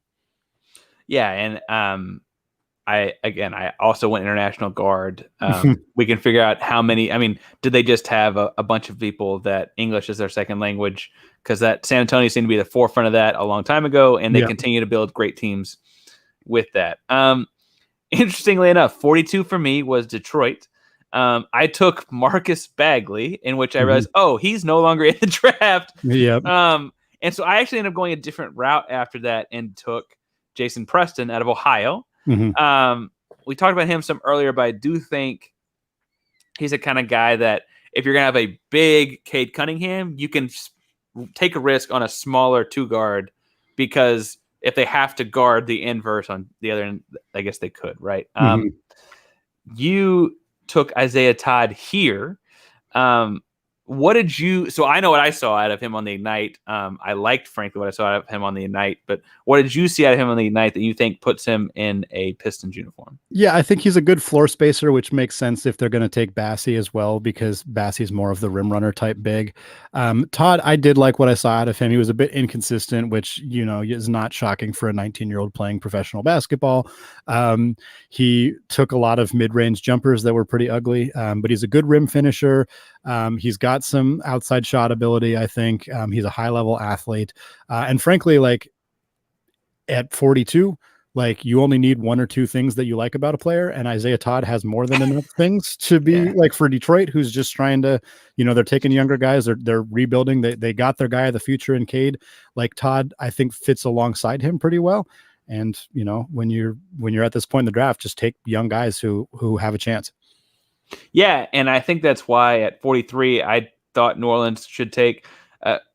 Yeah. And, I also went international guard. We can figure out how many. I mean, did they just have a bunch of people that English is their second language? Because that San Antonio seemed to be the forefront of that a long time ago, and they continue to build great teams with that. Interestingly enough, 42 for me was Detroit. I took Marcus Bagley, in which I realized, he's no longer in the draft. Yep. And so I actually ended up going a different route after that and took Jason Preston out of Ohio. We talked about him some earlier, but I do think he's a kind of guy that if you're going to have a big Cade Cunningham, you can take a risk on a smaller 2-guard because if they have to guard the inverse on the other end, I guess they could, right? You took Isaiah Todd here. What did you? So I know what I saw out of him on the Ignite. I liked, frankly, what I saw out of him on the Ignite. But what did you see out of him on the Ignite that you think puts him in a Pistons uniform? Yeah, I think he's a good floor spacer, which makes sense if they're going to take Bassey as well, because Bassey's more of the rim runner type big. Todd, I did like what I saw out of him. He was a bit inconsistent, which, is not shocking for a 19-year-old playing professional basketball. He took a lot of mid-range jumpers that were pretty ugly, but he's a good rim finisher. He's got some outside shot ability, I think. He's a high-level athlete. And frankly, like at 42, like you only need one or two things that you like about a player, and Isaiah Todd has more than enough things to be like for Detroit, who's just trying to, they're taking younger guys, they're rebuilding. They got their guy of the future in Cade. Like Todd, I think fits alongside him pretty well. And when you're at this point in the draft, just take young guys who have a chance. Yeah, and I think that's why at 43, I thought New Orleans should take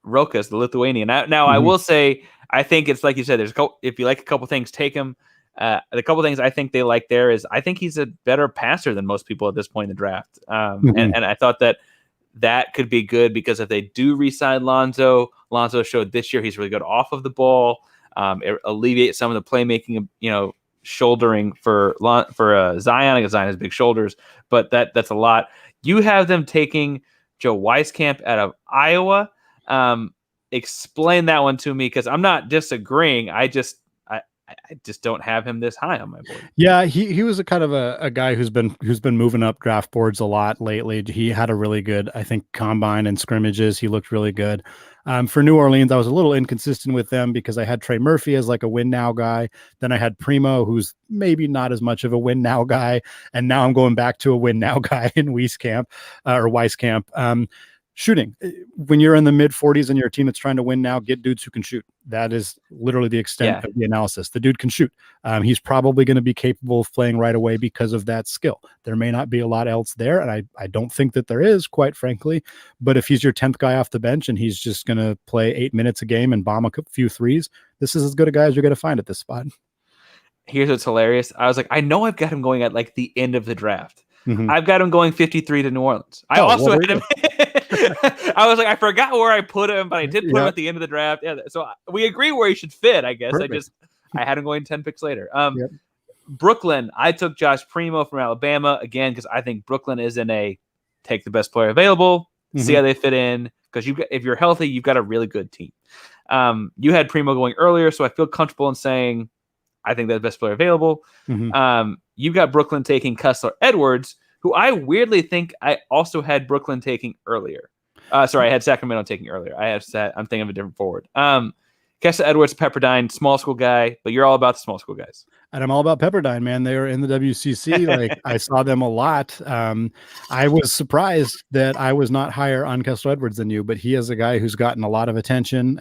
Rokas, the Lithuanian. Now I will say, I think it's like you said. If you like a couple things, take him. The couple things I think they like there is I think he's a better passer than most people at this point in the draft. And I thought that could be good because if they do re-sign Lonzo showed this year he's really good off of the ball. It alleviates some of the playmaking, shouldering for Zion, because Zion has big shoulders, but that's a lot. You have them taking Joe Weiskamp out of Iowa. Explain that one to me, because I'm not disagreeing. I just don't have him this high on my board. Yeah, he was a kind of a guy who's been moving up draft boards a lot lately. He had a really good, I think, combine and scrimmages. He looked really good. For New Orleans, I was a little inconsistent with them because I had Trey Murphy as like a win now guy. Then I had Primo, who's maybe not as much of a win now guy. And now I'm going back to a win now guy in Weiskamp. Shooting. When you're in the mid 40s and you're a team that's trying to win now, get dudes who can shoot. That is literally the extent of the analysis. The dude can shoot. He's probably going to be capable of playing right away because of that skill. There may not be a lot else there, and I don't think that there is, quite frankly. But if he's your 10th guy off the bench and he's just going to play 8 minutes a game and bomb a few threes, this is as good a guy as you're going to find at this spot. Here's what's hilarious. I was like, I know I've got him going at like the end of the draft. I've got him going 53 to New Orleans. I also had him. I was like, I forgot where I put him, but I did put him at the end of the draft. Yeah, so we agree where he should fit, I guess. Perfect. I had him going 10 picks later. Brooklyn, I took Josh Primo from Alabama again because I think Brooklyn is in a take the best player available, see how they fit in. Because if you're healthy, you've got a really good team. You had Primo going earlier, so I feel comfortable in saying I think that's the best player available. You've got Brooklyn taking Kessler Edwards, who I weirdly think I also had Brooklyn taking earlier. Sorry, I had Sacramento taking earlier. I'm thinking of a different forward. Kessler Edwards, Pepperdine, small school guy, but you're all about the small school guys. And I'm all about Pepperdine, man. They were in the WCC. Like I saw them a lot. I was surprised that I was not higher on Kessler Edwards than you, but he is a guy who's gotten a lot of attention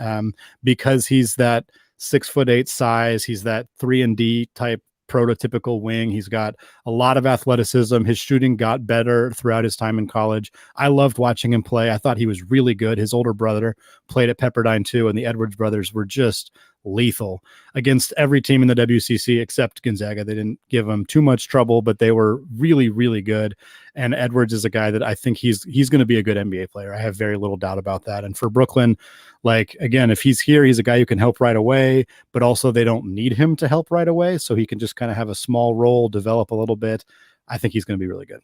because he's that 6'8" size. He's that 3-and-D type prototypical wing. He's got a lot of athleticism. His shooting got better throughout his time in college. I loved watching him play. I thought he was really good. His older brother played at Pepperdine too, and the Edwards brothers were just lethal against every team in the WCC except Gonzaga. They didn't give him too much trouble, but they were really, really good. And Edwards is a guy that I think he's going to be a good NBA player. I have very little doubt about that. And for Brooklyn, like, again, if he's here, he's a guy who can help right away, but also they don't need him to help right away. So he can just kind of have a small role, develop a little bit. I think he's going to be really good.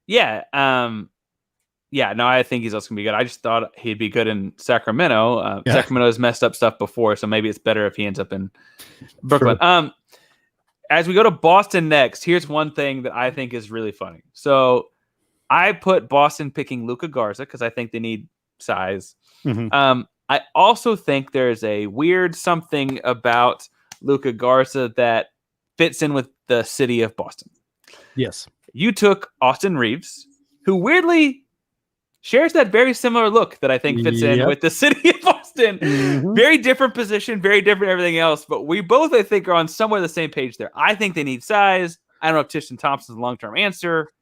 Yeah. No, I think he's also going to be good. I just thought he'd be good in Sacramento. Sacramento has messed up stuff before, so maybe it's better if he ends up in Brooklyn. Sure. As we go to Boston next, here's one thing that I think is really funny. So I put Boston picking Luka Garza because I think they need size. I also think there's a weird something about Luka Garza that fits in with the city of Boston. Yes. You took Austin Reeves, who weirdly shares that very similar look that I think fits in with the city of Boston. Very different position, very different everything else, but we both, I think, are on somewhere the same page there. I think they need size. I don't know if Tristan Thompson's a long-term answer.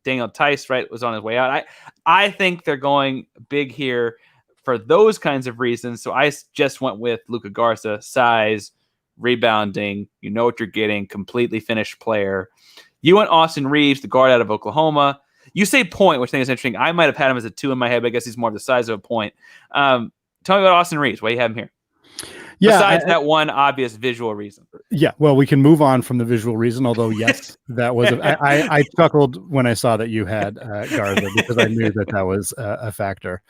Daniel Tice, right, was on his way out. I think they're going big here for those kinds of reasons. So I just went with Luka Garza, size, rebounding. You know what you're getting, completely finished player. You went Austin Reeves, the guard out of Oklahoma. You say point, which I think is interesting. I might have had him as a 2 in my head, but I guess he's more of the size of a point. Tell me about Austin Reeves. Why do you have him here? Yeah, besides that one obvious visual reason. Yeah, well, we can move on from the visual reason. Although, yes, that was. I chuckled when I saw that you had Garza because I knew that was a factor.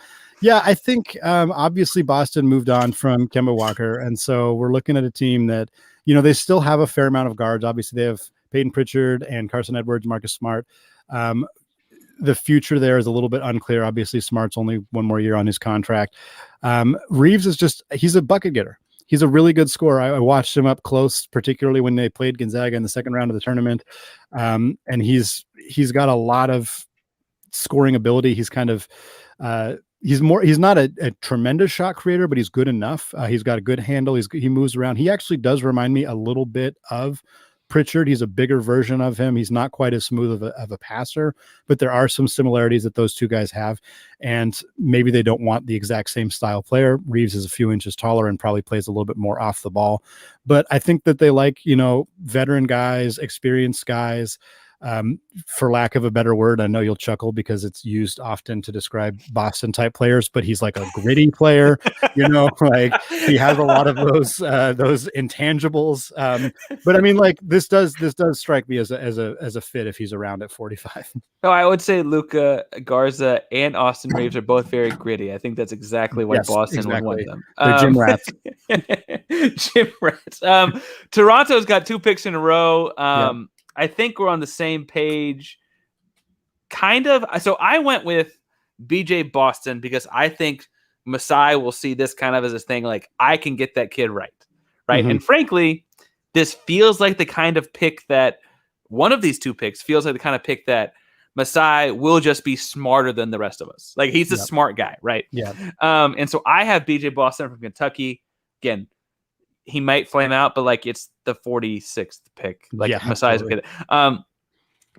Yeah, I think obviously Boston moved on from Kemba Walker, and so we're looking at a team that they still have a fair amount of guards. Obviously, they have Peyton Pritchard and Carson Edwards, Marcus Smart. The future there is a little bit unclear. Obviously, Smart's only one more year on his contract. Reeves is he's a bucket getter. He's a really good scorer. I watched him up close, particularly when they played Gonzaga in the second round of the tournament. And he's got a lot of scoring ability. He's kind of he's not a tremendous shot creator, but he's good enough. He's got a good handle. He moves around. He actually does remind me a little bit of Pritchard. He's a bigger version of him. He's not quite as smooth of a passer, but there are some similarities that those two guys have. And maybe they don't want the exact same style player. Reeves is a few inches taller and probably plays a little bit more off the ball. But I think that they like, veteran guys, experienced guys. For lack of a better word, I know you'll chuckle because it's used often to describe Boston type players, but he's like a gritty player, like he has a lot of those intangibles. But I mean, like this does strike me as a fit if he's around at 45. No, I would say Luka Garza and Austin Reeves are both very gritty. I think that's exactly why Boston would want them. They're gym rats. Gym rats. Toronto's got 2 picks in a row. I think we're on the same page, kind of. So I went with BJ Boston because I think Masai will see this kind of as a thing, like, I can get that kid right? Mm-hmm. And frankly, this feels like the kind of pick that one of these 2 picks feels like the kind of pick that Masai will just be smarter than the rest of us. Like, he's a smart guy, right? Yeah. And so I have BJ Boston from Kentucky. Again, he might flame out, but like it's the 46th pick. Like Masai's good.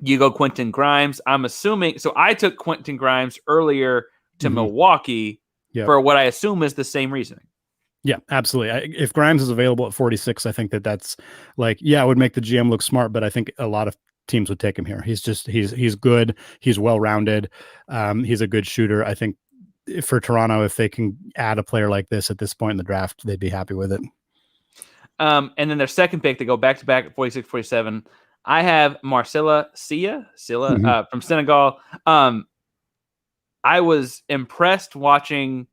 You go Quentin Grimes. I'm assuming. So I took Quentin Grimes earlier to Milwaukee for what I assume is the same reasoning. Yeah, absolutely. If Grimes is available at 46, I think that's like, it would make the GM look smart, but I think a lot of teams would take him here. He's good. He's well-rounded. He's a good shooter. I think for Toronto, if they can add a player like this at this point in the draft, they'd be happy with it. And then their second pick, they go back-to-back at 46, 47. I have Marcella Silla from Senegal. I was impressed watching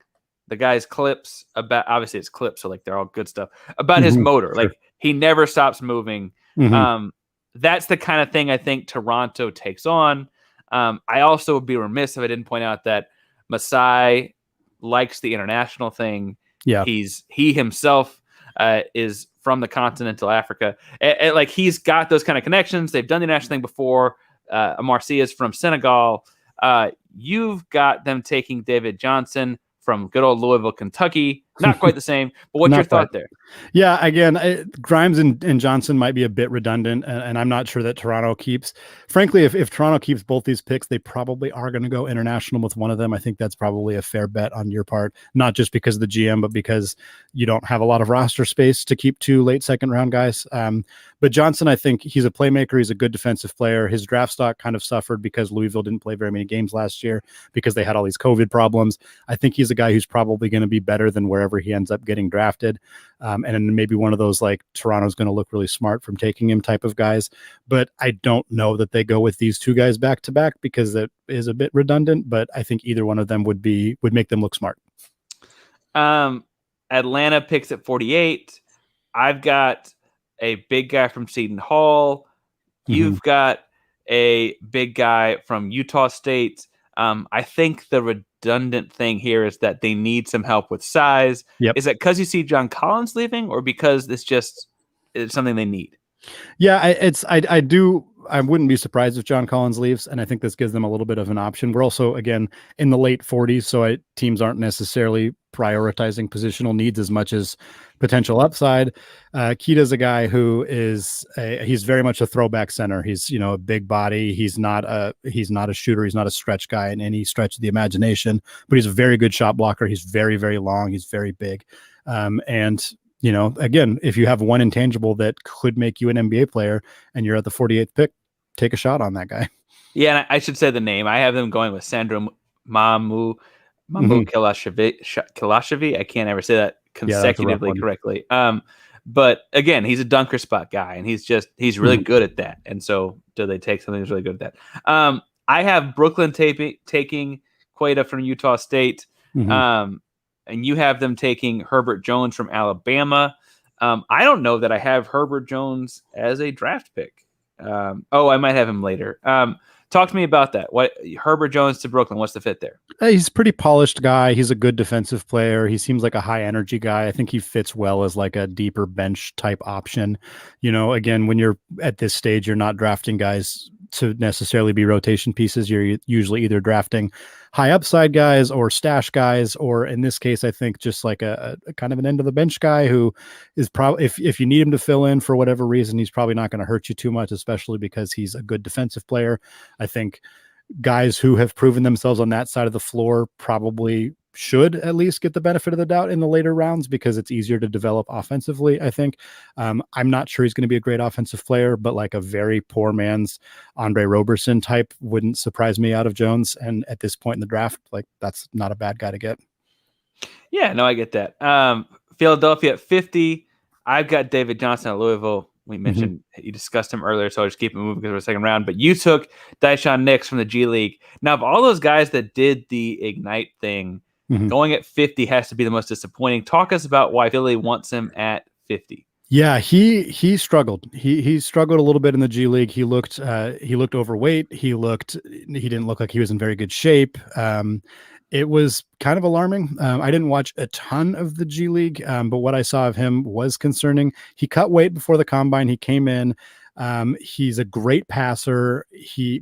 the guy's clips about, obviously it's clips, so like they're all good stuff, about his motor. Sure. Like, he never stops moving. That's the kind of thing I think Toronto takes on. I also would be remiss if I didn't point out that Masai likes the international thing. Yeah. He himself is from the continental Africa. Like, he's got those kind of connections. They've done the international thing before. Marcia is from Senegal. You've got them taking David Johnson from good old Louisville, Kentucky. Not quite the same, but what's your thought there? Yeah, again, Grimes and Johnson might be a bit redundant, and I'm not sure that Toronto keeps. Frankly, if Toronto keeps both these picks, they probably are going to go international with one of them. I think that's probably a fair bet on your part, not just because of the GM, but because you don't have a lot of roster space to keep 2 late second round guys. But Johnson, I think he's a playmaker. He's a good defensive player. His draft stock kind of suffered because Louisville didn't play very many games last year because they had all these COVID problems. I think he's a guy who's probably going to be better than wherever he ends up getting drafted. And then maybe one of those, like, Toronto's going to look really smart from taking him type of guys. But I don't know that they go with these 2 guys back to back because that is a bit redundant, but I think either one of them would make them look smart. Atlanta picks at 48. I've got a big guy from Seton Hall. You've got a big guy from Utah State. I think the redundant thing here is that they need some help with size. Yep. Is it because you see John Collins leaving, or because it's something they need? Yeah, I wouldn't be surprised if John Collins leaves, and I think this gives them a little bit of an option. We're also, again, in the late 40s, so teams aren't necessarily prioritizing positional needs as much as potential upside. Kita's a guy who he's very much a throwback center. He's, a big body. He's not a shooter. He's not a stretch guy in any stretch of the imagination, but he's a very good shot blocker. He's very, very long. He's very big. And again, if you have one intangible that could make you an NBA player and you're at the 48th pick, take a shot on that guy. Yeah, and I should say the name. I have them going with Sandro Mamu Kilashevi. I can't ever say that consecutively correctly. But again, he's a dunker spot guy, and he's really good at that. And so, do they take something that's really good at that? I have Brooklyn taking Queta from Utah State, and you have them taking Herbert Jones from Alabama. I don't know that I have Herbert Jones as a draft pick. I might have him later. Talk to me about that. What Herbert Jones to Brooklyn? What's the fit there? He's a pretty polished guy. He's a good defensive player. He seems like a high energy guy. I think he fits well as like a deeper bench type option. Again, when you're at this stage, you're not drafting guys to necessarily be rotation pieces. You're usually either drafting high upside guys or stash guys, or in this case, I think just like a kind of an end of the bench guy who is probably, if you need him to fill in for whatever reason, he's probably not going to hurt you too much, especially because he's a good defensive player. I think guys who have proven themselves on that side of the floor probably should at least get the benefit of the doubt in the later rounds because it's easier to develop offensively, I think. I'm not sure he's going to be a great offensive player, but like a very poor man's Andre Roberson type wouldn't surprise me out of Jones. And at this point in the draft, like that's not a bad guy to get. Yeah, no, I get that. Philadelphia at 50. I've got David Johnson at Louisville. We mentioned you discussed him earlier, so I'll just keep it moving because we're second round. But you took Daishan Nix from the G League. Now, of all those guys that did the Ignite thing, going at 50 has to be the most disappointing. Talk us about why Philly wants him at 50. Yeah, he struggled. He struggled a little bit in the G League. He looked overweight. He didn't look like he was in very good shape. It was kind of alarming. I didn't watch a ton of the G League, but what I saw of him was concerning. He cut weight before the combine. He came in. He's a great passer.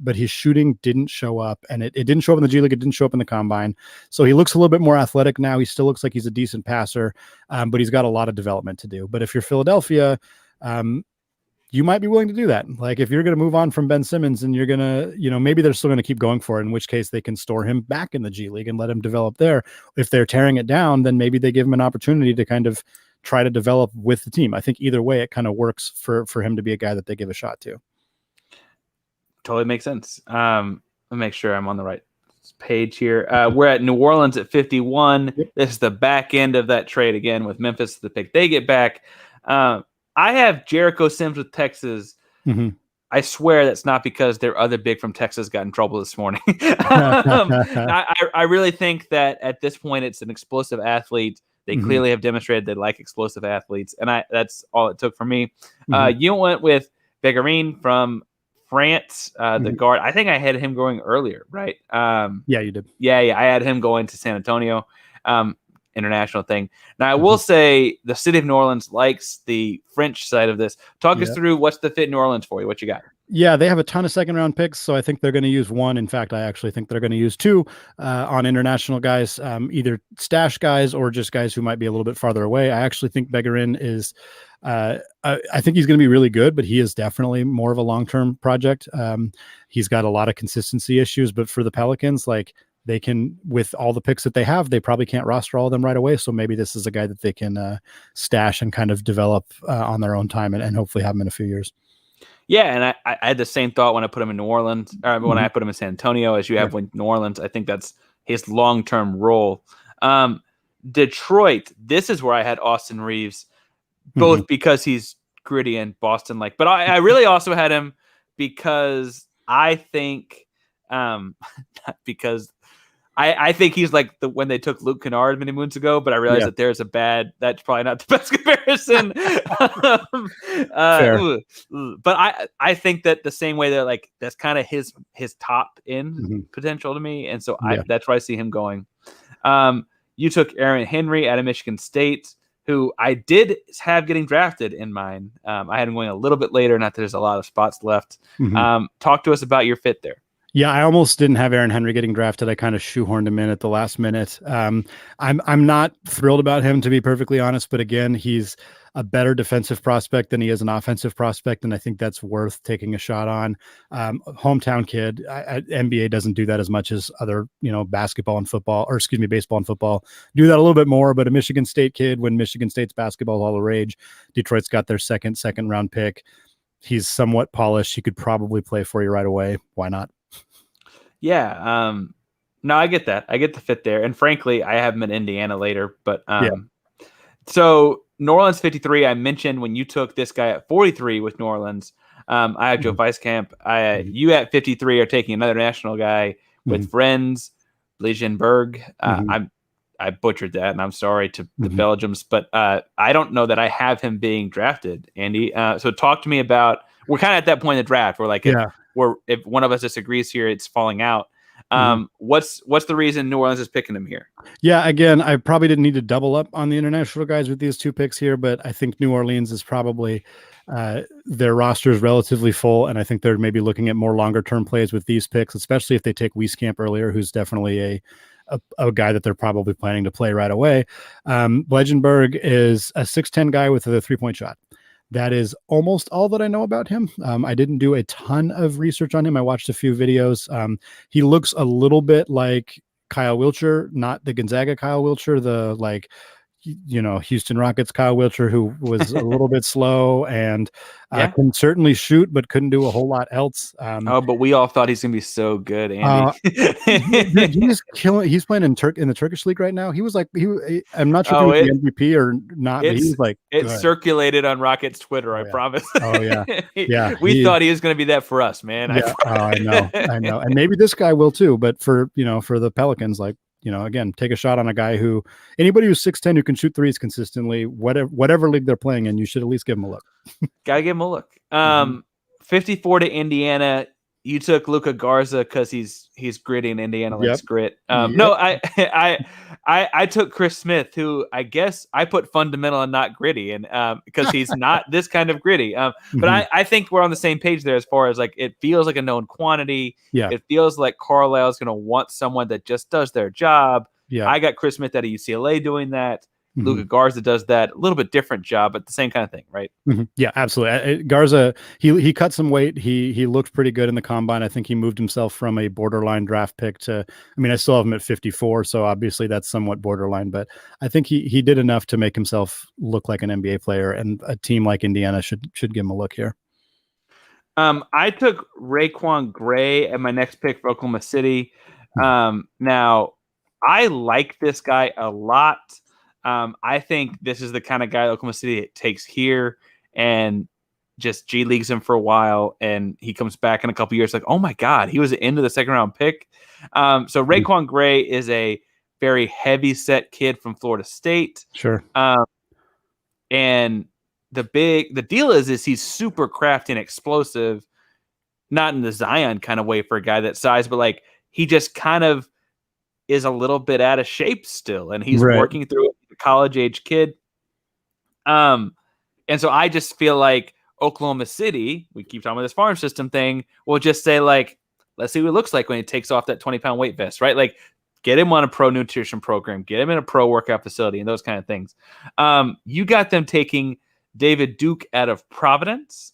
But his shooting didn't show up, and it didn't show up in the G League. It didn't show up in the combine. So he looks a little bit more athletic now. He still looks like he's a decent passer, but he's got a lot of development to do. But if you're Philadelphia, you might be willing to do that. Like if you're going to move on from Ben Simmons and you're going to, maybe they're still going to keep going for it, in which case they can store him back in the G League and let him develop there. If they're tearing it down, then maybe they give him an opportunity to kind of try to develop with the team. I think either way, it kind of works for him to be a guy that they give a shot to. Totally makes sense. Let me make sure I'm on the right page here. We're at New Orleans at 51. Yep. This is the back end of that trade again with Memphis, the pick they get back. I have Jericho Sims with Texas. I swear that's not because their other big from Texas got in trouble this morning. I really think that at this point it's an explosive athlete. They clearly have demonstrated they like explosive athletes, and that's all it took for me. You went with Begarin from France, the guard. I think I had him going earlier, right? Yeah, you did. Yeah, I had him going to San Antonio. International thing. Now, I will say the city of New Orleans likes the French side of this. Talk us through what's the fit New Orleans for you. What you got? Yeah, they have a ton of second round picks, so I think they're going to use one. In fact, I actually think they're going to use two on international guys, either stash guys or just guys who might be a little bit farther away. I actually think Begarin is I think he's going to be really good, but he is definitely more of a long-term project. He's got a lot of consistency issues, but for the Pelicans, like they can, with all the picks that they have, they probably can't roster all of them right away. So maybe this is a guy that they can stash and kind of develop on their own time and hopefully have him in a few years. Yeah, and I had the same thought when I put him in New Orleans, or when I put him in San Antonio, as you have with New Orleans. I think that's his long-term role. Detroit, this is where I had Austin Reeves, both because he's gritty and Boston-like, but I really also had him because I think I think he's like when they took Luke Kennard many moons ago, but I realized that that's probably not the best comparison. But I think that the same way that like that's kind of his top end potential to me, and so that's where I see him going. You took Aaron Henry out of Michigan State, who I did have getting drafted in mind. I had him going a little bit later, not that there's a lot of spots left. Talk to us about your fit there. Yeah, I almost didn't have Aaron Henry getting drafted. I kind of shoehorned him in at the last minute. I'm not thrilled about him, to be perfectly honest. But again, he's a better defensive prospect than he is an offensive prospect, and I think that's worth taking a shot on. Hometown kid. NBA doesn't do that as much as other, basketball and football, or excuse me, baseball and football do that a little bit more. But a Michigan State kid, when Michigan State's basketball is all the rage, Detroit's got their second round pick. He's somewhat polished. He could probably play for you right away. Why not? Yeah. No, I get that. I get the fit there. And frankly, I have him in Indiana later. But So New Orleans 53, I mentioned when you took this guy at 43 with New Orleans. I have Joe Weiskamp. You at 53 are taking another national guy with friends, Blegenberg. I butchered that, and I'm sorry to the Belgians, but I don't know that I have him being drafted, Andy. So talk to me about, we're kind of at that point in the draft where if one of us disagrees here, it's falling out. What's the reason New Orleans is picking him here? Yeah, again, I probably didn't need to double up on the international guys with these two picks here, but I think New Orleans is probably their roster is relatively full, and I think they're maybe looking at more longer term plays with these picks, especially if they take Wieskamp earlier, who's definitely a guy that they're probably planning to play right away. Blegenberg is a 6'10" guy with a 3-point shot. That is almost all that I know about him. I didn't do a ton of research on him. I watched a few videos. He looks a little bit like Kyle Wiltshire, not the Gonzaga Kyle Wiltshire, the Houston Rockets Kyle Wiltshire, who was a little bit slow and can certainly shoot, but couldn't do a whole lot else. But we all thought he's gonna be so good, Andy. He's killing. He's playing in the Turkish league right now. He was like I'm not sure if he was the MVP or not. But he's like it circulated on Rockets Twitter. I promise. Oh yeah, yeah. We thought he was gonna be that for us, man. Yeah. I know, and maybe this guy will too. But for the Pelicans, again, take a shot on a guy who anybody who's 6'10" who can shoot threes consistently, whatever league they're playing in, you should at least give him a look. Gotta give him a look. 54 to Indiana. You took Luka Garza because he's gritty and Indiana likes grit. No, I took Chris Smith, who I guess I put fundamental and not gritty, and because he's not this kind of gritty. But I think we're on the same page there as far as it feels like a known quantity. Yeah, it feels like Carlisle is going to want someone that just does their job. Yeah, I got Chris Smith out of UCLA doing that. Luka Garza does that, a little bit different job, but the same kind of thing, right? Yeah, absolutely. Garza, he cut some weight. He looked pretty good in the combine. I think he moved himself from a borderline draft pick to, I still have him at 54, so obviously that's somewhat borderline, but I think he did enough to make himself look like an NBA player, and a team like Indiana should give him a look here. I took Raekwon Gray at my next pick for Oklahoma City. Now, I like this guy a lot. I think this is the kind of guy Oklahoma City takes here and just G Leagues him for a while, and he comes back in a couple years like, oh my God, he was into the second round pick. So Raekwon Gray is a very heavy set kid from Florida State. Sure. And the deal is he's super crafty and explosive, not in the Zion kind of way for a guy that size, but he just kind of is a little bit out of shape still, and he's working through it, a college age kid. And so I just feel like Oklahoma City, we keep talking about this farm system thing, will just say let's see what it looks like when he takes off that 20-pound weight vest, right? Get him on a pro nutrition program, get him in a pro workout facility, and those kind of things. You got them taking David Duke out of Providence.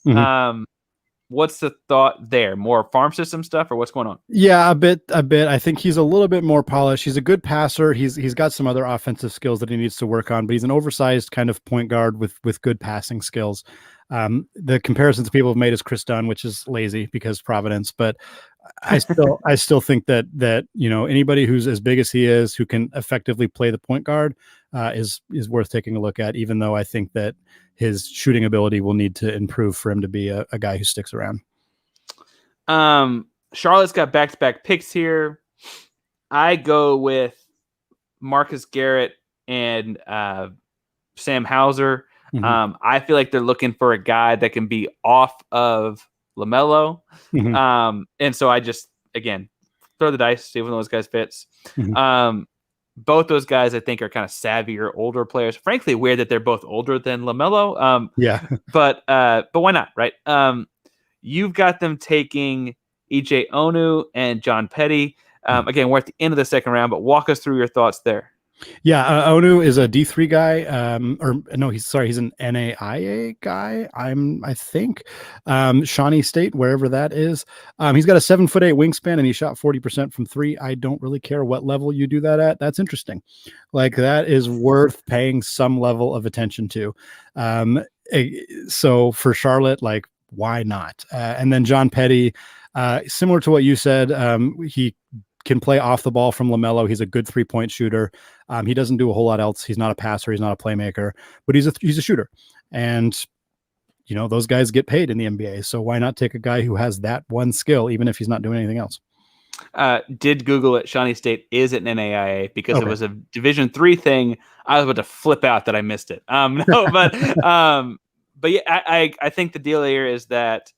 What's the thought there? More farm system stuff, or what's going on? Yeah, a bit. I think he's a little bit more polished. He's a good passer. He's got some other offensive skills that he needs to work on, but he's an oversized kind of point guard with good passing skills. The comparisons people have made is Chris Dunn, which is lazy because Providence, but I still think that anybody who's as big as he is, who can effectively play the point guard, is worth taking a look at, even though I think that his shooting ability will need to improve for him to be a guy who sticks around. Charlotte's got back-to-back picks here. I go with Marcus Garrett and Sam Hauser. I feel like they're looking for a guy that can be off of LaMelo. And so I just, again, throw the dice, see if one of those guys fits. Both those guys, I think, are kind of savvier, older players. Frankly, weird that they're both older than LaMelo. But why not, right? You've got them taking EJ Onu, and John Petty. Again, we're at the end of the second round, but walk us through your thoughts there. Yeah, Onu is a D3 guy, or no, he's an NAIA guy. I think, Shawnee State, wherever that is. He's got a 7'8" wingspan, and he shot 40% from three. I don't really care what level you do that at. That's interesting. Like, that is worth paying some level of attention to. So for Charlotte, like, why not? And then John Petty, similar to what you said, he can play off the ball from LaMelo. He's a good 3-point shooter. He doesn't do a whole lot else. He's not a passer. He's not a playmaker, but he's a shooter. And, you know, those guys get paid in the NBA. So why not take a guy who has that one skill, even if he's not doing anything else? Did Google it. Shawnee State is an NAIA because it was a Division III thing. I was about to flip out that I missed it. No, but yeah, I think the deal here is that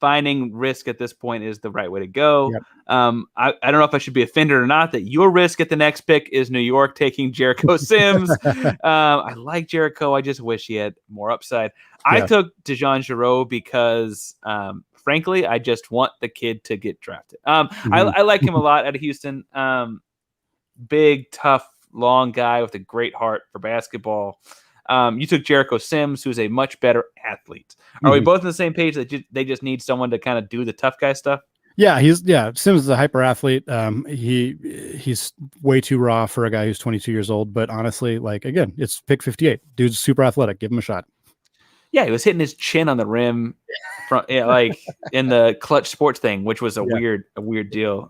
finding risk at this point is the right way to go. Yep. I don't know if I should be offended or not that your risk at the next pick is New York taking Jericho Sims. I like Jericho. I just wish he had more upside. I took DeJon Jarreau because, frankly, I just want the kid to get drafted. I like him a lot out of Houston. Big, tough, long guy with a great heart for basketball. You took Jericho Sims, who's a much better athlete. Are we both on the same page that they just need someone to kind of do the tough guy stuff? Yeah, Sims is a hyper athlete. He's way too raw for a guy who's 22 years old. But honestly, like, again, it's pick 58. Dude's super athletic. Give him a shot. Yeah, he was hitting his chin on the rim, like in the Clutch Sports thing, which was a weird deal.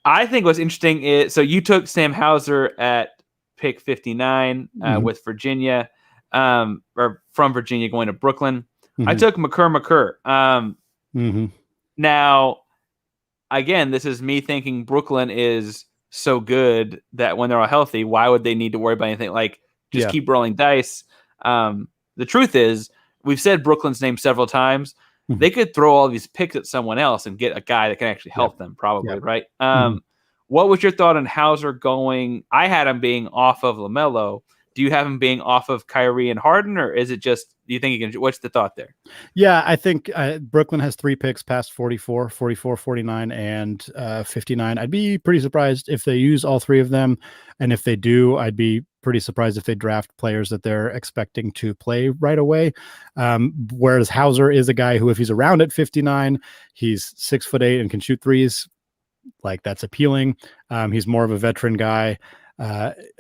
I think what's interesting is, so you took Sam Hauser at pick 59 with Virginia, or from Virginia going to Brooklyn. I took Makur. Now, again, this is me thinking Brooklyn is so good that when they're all healthy, why would they need to worry about anything? Like, just keep rolling dice. The truth is, we've said Brooklyn's name several times. They could throw all these picks at someone else and get a guy that can actually help them, probably, right? What was your thought on Hauser going? I had him being off of LaMelo. Do you have him being off of Kyrie and Harden, or is it just, do you think he can, what's the thought there? Yeah, I think Brooklyn has 3 picks past 44, 49, and 59. I'd be pretty surprised if they use all 3 of them. And if they do, I'd be pretty surprised if they draft players that they're expecting to play right away. Whereas Hauser is a guy who, if he's around at 59, he's 6'8" and can shoot threes. Like, that's appealing. He's more of a veteran guy.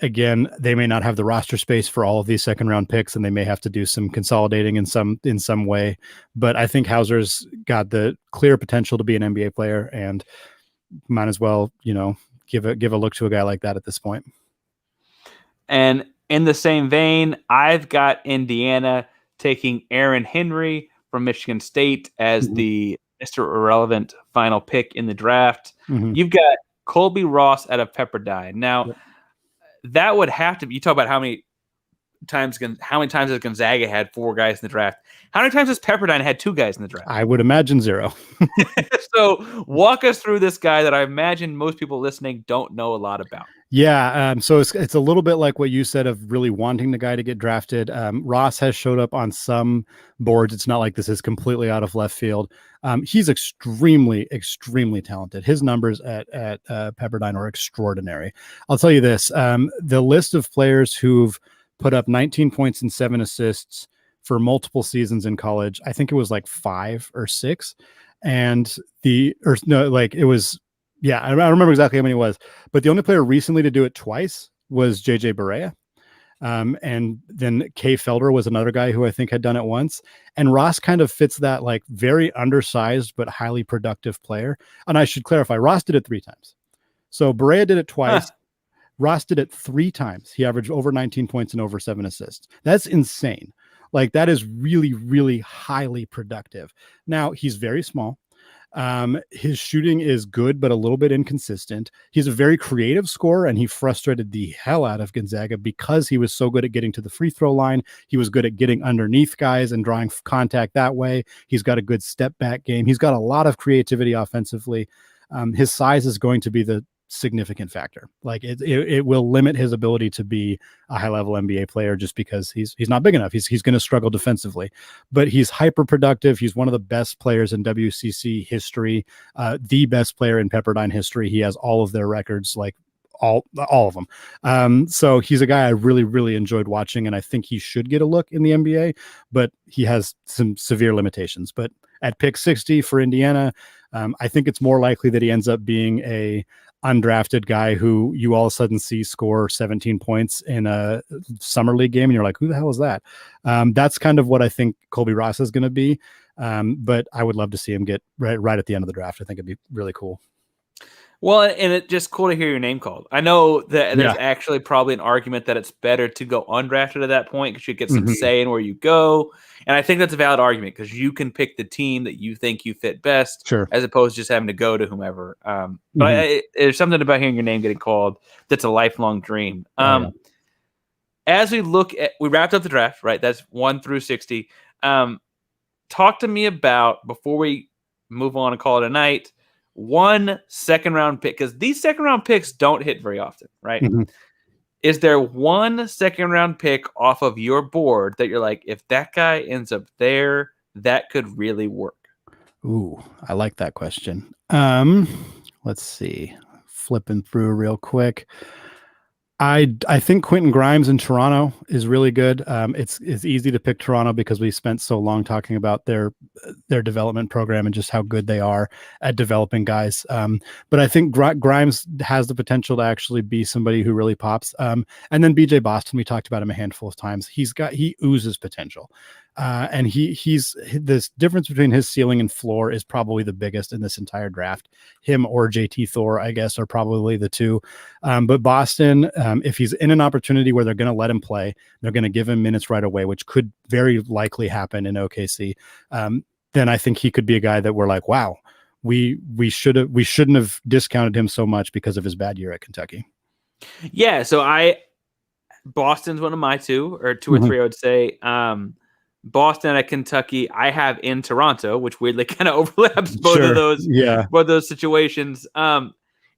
Again, they may not have the roster space for all of these second round picks, and they may have to do some consolidating in some way. But I think Hauser's got the clear potential to be an NBA player, and might as well, you know, give a look to a guy like that at this point. And in the same vein, I've got Indiana taking Aaron Henry from Michigan State as the Mr. Irrelevant final pick in the draft. You've got Colby Ross out of Pepperdine. Now, that would have to be, you talk about how many times has Gonzaga had 4 guys in the draft. How many times has Pepperdine had 2 guys in the draft? I would imagine 0. So walk us through this guy that I imagine most people listening don't know a lot about. Yeah, so it's a little bit like what you said of really wanting the guy to get drafted. Ross has showed up on some boards. It's not like this is completely out of left field. He's extremely, extremely talented. His numbers at Pepperdine are extraordinary. I'll tell you this, the list of players who've put up 19 points and 7 assists for multiple seasons in college, I think it was like 5 or 6. And it was, yeah, I remember exactly how many it was. But the only player recently to do it twice was JJ Barea. And then Kay Felder was another guy who I think had done it once. And Ross kind of fits that, like, very undersized but highly productive player. And I should clarify, Ross did it 3 times. So Barea did it twice. Ross did it 3 times. He averaged over 19 points and over 7 assists. That's insane. Like, that is really, really highly productive. Now, he's very small. His shooting is good, but a little bit inconsistent. He's a very creative scorer, and he frustrated the hell out of Gonzaga because he was so good at getting to the free throw line. He was good at getting underneath guys and drawing contact that way. He's got a good step back game. He's got a lot of creativity offensively. His size is going to be the significant factor. Like it will limit his ability to be a high level NBA player just because he's not big enough. He's going to struggle defensively, but he's hyper productive. He's one of the best players in WCC history, the best player in Pepperdine history. He has all of their records, like all of them. So he's a guy I really, really enjoyed watching, and I think he should get a look in the NBA, but he has some severe limitations. But at pick 60 for Indiana, I think it's more likely that he ends up being a undrafted guy who you all of a sudden see score 17 points in a summer league game, and you're like, who the hell is that? That's kind of what I think Colby Ross is going to be. But I would love to see him get right at the end of the draft. I think it'd be really cool. Well, and it's just cool to hear your name called. I know that there's actually probably an argument that it's better to go undrafted at that point because you get some say in where you go. And I think that's a valid argument because you can pick the team that you think you fit best, as opposed to just having to go to whomever. But there's something about hearing your name getting called that's a lifelong dream. As we wrapped up the draft, right? That's 1 through 60. Talk to me about, before we move on and call it a night, one second round pick, because these second round picks don't hit very often, right? Is there one second round pick off of your board that you're like, if that guy ends up there, that could really work? Ooh, I like that question. Let's see. Flipping through real quick. I think Quentin Grimes in Toronto is really good. It's easy to pick Toronto because we spent so long talking about their development program and just how good they are at developing guys. But I think Grimes has the potential to actually be somebody who really pops. And then BJ Boston, we talked about him a handful of times. He oozes potential. And he's this difference between his ceiling and floor is probably the biggest in this entire draft. Him or JT Thor, I guess, are probably the two. But Boston, if he's in an opportunity where they're going to let him play, they're going to give him minutes right away, which could very likely happen in OKC. Then I think he could be a guy that we're like, wow, we shouldn't have discounted him so much because of his bad year at Kentucky. Yeah. So Boston's one of my two or three, I would say. Boston at Kentucky, I have in Toronto, which weirdly kind of overlaps both of those situations. And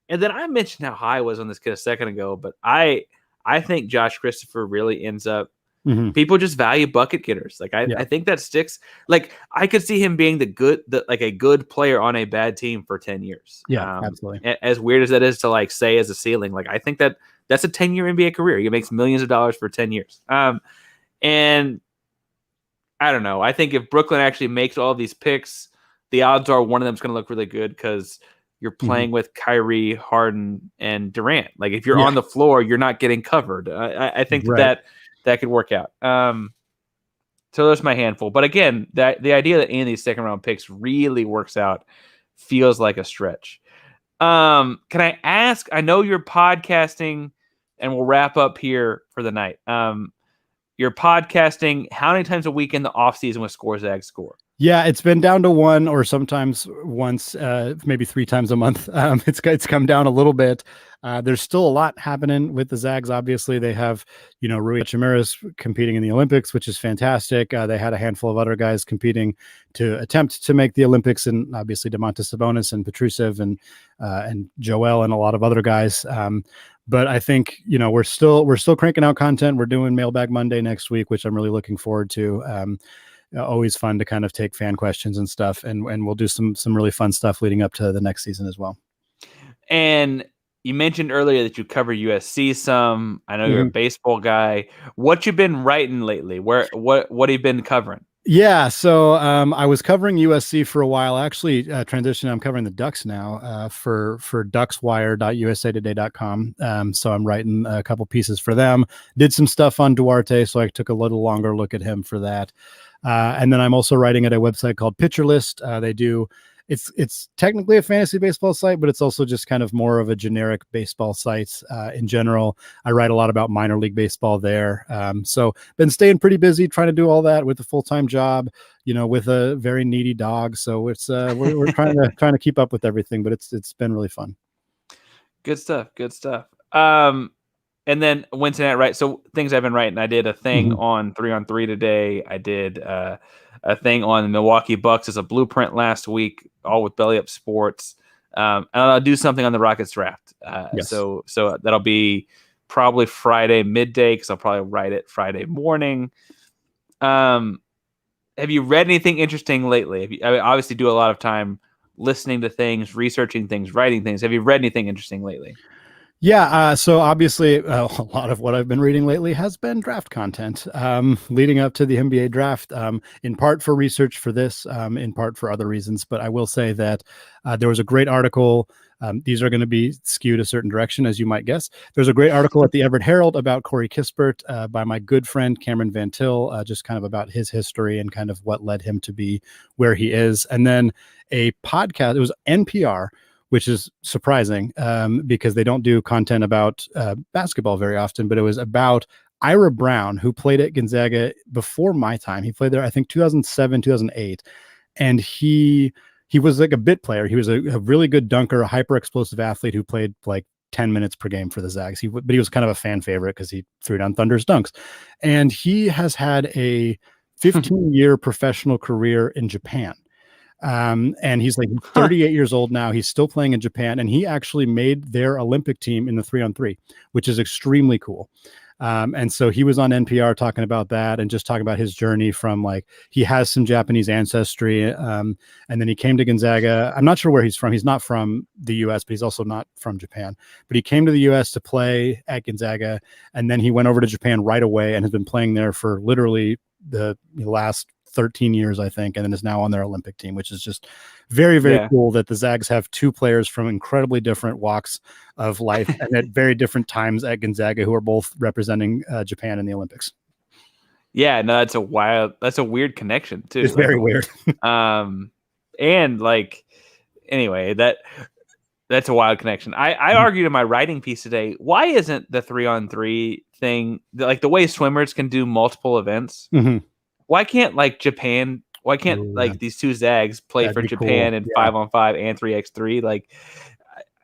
then I mentioned how high I was on this kid a second ago, but I think Josh Christopher really ends up. People just value bucket getters. Like I think that sticks. Like I could see him being a good player on a bad team for 10 years. Yeah, absolutely. As weird as that is to like say as a ceiling, like I think that's a 10-year NBA career. He makes millions of dollars for 10 years. And I don't know. I think if Brooklyn actually makes all these picks, the odds are one of them is going to look really good because you're playing with Kyrie, Harden, and Durant. Like if you're on the floor, you're not getting covered. I think that could work out. So there's my handful. But again, the idea that any of these second round picks really works out feels like a stretch. Can I ask? I know you're podcasting, and we'll wrap up here for the night. You're podcasting how many times a week in the off season with Zags Score? Yeah, it's been down to one or sometimes once, maybe 3 times a month. It's come down a little bit. There's still a lot happening with the Zags. Obviously, they have, Rui Hachimura's competing in the Olympics, which is fantastic. They had a handful of other guys competing to attempt to make the Olympics, and obviously Domantas Sabonis and Petrusev and Joel and a lot of other guys. But I think, we're still cranking out content. We're doing Mailbag Monday next week, which I'm really looking forward to. Always fun to kind of take fan questions and stuff. And we'll do some really fun stuff leading up to the next season as well. And you mentioned earlier that you cover USC some. I know you're a baseball guy. What you been writing lately? What have you been covering? Yeah, so I was covering USC for a while. Actually, transitioning. I'm covering the Ducks now for duckswire.usatoday.com. So I'm writing a couple pieces for them. Did some stuff on Duarte, so I took a little longer look at him for that. And then I'm also writing at a website called Pitcher List. They do. It's technically a fantasy baseball site, but it's also just kind of more of a generic baseball site in general. I write a lot about minor league baseball there. So been staying pretty busy trying to do all that with a full-time job, with a very needy dog. So it's we're trying to keep up with everything, but it's been really fun. Good stuff. And then Wednesday night, right? So things I've been writing. I did a thing on 3-on-3 today. I did a thing on the Milwaukee Bucks as a blueprint last week, all with Belly Up Sports. And I'll do something on the Rockets draft. Yes. So that'll be probably Friday midday, because I'll probably write it Friday morning. Have you read anything interesting lately? I obviously do a lot of time listening to things, researching things, writing things. Have you read anything interesting lately? Yeah, so obviously a lot of what I've been reading lately has been draft content leading up to the NBA draft, in part for research for this, in part for other reasons. But I will say that there was a great article. These are going to be skewed a certain direction, as you might guess. There's a great article at the Everett Herald about Corey Kispert by my good friend Cameron Van Til, just kind of about his history and kind of what led him to be where he is. And then a podcast, it was NPR, which is surprising because they don't do content about basketball very often, but it was about Ira Brown, who played at Gonzaga before my time. He played there, I think, 2007, 2008. And he was like a bit player. He was a really good dunker, a hyper explosive athlete who played like 10 minutes per game for the Zags. But he was kind of a fan favorite because he threw down thunderous dunks. And he has had a 15-year professional career in Japan. And he's like 38 years old now. He's still playing in Japan, and he actually made their Olympic team in the 3-on-3, which is extremely cool. And so he was on NPR talking about that and just talking about his journey from, like, he has some Japanese ancestry. And then he came to Gonzaga. I'm not sure where he's from. He's not from the US, but he's also not from Japan, but he came to the US to play at Gonzaga. And then he went over to Japan right away and has been playing there for literally the last 13 years, I think, and then is now on their Olympic team, which is just very, very cool that the Zags have two players from incredibly different walks of life and at very different times at Gonzaga who are both representing Japan in the Olympics. Yeah, no, that's a weird connection too. It's very weird. And like, anyway, that's a wild connection. I argued in my writing piece today, why isn't the 3-on-3 thing, like the way swimmers can do multiple events? Mm-hmm. Why can't these two Zags play for Japan in 5-on-5 and 3x3? Like,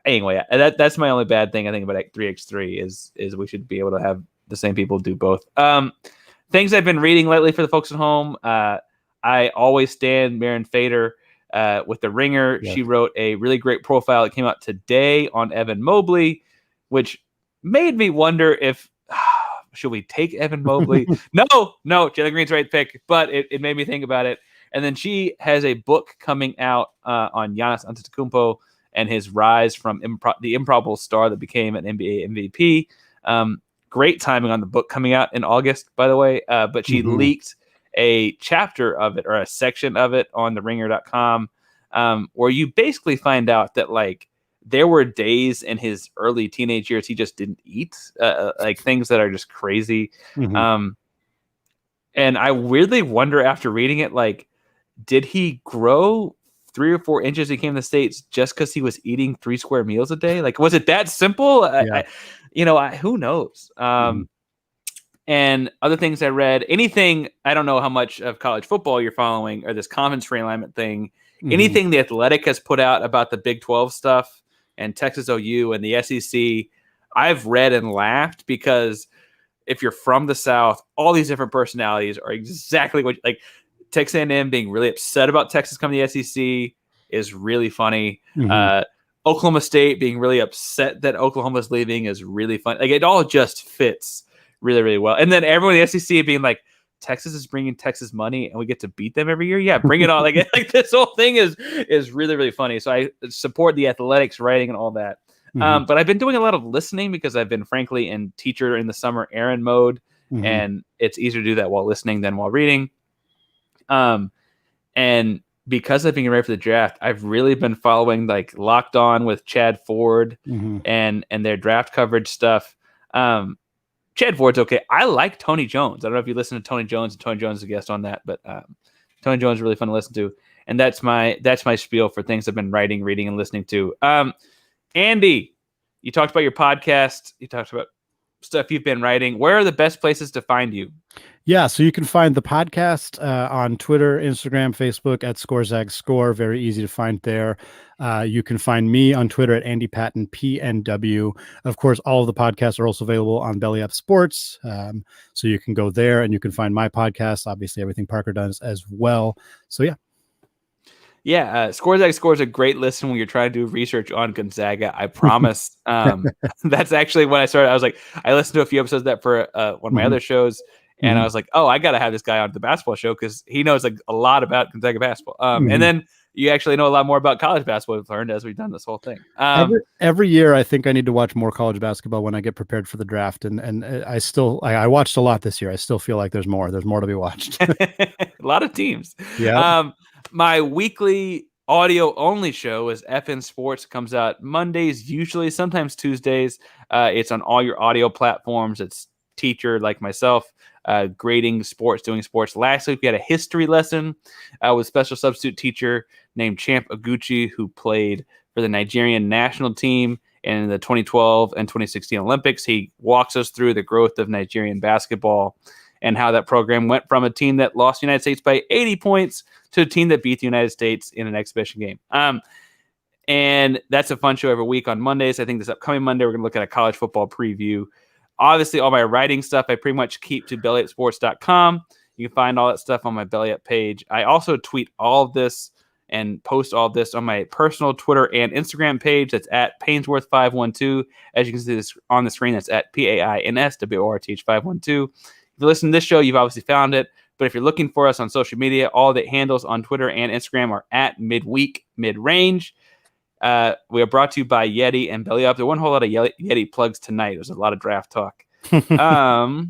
anyway, that's my only bad thing I think about 3x3 is we should be able to have the same people do both. Things I've been reading lately for the folks at home. I always stand Maren Fader with The Ringer. Yes. She wrote a really great profile that came out today on Evan Mobley, which made me wonder if should we take Evan Mobley? No, Jalen Green's the right pick, but it made me think about it. And then she has a book coming out on Giannis Antetokounmpo and his rise from the improbable star that became an NBA MVP. Great timing on the book coming out in August, by the way. But she leaked a chapter of it or a section of it on theringer.com where you basically find out that, like, there were days in his early teenage years he just didn't eat, like things that are just crazy. And I weirdly wonder after reading it, like, did he grow 3 or 4 inches? He came to the States just because he was eating 3 square meals a day? Like, was it that simple? Yeah. Who knows? And other things I read, anything, I don't know how much of college football you're following or this conference realignment thing, anything the Athletic has put out about the Big 12 stuff and Texas OU and the SEC, I've read and laughed because if you're from the South, all these different personalities are exactly what, like, Texas A&M being really upset about Texas coming to the SEC is really funny. Oklahoma State being really upset that Oklahoma's leaving is really funny. Like, it all just fits really, really well. And then everyone in the SEC being like, Texas is bringing Texas money and we get to beat them every year. Yeah, bring it on. Like this whole thing is really, really funny. So I support the Athletics writing and all that. But I've been doing a lot of listening because I've been, frankly, in teacher in the summer errand mode. And it's easier to do that while listening than while reading. And because I've been ready for the draft, I've really been following, like, Locked On with Chad Ford and their draft coverage stuff. Chad Ford's okay. I like Tony Jones. I don't know if you listen to Tony Jones, and Tony Jones is a guest on that, but Tony Jones is really fun to listen to. And that's my spiel for things I've been writing, reading, and listening to. Andy, you talked about your podcast. You talked about stuff you've been writing. Where are the best places to find you? Yeah, so you can find the podcast on Twitter, Instagram, Facebook at ScoreZagsScore. Very easy to find there. You can find me on Twitter at Andy Patton, PNW. Of course, all of the podcasts are also available on Belly Up Sports. So you can go there and you can find my podcast, obviously everything Parker does as well. So, yeah. Yeah, Scores Scores a great listen when you're trying to do research on Gonzaga. I promise. That's actually when I started. I was like, I listened to a few episodes of that for one of my other shows, and I was like, oh, I got to have this guy on the basketball show because he knows like a lot about Gonzaga basketball. And then you actually know a lot more about college basketball. We've learned as we've done this whole thing. Every year, I think I need to watch more college basketball when I get prepared for the draft, and I watched a lot this year. I still feel like there's more to be watched. A lot of teams. Yeah. My weekly audio only show is FN Sports. Comes out Mondays, usually, sometimes Tuesdays. It's on all your audio platforms. It's teacher like myself, grading sports, doing sports. Last week we had a history lesson with special substitute teacher named Champ Oguchi, who played for the Nigerian national team in the 2012 and 2016 Olympics. He walks us through the growth of Nigerian basketball and how that program went from a team that lost the United States by 80 points to a team that beat the United States in an exhibition game. And that's a fun show every week on Mondays. I think this upcoming Monday, we're going to look at a college football preview. Obviously, all my writing stuff, I pretty much keep to bellyupsports.com. You can find all that stuff on my Belly Up page. I also tweet all of this and post all of this on my personal Twitter and Instagram page. That's at Painsworth512. As you can see this on the screen, that's at PAINSWORTH512. If you listen to this show, you've obviously found it. But if you're looking for us on social media, all the handles on Twitter and Instagram are at midweek, midrange. We are brought to you by Yeti and Belly Up. There wasn't a whole lot of Yeti plugs tonight. There's a lot of draft talk. I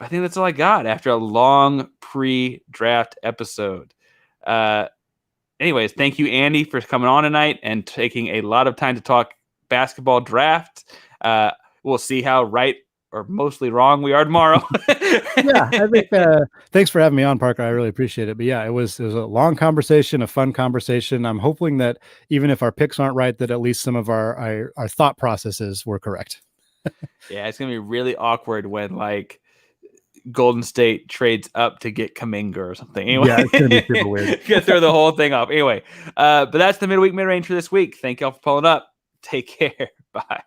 think that's all I got after a long pre-draft episode. Anyways, thank you, Andy, for coming on tonight and taking a lot of time to talk basketball draft. We'll see how right or mostly wrong we are tomorrow. Yeah, I think thanks for having me on, Parker. I really appreciate it. But yeah, it was a long conversation, a fun conversation. I'm hoping that even if our picks aren't right, that at least some of our thought processes were correct. Yeah, it's gonna be really awkward when like Golden State trades up to get Kuminga or something. Anyway, yeah, it's gonna be super weird. Gonna throw the whole thing off. Anyway, but that's the midweek mid range for this week. Thank y'all for pulling up. Take care. Bye.